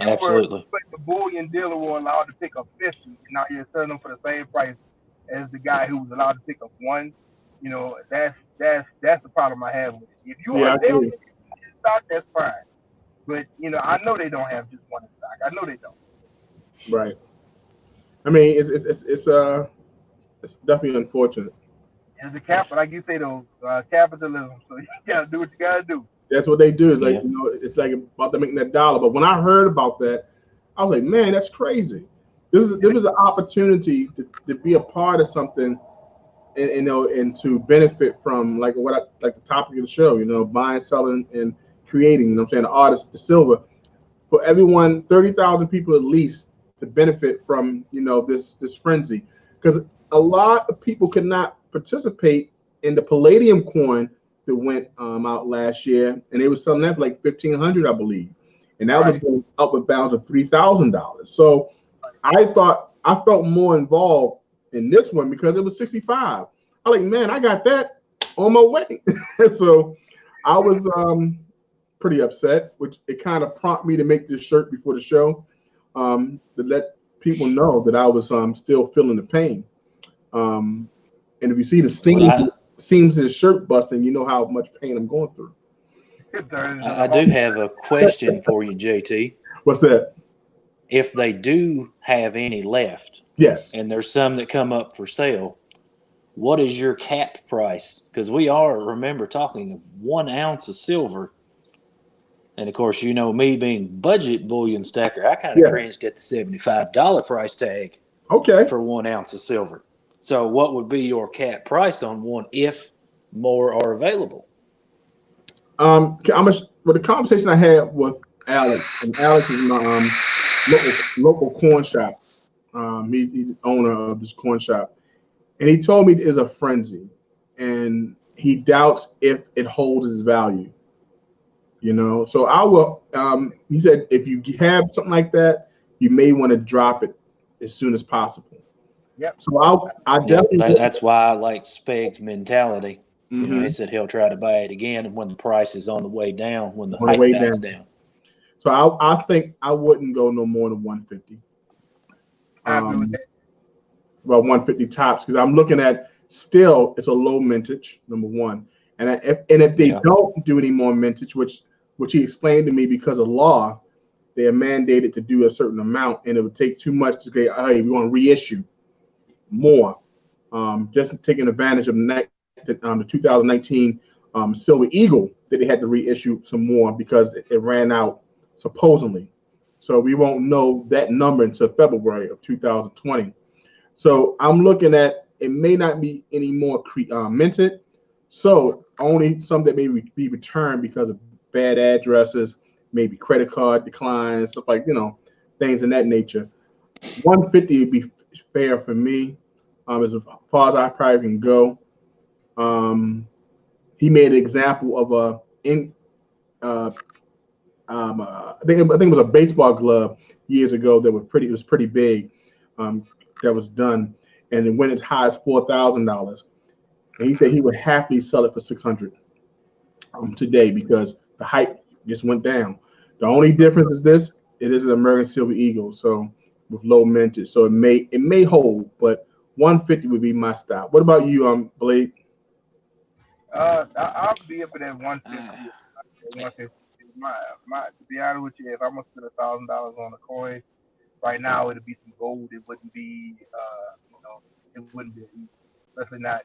H: Absolutely.
I: But the bullion dealer was allowed to pick up 50, and now you're selling them for the same price as the guy who was allowed to pick up one. That's the problem I have with it. If you are in stock, that's fine. But I know they don't have just one in stock. I know they don't.
A: Right. I mean, it's definitely unfortunate.
I: It's a capital, like you say, though, capitalism. So you gotta do what you gotta do.
A: That's what they do. Is like it's like about them making that dollar. But when I heard about that, I was like, man, that's crazy. This is an opportunity to be a part of something, and to benefit from like the topic of the show. Buying, selling, and creating. The artist, the silver, for everyone, 30,000 people at least to benefit from this frenzy, because a lot of people could not participate in the palladium coin that went out last year, and they were selling that for like $1,500, I believe, and that was going up with bounds of $3,000. So I felt more involved in this one because it was 65. I'm like, man, I got that on my way. So I was pretty upset, which it kind of prompted me to make this shirt before the show, to let people know that I was still feeling the pain. And if you see the seams of the shirt busting, you know how much pain I'm going through.
H: I do have a question for you, JT.
A: What's that?
H: if they do have any left,
A: Yes.
H: and there's some that come up for sale, what is your cap price? Because we are, remember, talking 1 ounce of silver. And of course, you know me being budget bullion stacker, I kind of
A: Yes.
H: cringed at the $75 price tag
A: Okay.
H: for 1 ounce of silver. So what would be your cap price on one if more are available?
A: Well, the conversation I had with Alex, and Alex is my local corn shop. He's the owner of this corn shop, and he told me it is a frenzy, and he doubts if it holds its value. You know, so I will. He said if you have something like that, you may want to drop it as soon as possible.
I: Yep.
A: So I definitely.
H: That's why I like Speg's mentality. You know,
A: Mhm.
H: he said he'll try to buy it again when the price is on the way down, when the
A: On the
H: hype
A: way
H: dies
A: down.
H: down.
A: So I think I wouldn't go no more than 150.
I: I agree with that.
A: About 150 tops, because I'm looking at still it's a low mintage, number one, and if they
H: Yeah.
A: don't do any more mintage, which he explained to me because of law, they are mandated to do a certain amount, and it would take too much to say, hey, we want to reissue more. Just taking advantage of the 2019 Silver Eagle that they had to reissue some more because it ran out supposedly. So we won't know that number until February of 2020. So I'm looking at it may not be any more minted. So only some that may be returned because of bad addresses, maybe credit card declines, stuff like, things in that nature. 150 would be fair for me, as far as I probably can go. He made an example of I think it was a baseball glove years ago that it was pretty big, that was done, and it went as high as $4,000. And he said he would happily sell it for $600 today because the hype just went down. The only difference is it is an American Silver Eagle, so with low mintage, so it may hold, but 150 would be my stop. What about you, Blade?
I: I'll be up at that 150. 150. To be honest with you, if I'm gonna spend $1,000 on a coin right now, it'd be some gold. It wouldn't be, it wouldn't be, especially not,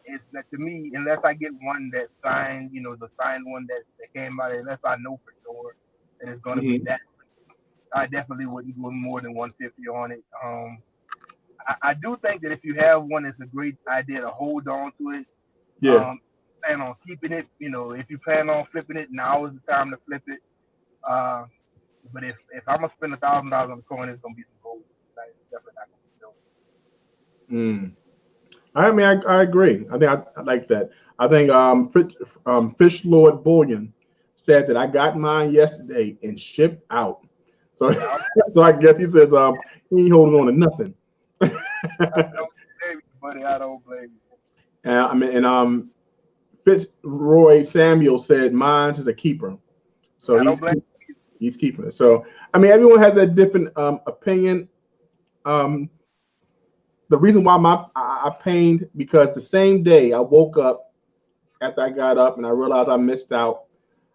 I: it's that to me, unless I get one that signed, the signed one that came out, unless I know for sure that it's gonna be that, I definitely wouldn't go more than 150 on it. I do think that if you have one, it's a great idea to hold on to it.
A: Yeah.
I: Plan on keeping it. If you plan on flipping it, now is the time to flip it. But if I'm gonna spend $1,000 on the coin, it's gonna be some gold. It's definitely not gonna be silver.
A: I mean, I agree. I think I like that. I think Fish Lord Bullion said that I got mine yesterday and shipped out. So so I guess he says he ain't holding on to nothing.
I: I don't blame you, buddy. I don't blame you.
A: Fitzroy Samuel said mine is a keeper. So he's keeping it. So I mean, everyone has a different opinion. The reason why I pained, because the same day I woke up, after I got up and I realized I missed out,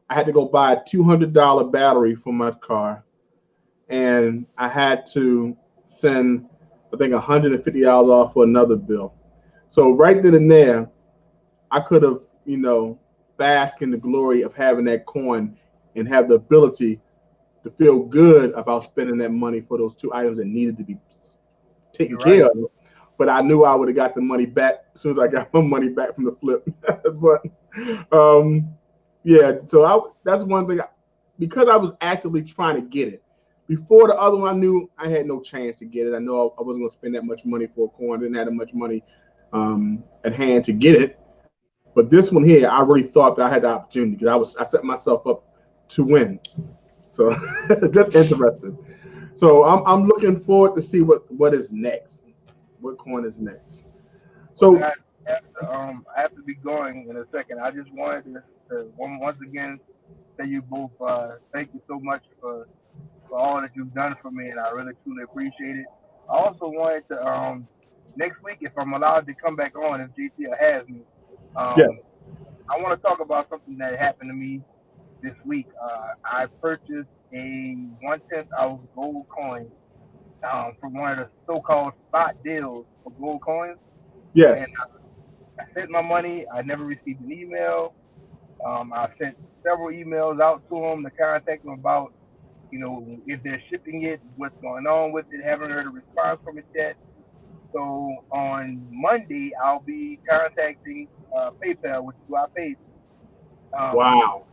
A: I had to go buy a $200 battery for my car, and I had to send, I think, $150 off for another bill. So right then and there, I could have, bask in the glory of having that coin and have the ability to feel good about spending that money for those two items that needed to be taken care of. But I knew I would have got the money back as soon as I got my money back from the flip. But yeah, so that's one thing, because I was actively trying to get it. Before the other one, I knew I had no chance to get it. I know I wasn't going to spend that much money for a coin. I didn't have that much money at hand to get it. But this one here, I really thought that I had the opportunity, because I set myself up to win. So just interesting. So I'm looking forward to see what is next. What coin is next? So
I: I have to be going in a second. I just wanted to once again say you both thank you so much for all that you've done for me, and I really truly appreciate it. I also wanted to next week, if I'm allowed to come back on, if JTL has me,
A: yes.
I: I want to talk about something that happened to me this week. I purchased a 1/10 ounce gold coin from one of the so-called spot deals for gold coins,
A: Yes.
I: and I sent my money. I never received an email. I sent several emails out to them to contact them about, if they're shipping it, what's going on with it. Haven't heard a response from it yet. So on Monday, I'll be contacting PayPal, which is who I paid,
A: Wow.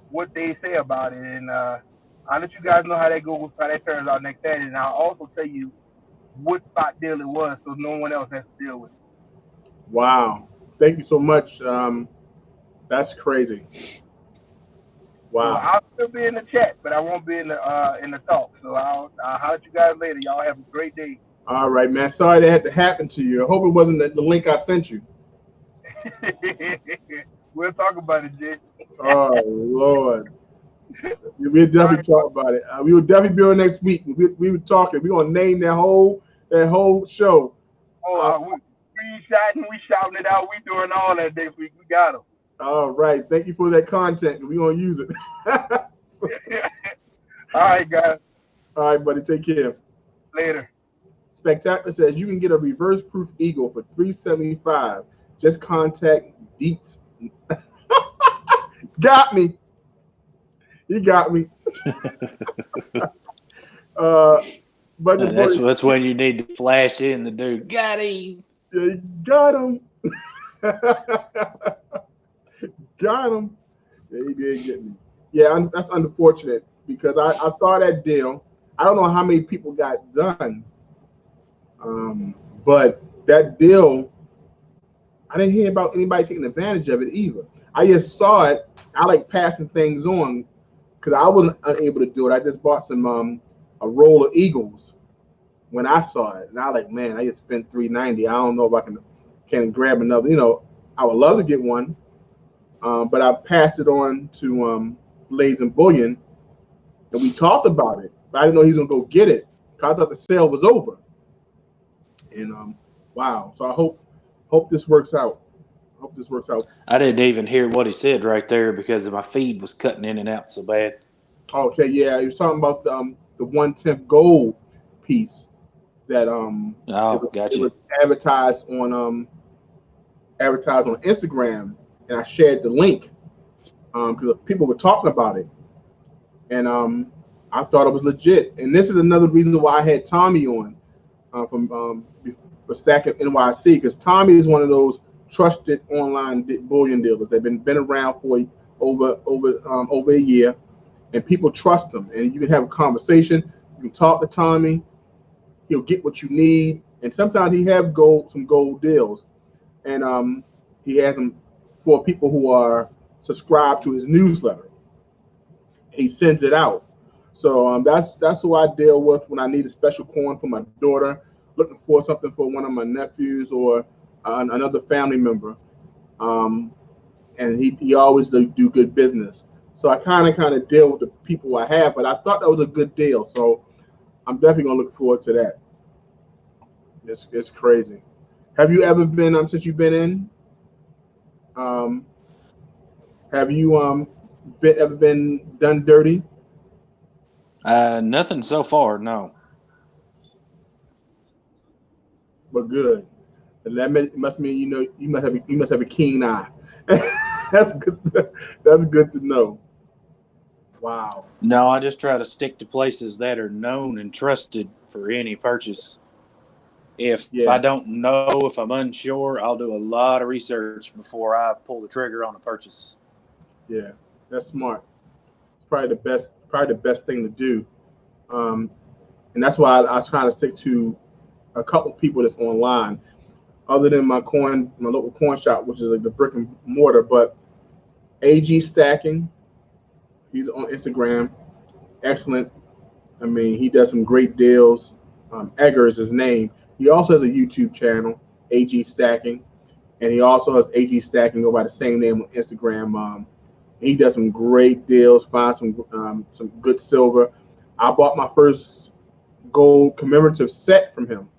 I: what they say about it, and I'll let you guys know how that goes, how that turns out next Saturday, and I'll also tell you what spot deal it was, so no one else has to deal with it.
A: Wow. Thank you so much. That's crazy. Wow.
I: So I'll still be in the chat, but I won't be in the talk. So I'll holler at you guys later. Y'all have a great day.
A: All right, man. Sorry that had to happen to you. I hope it wasn't the link I sent you.
I: We'll talk about it, Jay.
A: Oh Lord. We'll definitely talk about it. We will definitely be on next week. We were talking. We're gonna name that whole show.
I: Oh, we shouting it out. We doing all that this week. We got them.
A: All right. Thank you for that content. We're gonna use it.
I: All right, guys.
A: All right, buddy. Take care.
I: Later.
A: Spectacular says you can get a reverse proof eagle for $375. Just contact Deets. Got me. You got me. But
H: that's when you need to flash in the dude. Got him.
A: You got him. Got him. Yeah, he did get me. Yeah, that's unfortunate because I saw that deal. I don't know how many people got done, but that deal, I didn't hear about anybody taking advantage of it either. I just saw it. I like passing things on because I wasn't unable to do it. I just bought some a roll of Eagles when I saw it, and I like, man, I just spent $390. I don't know if I can grab another. I would love to get one, but I passed it on to Blades and Bullion, and we talked about it. But I didn't know he was gonna go get it because I thought the sale was over. And wow, so I hope this works out. Hope this works out.
H: I didn't even hear what he said right there because my feed was cutting in and out so bad.
A: Okay, yeah, he was talking about the 1/10 gold piece that
H: gotcha.
A: It was advertised on Instagram, and I shared the link because people were talking about it, and I thought it was legit. And this is another reason why I had Tommy on for Stacking NYC, because Tommy is one of those trusted online bullion dealers. They've been around for over a year, and people trust them. And you can have a conversation. You can talk to Tommy. He'll get what you need. And sometimes he have some gold deals, and he has them for people who are subscribed to his newsletter. He sends it out. So that's who I deal with when I need a special coin for my daughter, looking for something for one of my nephews or another family member, and he always do good business. So I kind of deal with the people I have, but I thought that was a good deal, so I'm definitely gonna look forward to that. It's crazy. Have you ever been since you've been in? Have you ever been done dirty?
H: Nothing so far, no.
A: But good. And that must mean you must have a keen eye. That's good. That's good to know. Wow.
H: No, I just try to stick to places that are known and trusted for any purchase. If I don't know, if I'm unsure, I'll do a lot of research before I pull the trigger on a purchase.
A: Yeah, that's smart. It's probably the best thing to do. And that's why I was trying to stick to a couple people that's online, other than my local coin shop, which is like the brick and mortar. But AG Stacking, he's on Instagram, excellent. I mean, he does some great deals. Egger is his name. He also has a YouTube channel, AG Stacking, and he also has AG Stacking go by the same name on Instagram. He does some great deals, find some good silver. I bought my first gold commemorative set from him.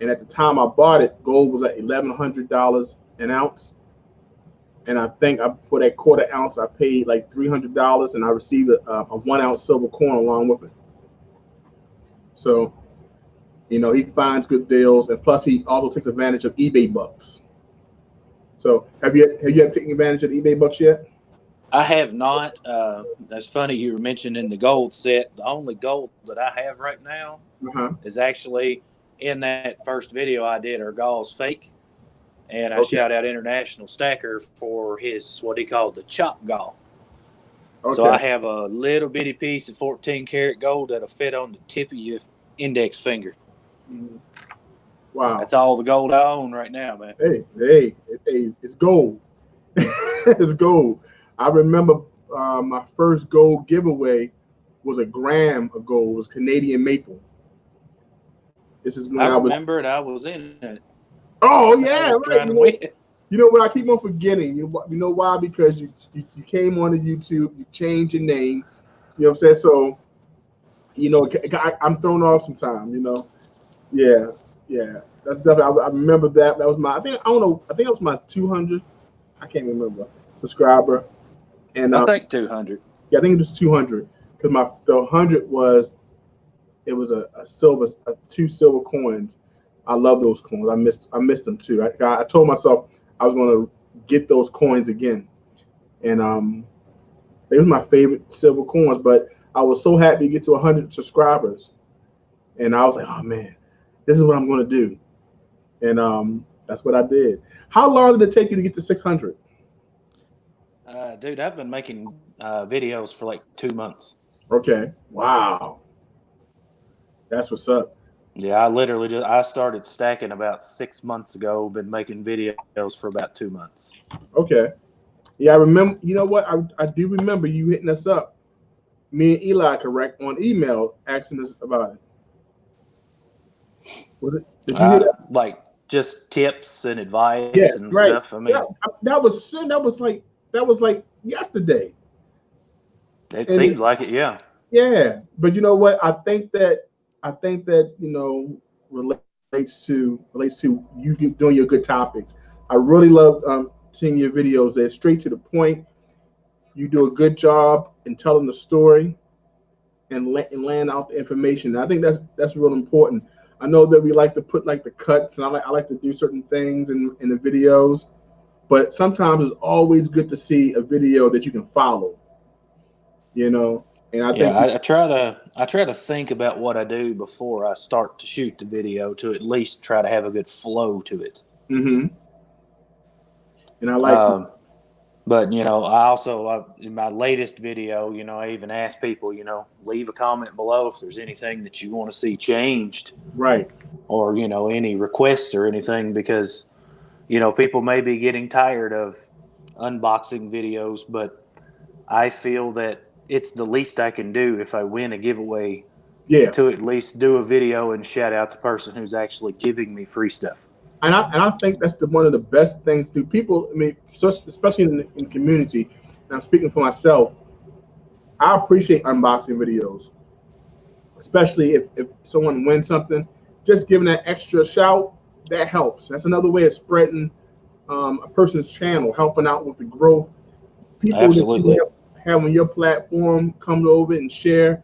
A: And at the time I bought it, gold was at $1,100 an ounce. and I think for that quarter ounce I paid like $300, and I received a 1 ounce silver coin along with it. So, you know, he finds good deals, and plus he also takes advantage of eBay bucks. So, have you ever taken advantage of eBay bucks yet?
H: I have not. That's funny you were mentioning the gold set. The only gold that I have right now is actually in that first video I did, Ergal's Fake. And I shout out International Stacker for his, what he called the chop gall. So I have a little bitty piece of 14 karat gold that'll fit on the tip of your index finger.
A: Wow.
H: That's all the gold I own right now, man.
A: Hey, it's gold. It's gold. I remember my first gold giveaway was a gram of gold. It was Canadian maple. This is when
H: I remember it. I was in it.
A: Oh yeah,
H: right.
A: You know what? I keep on forgetting. You know why? Because you came on to YouTube. You changed your name. You know what I'm saying? So, you know, I'm thrown off sometimes. You know. Yeah. That's definitely. I remember that. That was my. I think that was my 200th. I can't remember subscriber. And
H: I think 200.
A: Yeah, I think it was 200 because the 100 was. It was a two silver coins. I love those coins. I missed them too. I told myself I was going to get those coins again, and they was my favorite silver coins. But I was so happy to get to 100 subscribers, and I was like, oh man, this is what I'm going to do, and that's what I did. How long did it take you to get to 600?
H: Dude, I've been making videos for like 2 months.
A: Okay. Wow. That's what's up.
H: Yeah, I started stacking about 6 months ago. Been making videos for about 2 months.
A: Okay. Yeah, I remember. You know what? I do remember you hitting us up, me and Eli, correct, on email asking us about it. Was it? Did you hear that?
H: Like just tips and advice and
A: right.
H: stuff. I mean,
A: that was like yesterday.
H: It seems like it, yeah.
A: Yeah, but you know what? I think that you know relates to you doing your good topics. I really love seeing your videos. They're straight to the point. You do a good job in telling the story and laying out the information. And I think that's real important. I know that we like to put like the cuts, and I like to do certain things in the videos, but sometimes it's always good to see a video that you can follow. You know. And
H: I try to think about what I do before I start to shoot the video to at least try to have a good flow to it.
A: Mm-hmm. And I like
H: but you know, I also in my latest video, you know, I even ask people, you know, leave a comment below if there's anything that you want to see changed.
A: Right.
H: Or, you know, any requests or anything, because, you know, people may be getting tired of unboxing videos, but I feel that it's the least I can do if I win a giveaway to at least do a video and shout out the person who's actually giving me free stuff.
A: And I think that's one of the best things to people. I mean, especially in the community, and I'm speaking for myself, I appreciate unboxing videos, especially if someone wins something. Just giving that extra shout, that helps. That's another way of spreading a person's channel, helping out with the growth. People
H: Absolutely.
A: That having your platform come over and share,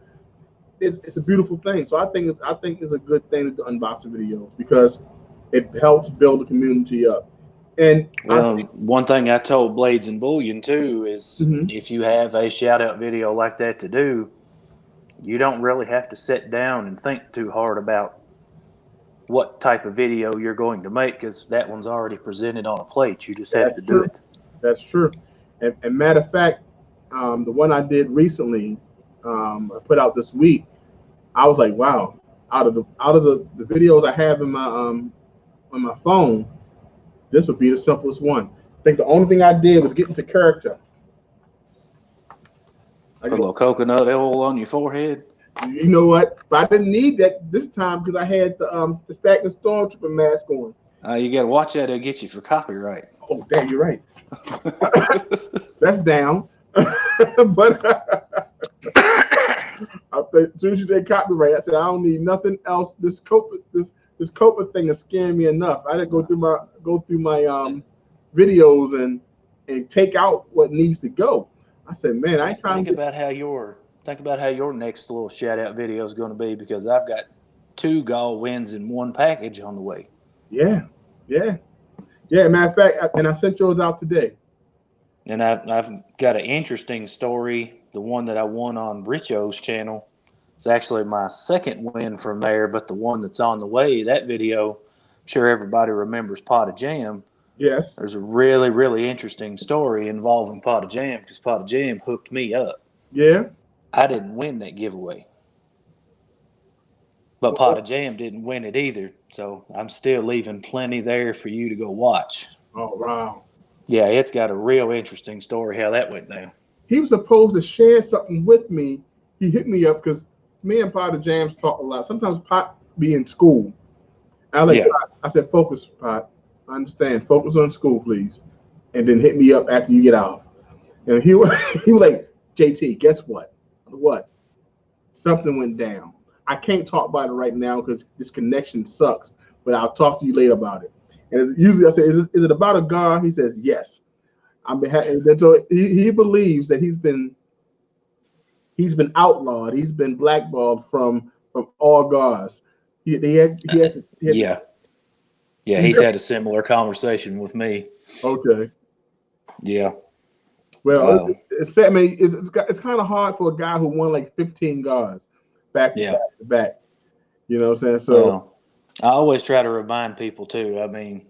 A: it's a beautiful thing. So I think it's a good thing to do unboxing videos because it helps build the community up. And
H: one thing I told Blades and Bullion too is if you have a shout out video like that to do, you don't really have to sit down and think too hard about what type of video you're going to make, because that one's already presented on a plate. You just have to do it.
A: That's true. And matter of fact, the one I did recently, I put out this week, I was like, wow, out of the videos I have in my on my phone, this would be the simplest one. I think the only thing I did was get into character.
H: Put a little coconut oil on your forehead.
A: You know what? But I didn't need that this time because I had the Stacking Stormtrooper mask on.
H: You got to watch that; it'll get you for copyright.
A: Oh, damn, you're right. That's down. But as soon as you say copyright, I said I don't need nothing else. This Copa thing is scaring me enough. I didn't go through my videos and and take out what needs to go. I said, man, I ain't trying
H: Think
A: to
H: about how your next little shout out video is going to be, because I've got 2 gall wins in one package on the way.
A: Yeah. Matter of fact, and I sent yours out today.
H: And I've got an interesting story. The one that I won on Richo's channel, it's actually my second win from there, but the one that's on the way, that video, I'm sure everybody remembers Pot of Jam.
A: Yes.
H: There's a really, really interesting story involving Pot of Jam, because Pot of Jam hooked me up.
A: Yeah.
H: I didn't win that giveaway. But Pot of Jam didn't win it either. So I'm still leaving plenty there for you to go watch.
A: Oh, wow.
H: Yeah, it's got a real interesting story how that went down.
A: He was supposed to share something with me. He hit me up because me and Pot of Jams talk a lot. Sometimes Pot be in school. I said, focus, Pot. I understand. Focus on school, please. And then hit me up after you get out. And he was like, JT, guess what? What? Something went down. I can't talk about it right now because this connection sucks, but I'll talk to you later about it. And usually I say, is it about a God? He says, yes. So he believes that he's been outlawed. He's been blackballed from all gods. He's
H: had a similar conversation with me.
A: Okay.
H: Yeah.
A: Well, it's kind of hard for a guy who won like 15 gods back to back. You know what I'm saying? So
H: I always try to remind people too. I mean,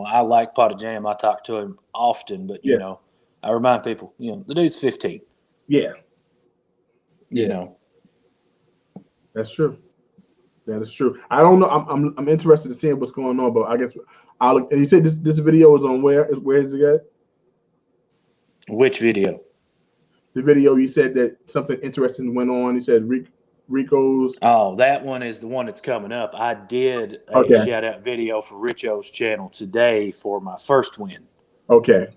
H: I like Pot of Jam. I talk to him often, but you know, I remind people, the dude's 15.
A: Yeah.
H: You know.
A: That's true. That is true. I don't know. I'm interested to see what's going on, but I guess I'll look. And you said this video is on where? Where is it at?
H: Which video?
A: The video you said that something interesting went on. You said Rico's.
H: Oh, that one is the one that's coming up. I did a shout out video for Richo's channel today for my first win.
A: Okay.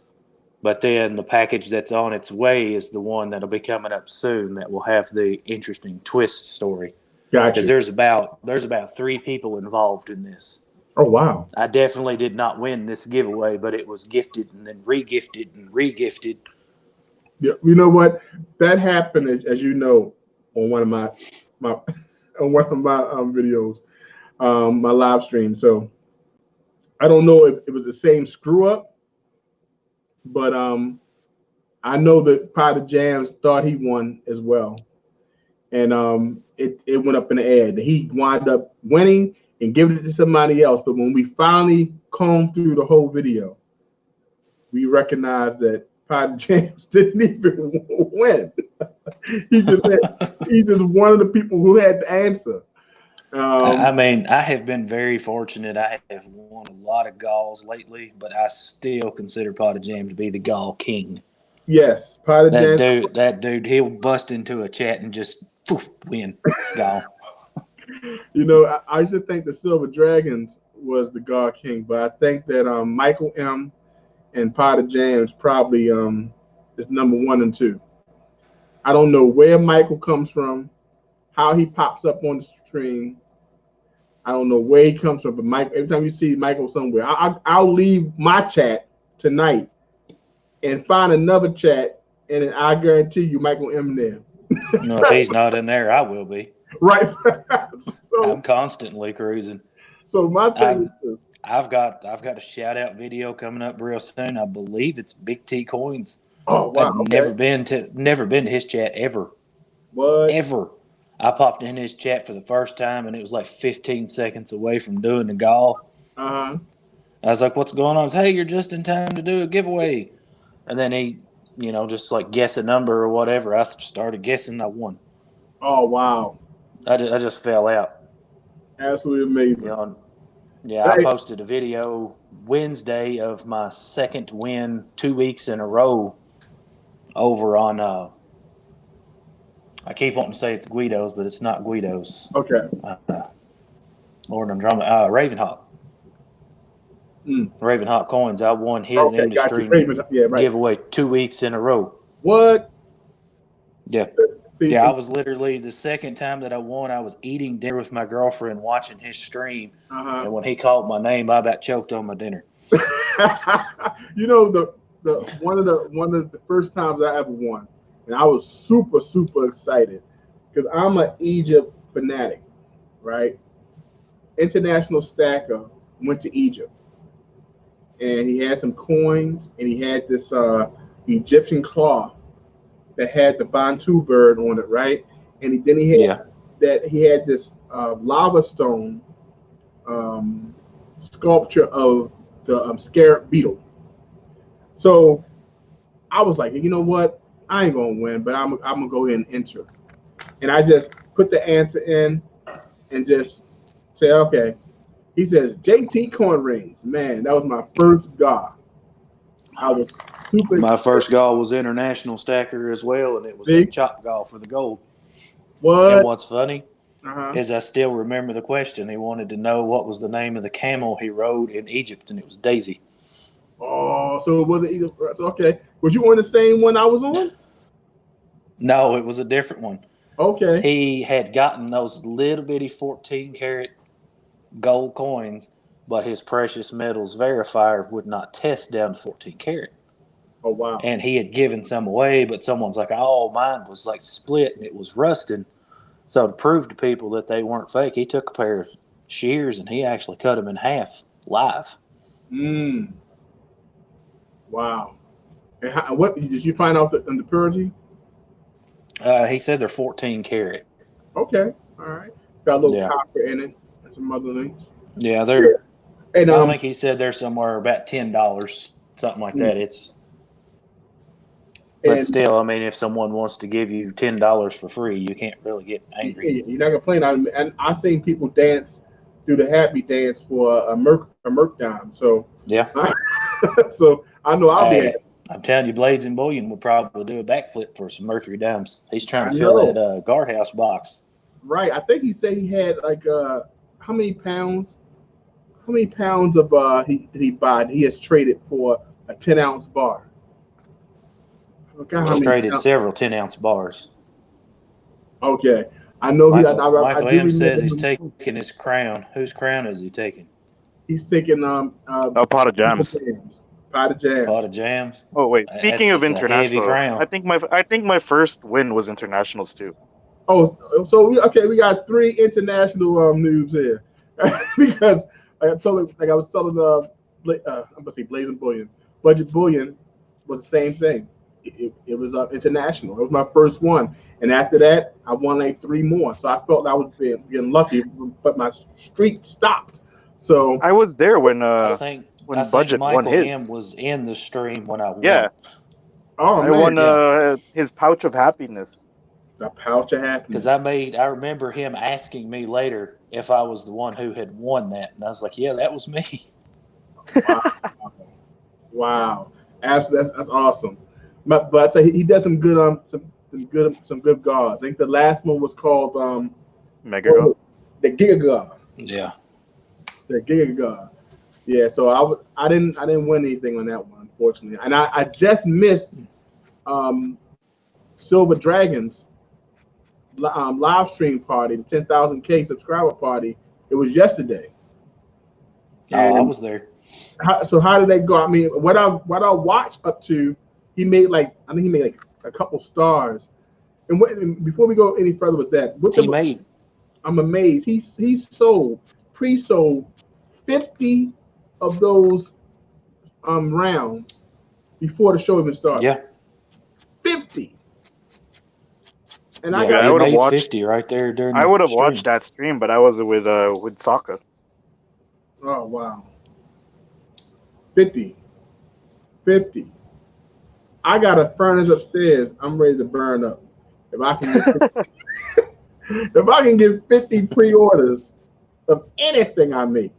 H: But then the package that's on its way is the one that'll be coming up soon that will have the interesting twist story.
A: Gotcha.
H: Because there's about 3 people involved in this.
A: Oh, wow.
H: I definitely did not win this giveaway, but it was gifted and then re-gifted and re-gifted.
A: Yeah, you know what? That happened, as you know, on one of my videos, my live stream. So I don't know if it was the same screw up, but I know that Pot of Jams thought he won as well, and it went up in the air. He wound up winning and giving it to somebody else. But when we finally combed through the whole video, we recognized that Pot of Jams didn't even win. He's just one of the people who had the answer.
H: I mean, I have been very fortunate. I have won a lot of galls lately, but I still consider Pot of Jam to be the gall king.
A: Yes, Pot of Jam.
H: That dude, he'll bust into a chat and just win gall.
A: I used to think the Silver Dragons was the gall king, but I think that Michael M. and Pot of Jams probably is number 1 and 2. I don't know where Michael comes from, how he pops up on the stream. I don't know where he comes from, but every time you see Michael somewhere, I'll leave my chat tonight and find another chat, and I guarantee you Michael M. there.
H: No, if he's not in there, I will be.
A: Right.
H: I'm constantly cruising.
A: So my thing is,
H: I've got a shout out video coming up real soon. I believe it's Big T Coins.
A: Oh wow!
H: I've never been to his chat ever.
A: What?
H: Ever? I popped in his chat for the first time, and it was like 15 seconds away from doing the gall.
A: I
H: was like, "What's going on?" He said, "Hey, you're just in time to do a giveaway." And then he, just like guess a number or whatever. I started guessing. I won.
A: Oh wow!
H: I just fell out.
A: Absolutely amazing.
H: I posted a video Wednesday of my second win 2 weeks in a row over on I keep wanting to say it's Guido's, but it's not Guido's.
A: Okay.
H: Lord, I'm drama. Ravenhawk. Ravenhawk Coins. I won his industry giveaway 2 weeks in a row.
A: What?
H: Yeah. I was literally the second time that I won. I was eating dinner with my girlfriend, watching his stream, and when he called my name, I about choked on my dinner.
A: The one of the first times I ever won, and I was super excited because I'm an Egypt fanatic, right? International Stacker went to Egypt, and he had some coins, and he had this Egyptian cloth that had the Bantu bird on it, right? And he had this lava stone sculpture of the scarab beetle. So I was like, you know what? I ain't gonna win, but I'm gonna go ahead and enter. And I just put the answer in and just say, okay. He says JT coin rings. Man, that was my first GAW. I was super.
H: My first GAW was International Stacker as well, and it was a chop GAW for the gold.
A: What?
H: And what's funny is I still remember the question. He wanted to know what was the name of the camel he rode in Egypt, and it was Daisy.
A: Oh, so it wasn't either. Okay. Was you on the same one I was on?
H: No, it was a different one.
A: Okay.
H: He had gotten those little bitty 14-karat gold coins, but his precious metals verifier would not test down to 14 karat.
A: Oh, wow.
H: And he had given some away, but someone's like, oh, mine was like split and it was rusting. So to prove to people that they weren't fake, he took a pair of shears and he actually cut them in half live.
A: Wow. And what did you find out in the purity?
H: He said they're 14 karat.
A: Okay. All right. Got a little copper in it and some other things.
H: Yeah, they're.
A: And
H: I think he said they're somewhere about $10, something like that. But still, I mean, if someone wants to give you $10 for free, you can't really get angry.
A: You're not complaining. And I seen people dance, do the happy dance for a Merc dime. So
H: yeah.
A: So I know I'll be.
H: I'm telling you, Blades and Bullion would probably do a backflip for some Mercury dimes. He's trying to fill that guardhouse box.
A: Right. I think he said he had like how many pounds? How many pounds of he bought? He has traded for a 10-ounce bar.
H: He's traded several 10-ounce bars.
A: Okay, I know.
H: Michael Williams says he's taking his crown. Whose crown is he taking?
A: He's taking
B: Pot of Jams.
A: Pot of Jams.
H: Pot of Jams.
B: Oh wait, speaking of international, I think my first win was internationals too.
A: Oh, so we got 3 international noobs here because I was telling I'm gonna say Blazing Bullion, Budget Bullion was the same thing. It was international. It was my first one, and after that, I won like 3 more. So I felt I was getting lucky, but my streak stopped. So
B: I was there when
H: I think
B: Budget
H: Michael
B: won his.
H: M was in the stream when I won.
B: Yeah.
A: Oh,
B: I won his pouch of happiness.
A: The pouch of happiness.
H: Because I remember him asking me later if I was the one who had won that, and I was like, "Yeah, that was me."
A: Wow. Absolutely, that's awesome. But I tell you, he does some good some good GAWs. I think the last one was called
B: Mega GAW.
A: The Giga GAW.
H: Yeah.
A: The Giga GAW. Yeah, so I didn't win anything on that one, unfortunately. And I just missed Silver Dragon's live stream party, the 10,000K subscriber party. It was yesterday.
H: I was there.
A: So how did that go? I mean, what I watched up to, he made like a couple stars. And before we go any further with that, I'm amazed. He pre-sold 50 of those rounds before the show even started.
H: Yeah.
A: 50. And
B: I would have watched
H: 50 right there during.
B: I would have watched that stream, but I was with Sokka.
A: Oh wow. 50. I got a furnace upstairs. I'm ready to burn up. If I can get 50 pre-orders of anything I make.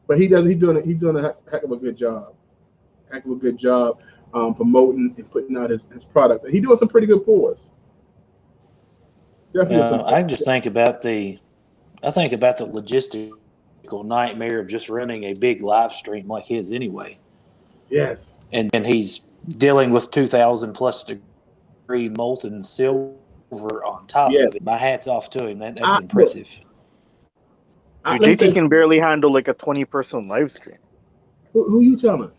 A: But he's doing a heck of a good job. Promoting and putting out his product. And he's doing some pretty good pours.
H: I just think about the logistical nightmare of just running a big live stream like his anyway.
A: Yes.
H: And then he's dealing with 2,000 plus degree molten silver on top of it. My hat's off to him. That's impressive.
B: JT can barely handle like a 20-person live stream.
A: Who you telling?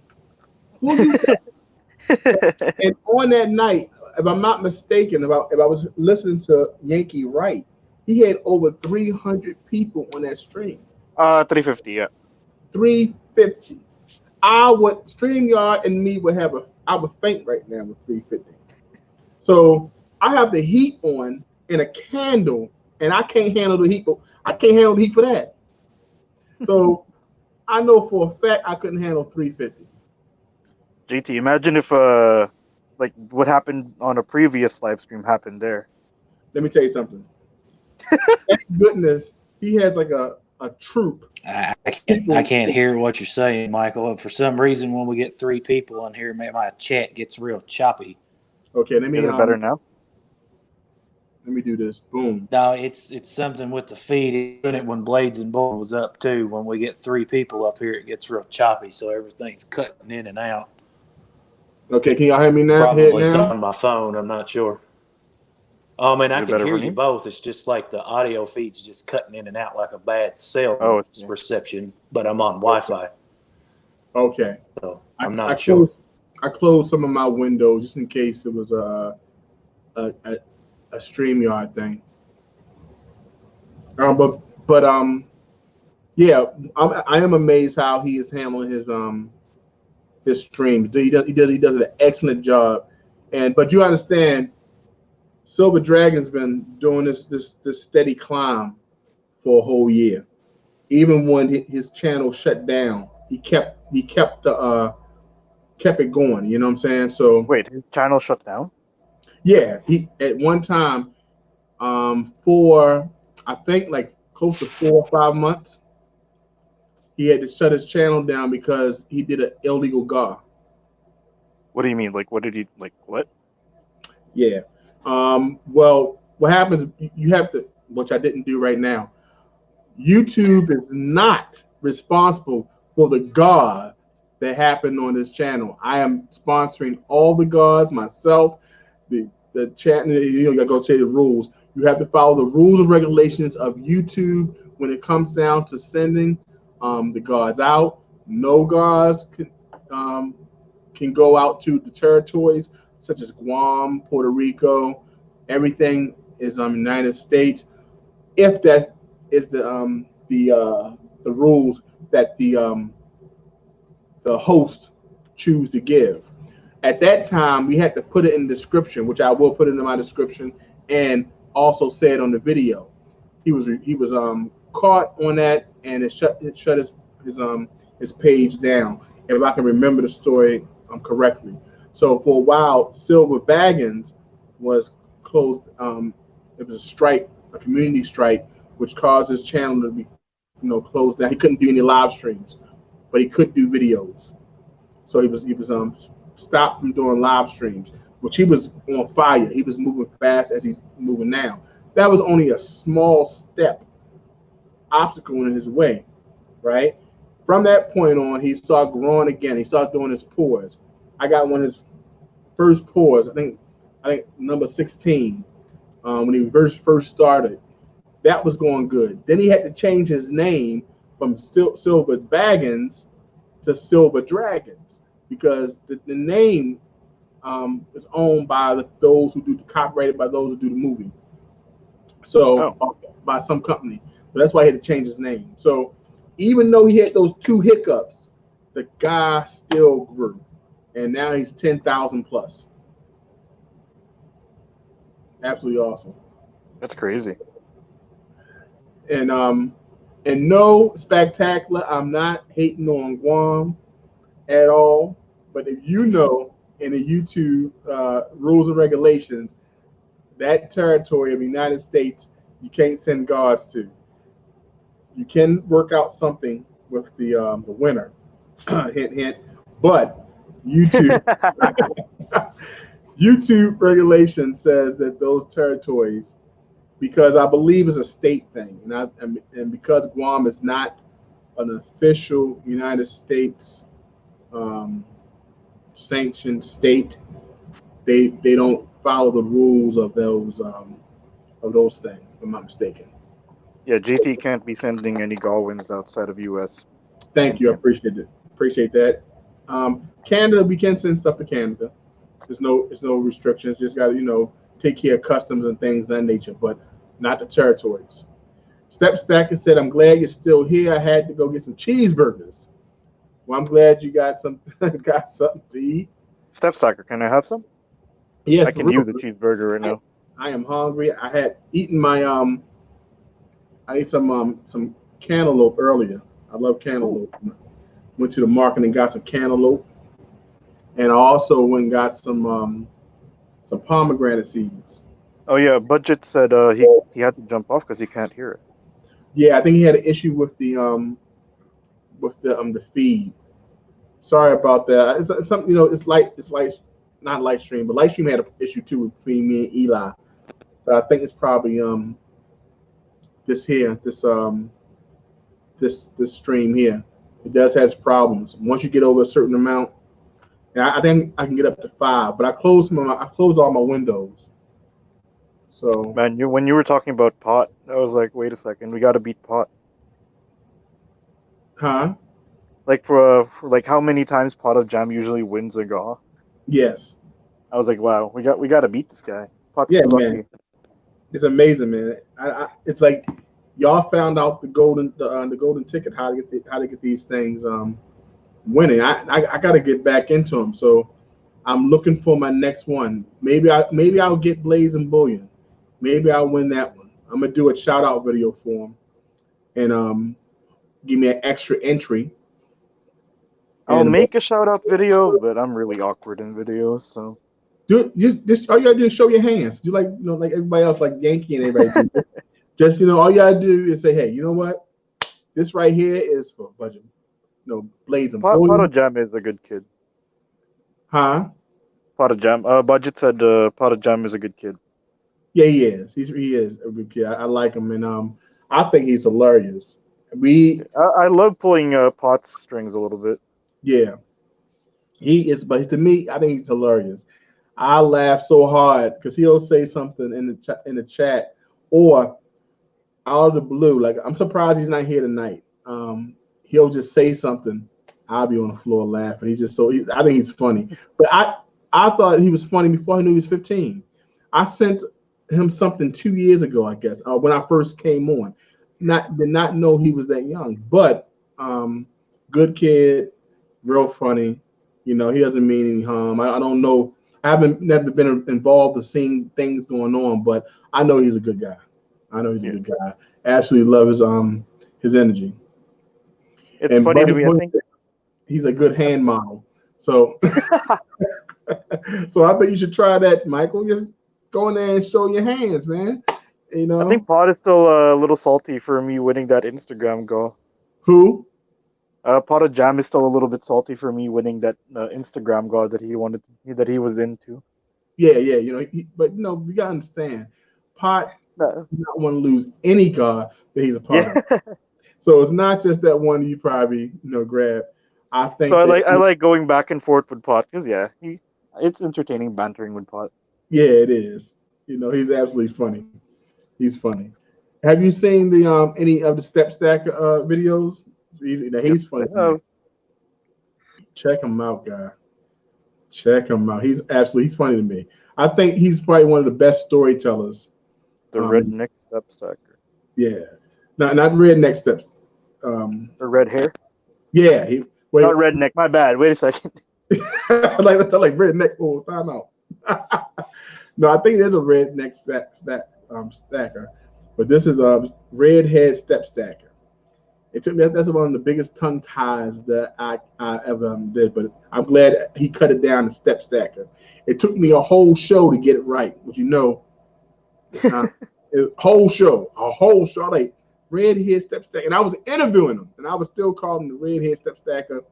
A: And on that night, if I'm not mistaken, if I was listening to Yankee right, he had over 300 people on that stream.
B: 350, yeah.
A: 350. I would StreamYard and me would I would faint right now with 350. So I have the heat on and a candle, and I can't handle the heat. I can't handle the heat for that. So I know for a fact I couldn't handle 350.
B: GT, imagine if like what happened on a previous live stream happened there.
A: Let me tell you something. Thank goodness he has like a troop.
H: I can't hear what you're saying, Michael. For some reason, when we get 3 people on here, my chat gets real choppy.
A: Okay, let me.
B: Is it better now?
A: Let me do this. Boom.
H: No, it's something with the feed. Even when Blades and Bull was up too. When we get 3 people up here, it gets real choppy. So everything's cutting in and out.
A: Okay, can y'all hear me now?
H: Probably something on my phone. I'm not sure. Oh, I mean, I can hear you both. It's just like the audio feed's just cutting in and out like a bad cell reception, but I'm on Wi-Fi.
A: Okay.
H: So I'm not sure.
A: I closed some of my windows just in case it was a StreamYard thing. Yeah, I am amazed how he is handling his streams. He does an excellent job, but you understand. Silver Dragon's been doing this steady climb for a whole year. Even when his channel shut down, he kept it going. You know what I'm saying? So
B: wait, his channel shut down?
A: Yeah, he at one time, for I think like close to 4 or 5 months, he had to shut his channel down because he did an illegal GAR.
B: What do you mean? Like, what did he like? What?
A: Yeah. Well, what happens, you have to, which I didn't do right now. YouTube is not responsible for the GAR that happened on this channel. I am sponsoring all the GARs myself. The channel, you gotta go take the rules. You have to follow the rules and regulations of YouTube when it comes down to sending the GARs out. No GARs can go out to the territories such as Guam, Puerto Rico. Everything is United States. If that is the rules that the host choose to give. At that time, we had to put it in the description, which I will put into my description, and also say it on the video. He was caught on that, and it shut his page down. If I can remember the story correctly. So for a while, Silver Baggins was closed. It was a strike, a community strike, which caused his channel to be, closed down. He couldn't do any live streams, but he could do videos. So he was stopped from doing live streams, which he was on fire. He was moving fast as he's moving now. That was only a small step, obstacle in his way, right? From that point on, he started growing again. He started doing his pours. I got one of his first pours, I think number 16, when he first started. That was going good. Then he had to change his name from Silver Baggins to Silver Dragons because the name is owned by those who do the copyrighted by those who do the movie. So by some company. So that's why he had to change his name. So even though he had those 2 hiccups, the guy still grew. And now he's 10,000 plus. Absolutely awesome.
B: That's crazy.
A: And no, spectacular. I'm not hating on Guam at all. But if you know in the YouTube rules and regulations, that territory of the United States, you can't send guards to. You can work out something with the winner. Hint, hint. But YouTube YouTube regulation says that those territories, because I believe it's a state thing, and because Guam is not an official United States sanctioned state, they don't follow the rules of those things, if I'm not mistaken.
B: Yeah, GT can't be sending any Galwins outside of US.
A: Thank you, I appreciate it. Appreciate that. Canada, we can send stuff to Canada. There's no restrictions. Just got to take care of customs and things of that nature, but not the territories. Step Stacker said, "I'm glad you're still here. I had to go get some cheeseburgers." Well, I'm glad you got something to eat.
B: Step Stacker, can I have some?
A: Yes,
B: I can use a cheeseburger right now.
A: I am hungry. I had eaten my I ate some cantaloupe earlier. I love cantaloupe. Went to the market and got some cantaloupe, and I also went and got some pomegranate seeds.
B: Oh yeah, Budget said he had to jump off because he can't hear it.
A: Yeah, I think he had an issue with the feed. Sorry about that. It's something it's not Lightstream, but Lightstream had an issue too between me and Eli. But I think it's probably this stream here. It does have problems. Once you get over a certain amount, and I think I can get up to 5. But I closed all my windows. So
B: man, when you were talking about pot, I was like, wait a second, we got to beat pot.
A: Huh?
B: Like for how many times Pot of Jam usually wins a GAW?
A: Yes.
B: I was like, wow, we got to beat this guy. Pot's
A: yeah,
B: too
A: man.
B: lucky.
A: It's amazing, man. It's like y'all found out the golden ticket, how to get these things winning. I got to get back into them. So I'm looking for my next one. Maybe I'll get Blazing Bullion. Maybe I'll win that one. I'm gonna do a shout out video for him, and give me an extra entry.
B: I'll make a shout out video, but I'm really awkward in videos, so.
A: Just all you gotta do is show your hands. Do like like everybody else, like Yankee and everybody. Just all you gotta do is say, hey, you know what? This right here is for Budget. Blades and
B: Pot of Jam is a good kid.
A: Huh?
B: Pot of Jam. Budget said Pot of Jam is a good kid.
A: Yeah, he is. He is a good kid. I like him, and I think he's hilarious.
B: I love pulling Pot's strings a little bit.
A: Yeah, he is. But to me, I think he's hilarious. I laugh so hard because he'll say something in the chat, or out of the blue. Like, I'm surprised he's not here tonight. He'll just say something. I'll be on the floor laughing. He's just I think he's funny. But I thought he was funny before I knew he was 15. I sent him something 2 years ago, I guess, when I first came on. Did not know he was that young, but good kid, real funny. He doesn't mean any harm. I don't know. I haven't never been involved or seen things going on, but I know he's a good guy. I absolutely love his energy.
B: It's funny to me. I think
A: he's a good hand model. So, so I think you should try that, Michael. Just go in there and show your hands, man.
B: I think Pot is still a little salty for me winning that Instagram goal.
A: Who?
B: Pot of Jam is still a little bit salty for me winning that Instagram goal that he was into.
A: Yeah. But we gotta understand, Pot does not want to lose any God that he's a part of. So it's not just that one you probably grab. I think.
B: So I like going back and forth with Pot because it's entertaining bantering with Pot.
A: Yeah, it is. He's absolutely funny. He's funny. Have you seen the any of the Step Stacker videos? He's funny. Check him out, guy. Check him out. He's funny to me. I think he's probably one of the best storytellers.
B: The redneck Step Stacker.
A: Yeah, not redneck steps.
B: The red hair.
A: Yeah,
B: not redneck. My bad. Wait a second.
A: like redneck. Oh, time out. No, I think there's a redneck stacker, but this is a redhead Step Stacker. It took me. That's one of the biggest tongue ties that I ever did. But I'm glad he cut it down to Step Stacker. It took me a whole show to get it right, but a whole show, like redhead Step Stacker, and I was interviewing him, and I was still calling him the redhead Step Stacker.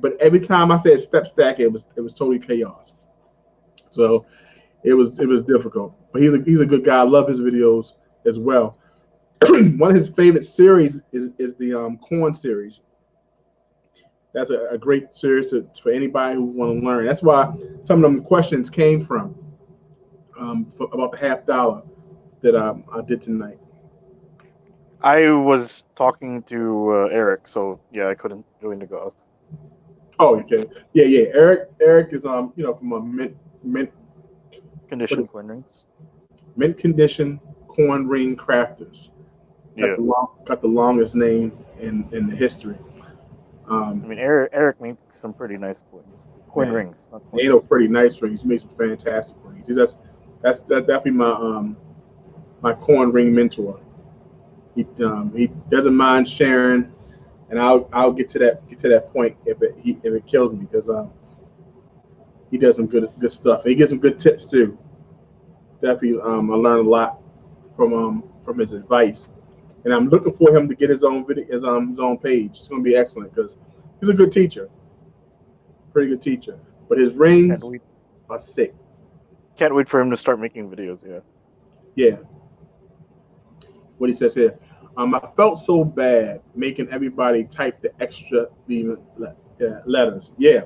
A: But every time I said Step Stacker, it was totally chaos. So it was difficult. But he's a good guy. I love his videos as well. One of his favorite series is the Corn series. That's a great series for anybody who want to learn. That's why some of them questions came from about the $50 that I did tonight.
B: I was talking to Eric, so yeah, I couldn't join the GAWs.
A: Oh, okay. Yeah. Eric is from a mint
B: Condition coin rings.
A: mint condition corn ring crafters.
B: Yeah.
A: Got the longest name in the history.
B: I mean, Eric makes some pretty nice coin
A: Man,
B: rings. Not
A: Ain't no
B: coins.
A: pretty nice rings. He makes some fantastic rings. That's definitely my corn ring mentor. He doesn't mind sharing, and I'll get to that point if it kills me, because he does some good stuff. He gives some good tips too. Definitely, I learned a lot from his advice, and I'm looking for him to get his own video, his own page. It's going to be excellent because he's a good teacher, pretty good teacher. But his rings are sick.
B: Can't wait for him to start making videos. Yeah.
A: Yeah. What he says here. I felt so bad making everybody type the extra letters. Yeah,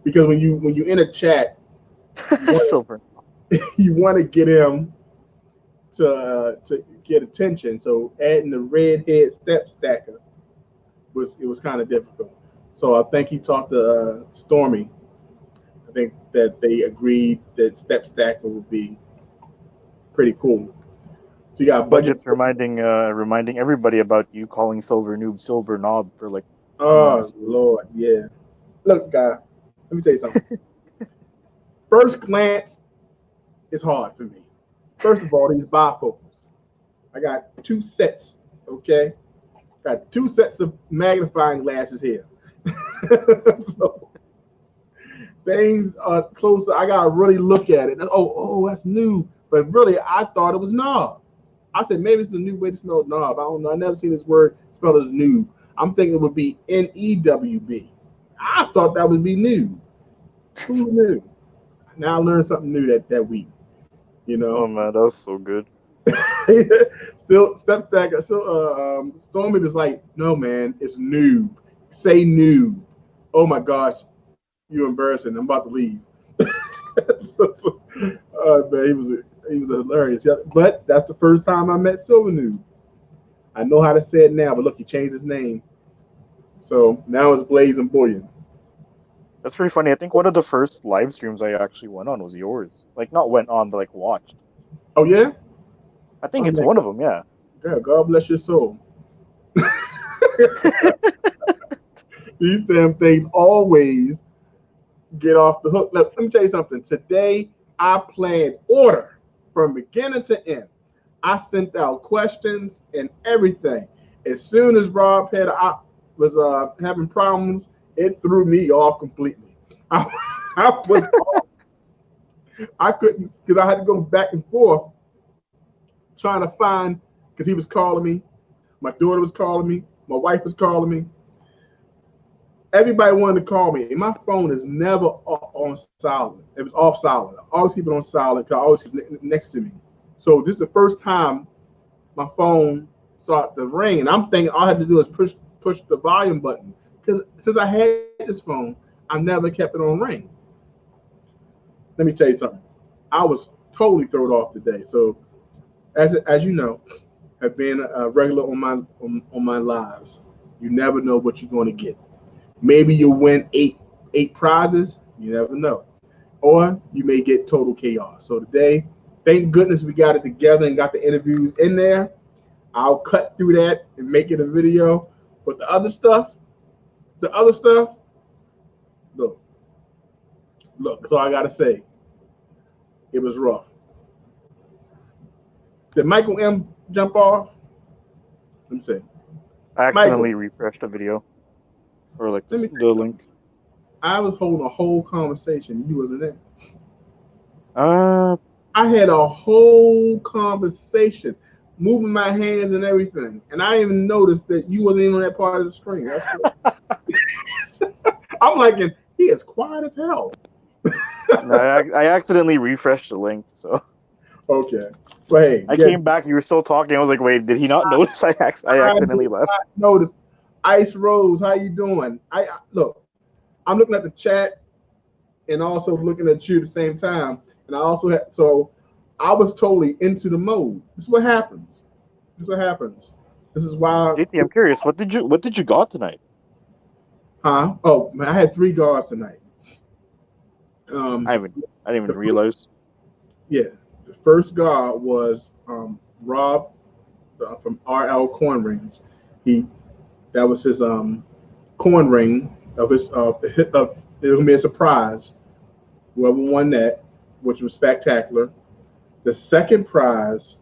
A: because when you in a chat, you want to get him to get attention. So adding the redhead step stacker was kind of difficult. So I think he talked to Stormy. I think that they agreed that step stacker would be pretty cool. So you got
B: Budget's reminding everybody about you calling Silver Noob Silver Knob for like.
A: Oh Lord, yeah. Look, guy, let me tell you something. First glance is hard for me. First of all, these bifocals. I got 2 sets. Okay, got 2 sets of magnifying glasses here. So things are closer. I gotta really look at it. Oh, that's new. But really, I thought it was knob. I said maybe it's a new way to spell knob. I don't know. I never seen this word spelled as noob. I'm thinking it would be N-E-W-B. I thought that would be new. Who knew? Now I learned something new that week.
B: Oh man, that was so good.
A: Still, step stacker. So Stormy was like, "No man, it's noob. Say noob." Oh my gosh, you're embarrassing. I'm about to leave. Man, he was hilarious. But that's the first time I met Silver Noob. I know how to say it now, but look, he changed his name. So now it's Blaze and Bullion.
B: That's pretty funny. I think one of the first live streams I actually went on was yours. Like, not went on, but like watched.
A: Oh yeah?
B: I think it's one of them, yeah.
A: Yeah, God bless your soul. These damn things always get off the hook. Look, let me tell you something. Today, I planned order from beginning to end. I sent out questions and everything. As soon as Rob was having problems, it threw me off completely. I was off. I couldn't, because I had to go back and forth trying to find, because he was calling me, my daughter was calling me, my wife was calling me. Everybody wanted to call me, and my phone is never on silent. It was off silent. I always keep it on silent because I always keep it next to me. So this is the first time my phone started to ring, and I'm thinking all I had to do is push the volume button, because since I had this phone, I never kept it on ring. Let me tell you something. I was totally thrown off today. So as you know, have been a regular on my lives, you never know what you're going to get. Maybe you'll win eight prizes. You never know. Or you may get total chaos. So today, thank goodness we got it together and got the interviews in there. I'll cut through that and make it a video. But the other stuff, look, that's all I got to say. It was rough. Did Michael M jump off? Let me see.
B: I accidentally refreshed a video. Or like the link.
A: I was holding a whole conversation. You wasn't there.
B: I
A: had a whole conversation, moving my hands and everything, and I didn't even notice that you wasn't even on that part of the screen. That's I'm like, he is quiet as hell.
B: No, I accidentally refreshed the link, so.
A: Okay. But hey,
B: I came back. You were still talking. I was like, wait, did he not notice? I accidentally left.
A: I noticed. Ice Rose, how you doing? Look, I'm looking at the chat and also looking at you at the same time. And I also had, so I was totally into the mode. This is what happens. This is why.
B: JT, I'm curious. What did you got tonight?
A: Huh? Oh man, I had 3 guards tonight.
B: I didn't even realize.
A: Yeah, the first guard was Rob from RL Corn Rings. That was his corn ring of his it was gonna be a surprise. Whoever won that, which was spectacular. The second prize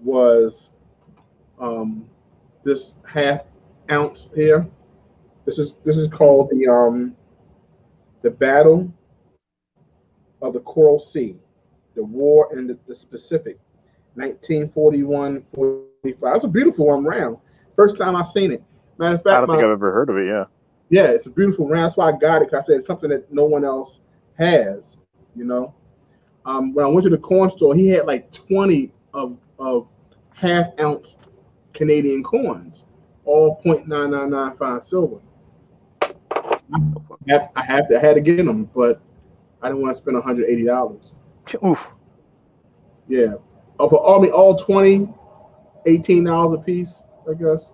A: was this half ounce here. This is called the Battle of the Coral Sea, the War in the Pacific, 1941-45. It's a beautiful one round. First time I've seen it. Matter of fact,
B: I don't think I've ever heard of it. Yeah.
A: yeah, it's a beautiful round. That's why I got it, because I said it's something that no one else has. You know, when I went to the corn store, he had like 20 of half ounce Canadian corns, all 0.9995 silver. I had to get them, but I didn't want to spend $180.
B: Oof.
A: Yeah, all 20, $18 a piece, I guess.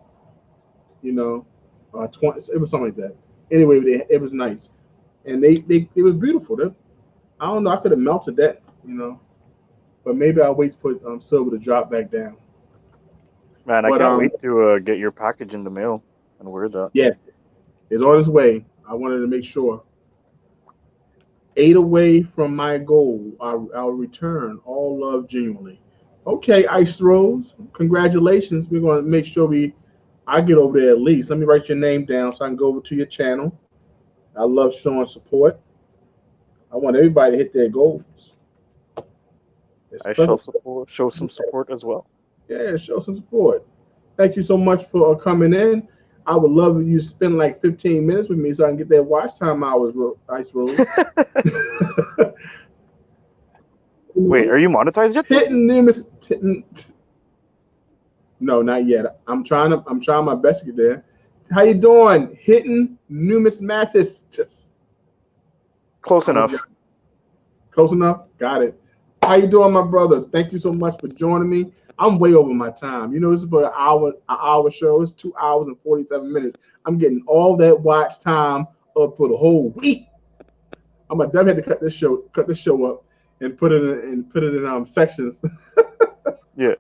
A: You know, 20. It was something like that. Anyway, it was nice, and it was beautiful. I don't know. I could have melted that, you know, but maybe I'll wait for silver to drop back down.
B: Man, I can't wait to get your package in the mail and wear that.
A: Yes, it's on its way. I wanted to make sure. 8 away from my goal. I'll return. All love, genuinely. Okay, Ice Rose. Congratulations. We're going to make sure I get over there at least. Let me write your name down so I can go over to your channel. I love showing support. I want everybody to hit their goals.
B: I shall show some support as well.
A: Yeah, show some support. Thank you so much for coming in. I would love if you spend like 15 minutes with me so I can get that watch time hours, Ice Rose.
B: Wait, are you monetized yet?
A: Hitting Numis. No, not yet. I'm trying my best to get there. How you doing? Hitting numismatist.
B: Close enough.
A: Close enough? Got it. How you doing, my brother? Thank you so much for joining me. I'm way over my time. You know, this is about an hour show. It's 2 hours and 47 minutes. I'm getting all that watch time up for the whole week. I'm gonna definitely have to cut this show up and put it in sections.
B: Yeah.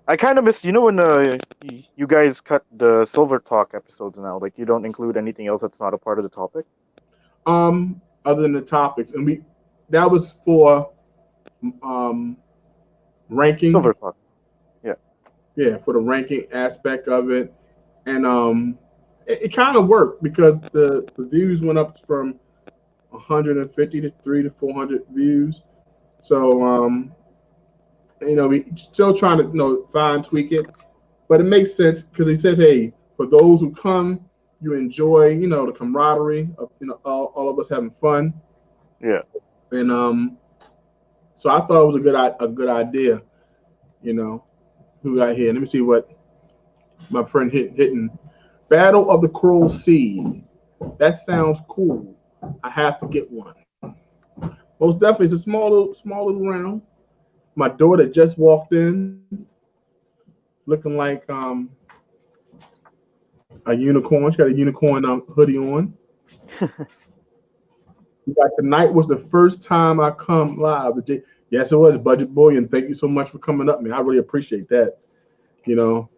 B: I kind of miss, when you guys cut the Silver Talk episodes now, like you don't include anything else that's not a part of the topic?
A: Other than the topics, and that was for ranking.
B: Silver Talk.
A: Yeah, for the ranking aspect of it, and it kind of worked because the views went up from 150 to 300 to 400 views. So we still trying to fine tweak it, but it makes sense because he says, hey, for those who come, you enjoy the camaraderie of all of us having fun.
B: Yeah.
A: And so I thought it was a good idea. Who got here? Let me see what my friend hitting. Battle of the Coral Sea. That sounds cool. I have to get one. Most definitely, it's a small little round. My daughter just walked in, looking like a unicorn. She got a unicorn hoodie on. Tonight was the first time I come live. Yes, it was Budget Boy, and thank you so much for coming up, man. I really appreciate that. Don't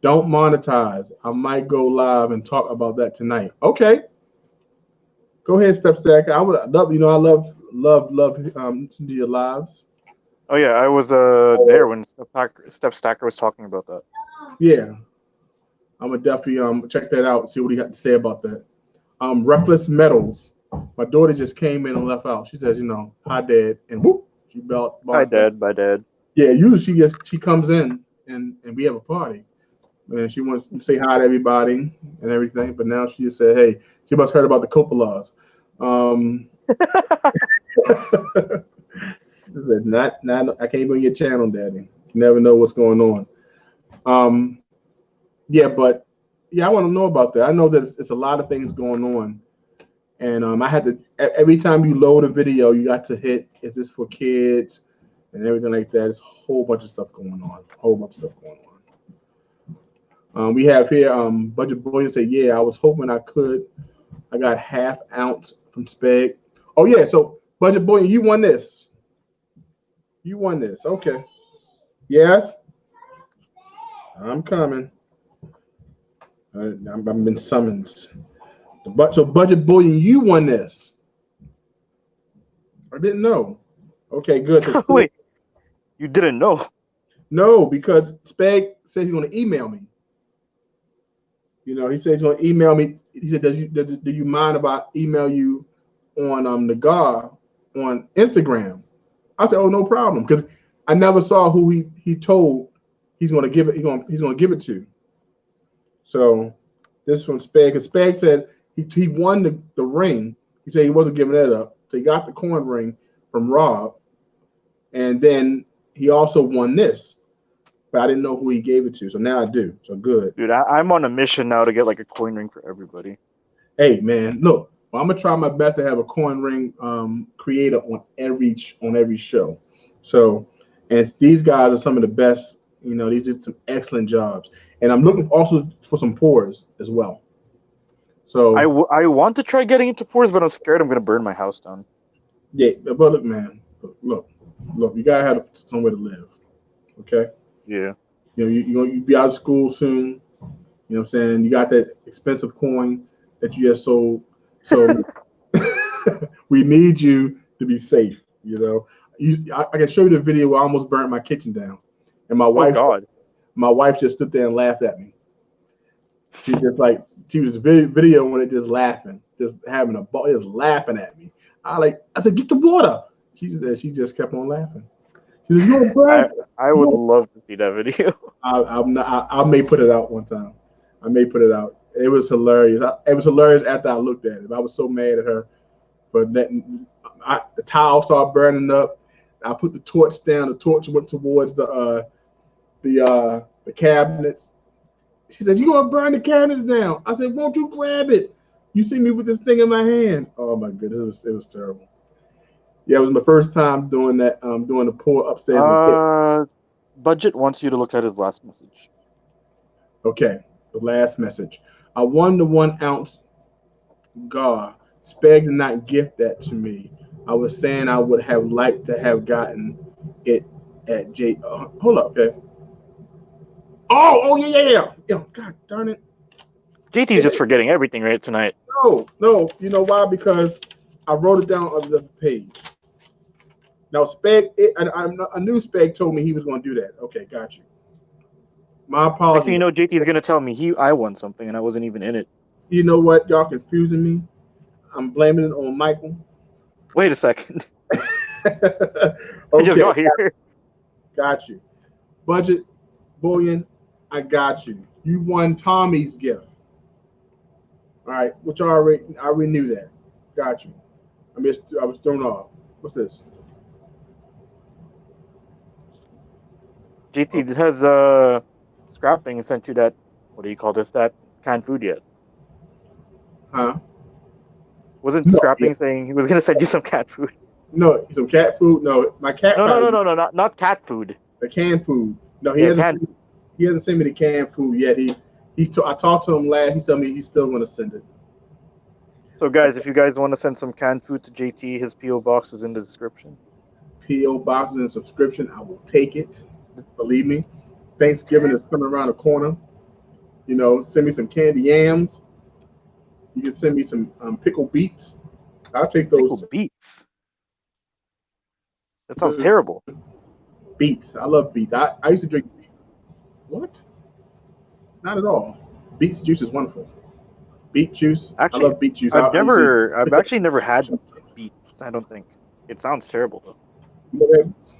A: monetize. I might go live and talk about that tonight. Okay. Go ahead, Step Stacker. I would love, I love listening to your lives.
B: Oh yeah, I was there when Step Stacker was talking about that.
A: Yeah. I'm gonna definitely check that out and see what he had to say about that. Reckless Metals. My daughter just came in and left out. She says, hi Dad, and whoop, she belt.
B: Hi Dad, bye Dad.
A: Yeah, usually she comes in and we have a party. And she wants to say hi to everybody and everything, but now she just said, hey, she must have heard about the Coppolas. She said, not, I can't be on your channel, Daddy. You never know what's going on. I want to know about that. I know that it's a lot of things going on. And I had to, every time you load a video, you got to hit, is this for kids and everything like that. It's a whole bunch of stuff going on. We have here, Budget Boy say, yeah, I was hoping I I got half ounce from Speg. Oh yeah, so Budget Boy, you won this. You won this. Okay. Yes. I'm coming. I've been summoned. So Budget Bullion, you won this. I didn't know. Okay, good. So
B: Wait, you didn't know?
A: No, because Speg said he's going to email me. You know, he said he's going to email me. He said, do you mind if I email you on Nagar on Instagram? I said, oh, no problem, because I never saw who he told he's going to give it. He's going to give it to. So this from Speg, because Speg said he won the ring. He said he wasn't giving that up. So he got the coin ring from Rob, and then he also won this, but I didn't know who he gave it to. So now I do. So good.
B: Dude, I'm on a mission now to get like a coin ring for everybody.
A: Hey man, look, well, I'm gonna try my best to have a coin ring creator on every show. So, and these guys are some of the best. You know, these did some excellent jobs, and I'm looking also for some pours as well. So
B: I want to try getting into pours, but I'm scared I'm gonna burn my house down.
A: Yeah, but look, man, look, you gotta have somewhere to live. Okay.
B: Yeah.
A: You know, you be out of school soon. You know what I'm saying? You got that expensive coin that you just sold. So we need you to be safe. You know, I can show you the video where I almost burnt my kitchen down, and my wife just stood there and laughed at me. She was videoing it, just laughing, just having a ball, just laughing at me. I said, get the water. She just kept on laughing. She said, "You're burnt."
B: I would love to see that video.
A: I may put it out one time. I may put it out. It was hilarious. It was hilarious after I looked at it. I was so mad at her, but the towel started burning up. I put the torch down. The torch went towards the cabinets. She said, "You gonna burn the cabinets down?" I said, "Won't you grab it? You see me with this thing in my hand." Oh my goodness, it was terrible. Yeah, it was my first time doing that. Doing the pour upstairs.
B: Budget wants you to look at his last message.
A: Okay, the last message. I won the 1 ounce gar. Speg did not gift that to me. I was saying I would have liked to have gotten it at J. Hold up, okay. Oh yeah. God darn it.
B: JT's just forgetting everything right tonight.
A: No. You know why? Because I wrote it down on the page. Now, Speg, I knew Speg told me he was going to do that. Okay, got you. My apologies.
B: Actually, you know, JT's going to tell me I won something and I wasn't even in it.
A: You know what? Y'all confusing me. I'm blaming it on Michael.
B: Wait a second.
A: Okay.
B: I just got here.
A: Got you. Budget Bullion, I got you. You won Tommy's gift. All right, which I already knew that. Got you. I was thrown off. What's this?
B: JT, has Scrapping sent you that, what do you call this, that canned food yet?
A: Huh?
B: Wasn't Scrapping saying he was going to send you some cat food?
A: No, some cat food? No, my cat.
B: No, not cat food.
A: The canned food. No, he hasn't sent me the canned food yet. I talked to him last. He told me he's still going to send it.
B: So, guys, if you guys want to send some canned food to JT, his P.O. box is in the description.
A: P.O. box is in the subscription. I will take it. Believe me. Thanksgiving is coming around the corner. You know, send me some candy yams. You can send me some pickled beets. I'll take those.
B: Pickled beets? That sounds terrible.
A: Beets. I love beets. I used to drink beets. What? Not at all. Beets juice is wonderful. Beet juice.
B: Actually,
A: I love beet juice.
B: I've actually never had beets. I don't think. It sounds terrible though.
A: You never had beets?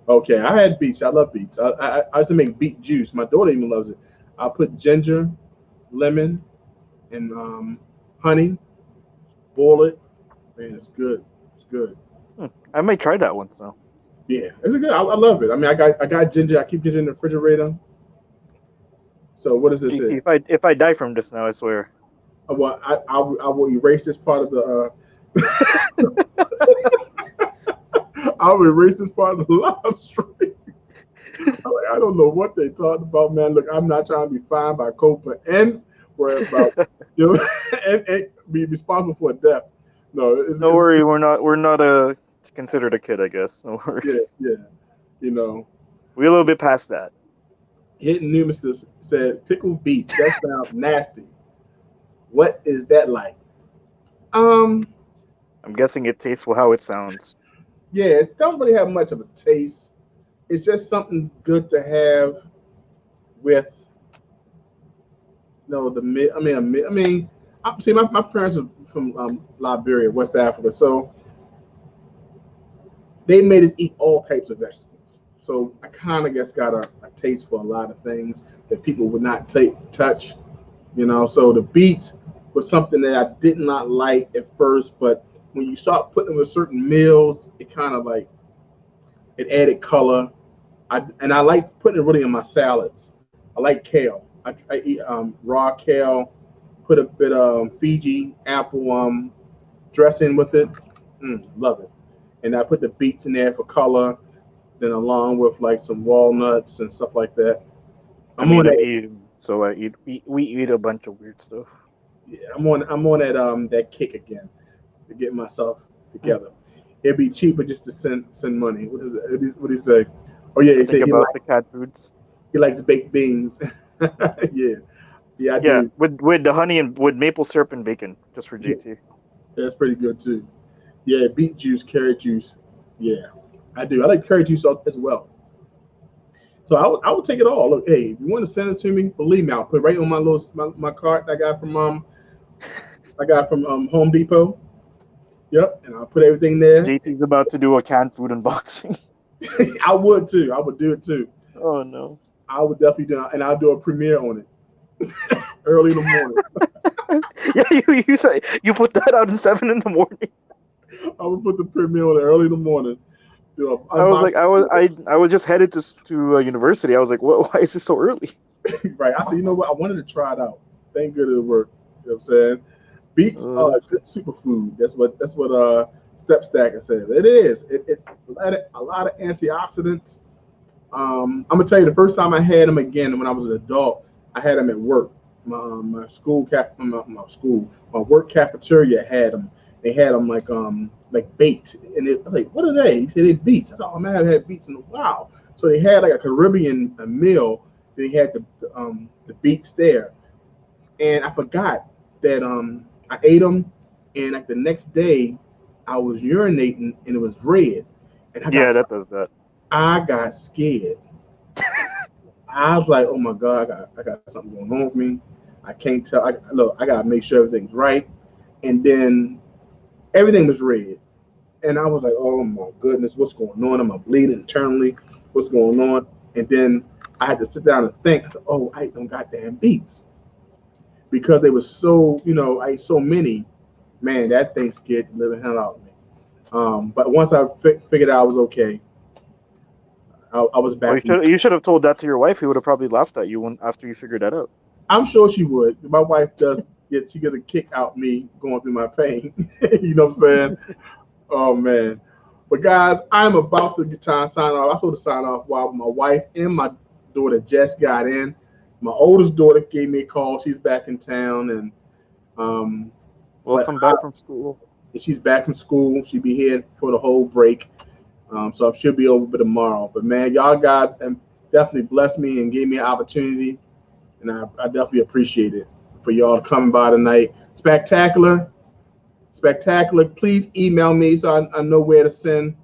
A: Okay, I had beets. I love beets. I used to make beet juice. My daughter even loves it. I put ginger, lemon, and honey. Boil it. Man, it's good. It's good.
B: I might try that once now.
A: Yeah, it's good. I love it. I mean, I got ginger. I keep ginger in the refrigerator. So what does this say?
B: If I die from this now, I swear.
A: Well, I will erase this part of the. I will erase this part of the live stream. I don't know what they talked about, man. Look, I'm not trying to be fined by COPA and worry about You know, and be responsible for a death. No,
B: Don't worry, we're not considered a kid, I guess. No worries.
A: yeah. You know,
B: We're a little bit past that.
A: Hidden Nemesis said pickled beets. That sounds nasty. What is that like?
B: I'm guessing it tastes how it sounds.
A: Yeah, it don't really have much of a taste. It's just something good to have with see, my parents are from Liberia, West Africa, so they made us eat all types of vegetables. So I kind of guess got a taste for a lot of things that people would not touch, you know. So the beets was something that I did not like at first, but when you start putting them with certain meals, it kind of like it added color. I like putting it really in my salads. I like kale. I eat raw kale, put a bit of Fiji apple dressing with it. Love it. And I put the beets in there for color, then along with like some walnuts and stuff like that.
B: We eat a bunch of weird stuff.
A: Yeah, I'm on that kick again to get myself together. It'd be cheaper just to send money. What is that? What do you say? Oh yeah, he said
B: the cat foods.
A: He likes baked beans. yeah, I do.
B: With the honey and with maple syrup and bacon, just for JT.
A: Yeah, that's pretty good too. Yeah, beet juice, carrot juice. Yeah, I do. I like carrot juice as well. So I would take it all. Look, hey, if you want to send it to me, believe me, I'll put it right on my cart I got from Home Depot. Yep, and I'll put everything there.
B: JT's about to do a canned food unboxing.
A: I would too. I would do it too.
B: Oh no.
A: I would definitely do it, and I'll do a premiere on it early in the morning.
B: Yeah, you say you put that out at 7 in the morning.
A: I would put the premiere on it early in the morning.
B: I was just headed to university. I was like, why is this so early?
A: Right. I said, you know what? I wanted to try it out. Thank good it'll work. You know what I'm saying? Beets are a good superfood. That's what Step Stacker says. It is. It's a lot of antioxidants. I'm gonna tell you, the first time I had them again when I was an adult, I had them at work. My work cafeteria had them. They had them like baked, and it was like, what are they? He said they beets. I thought, oh man, I had beets in a while. So they had like a Caribbean meal. They had the beets there, and I forgot that I ate them, and like the next day, I was urinating and it was red. And
B: that does that.
A: I got scared. I was like, oh my God, I got something going on with me. I can't tell. I gotta make sure everything's right. And then everything was red. And I was like, oh my goodness, what's going on? Am I bleeding internally? What's going on? And then I had to sit down and think, I said, oh, I ate them goddamn beets. Because they were so, I ate so many, man, that thing scared the living hell out of me. But once I figured out I was okay, I was back.
B: You should have told that to your wife. He would have probably laughed at you after you figured that out.
A: I'm sure she would. My wife she gets a kick out me going through my pain. You know what I'm saying? Oh man. But guys, I'm about to sign off. I'm supposed to sign off while my wife and my daughter just got in. My oldest daughter gave me a call. She's back in town, and
B: welcome back from school.
A: She's back from school. She'll be here for the whole break. So she'll be over tomorrow. But man, y'all guys definitely blessed me and gave me an opportunity, and I definitely appreciate it for y'all coming by tonight. Spectacular. Please email me so I know where to send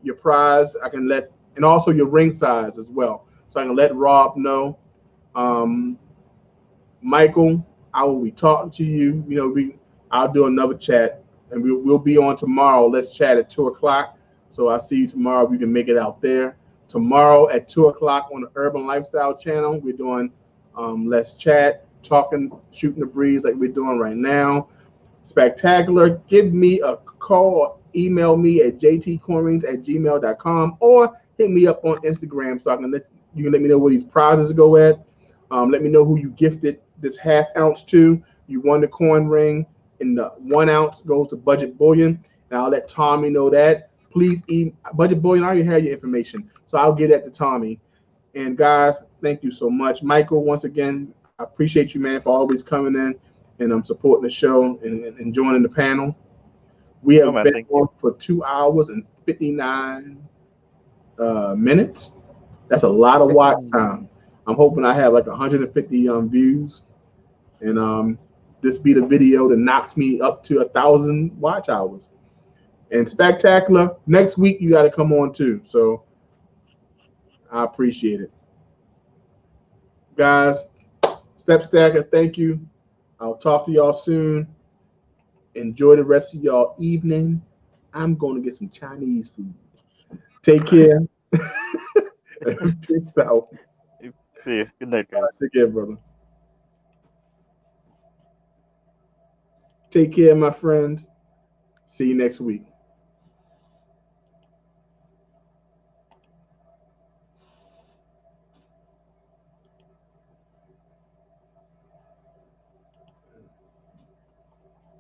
A: your prize. I can and also your ring size as well, so I can let Rob know. Michael, I will be talking to you. I'll do another chat, and we'll be on tomorrow. Let's chat at 2:00. So I'll see you tomorrow if you can make it out there. Tomorrow at 2:00 on the Urban Lifestyle channel, we're doing Let's Chat, talking, shooting the breeze like we're doing right now. Spectacular. Give me a call, email me at jtcornings@gmail.com, or hit me up on Instagram so you can let me know where these prizes go at. Let me know who you gifted this ½ ounce to. You won the coin ring, and the 1 ounce goes to Budget Bullion. And I'll let Tommy know that. Please, Budget Bullion, I already have your information, so I'll get that to Tommy. And guys, thank you so much. Michael, once again, I appreciate you, man, for always coming in and supporting the show and joining the panel. We have
B: man,
A: been
B: thank
A: on for 2 hours and 59 minutes. That's a lot of watch time. I'm hoping I have like 150 views, and this be the video that knocks me up to 1,000 watch hours. And Spectacular, next week you got to come on too. So I appreciate it, guys. Step Stacker, thank you. I'll talk to y'all soon. Enjoy the rest of y'all evening. I'm going to get some Chinese food. Take care. Peace out.
B: See you. Good night, guys.
A: Take care, brother. Take care, my friends. See you next week.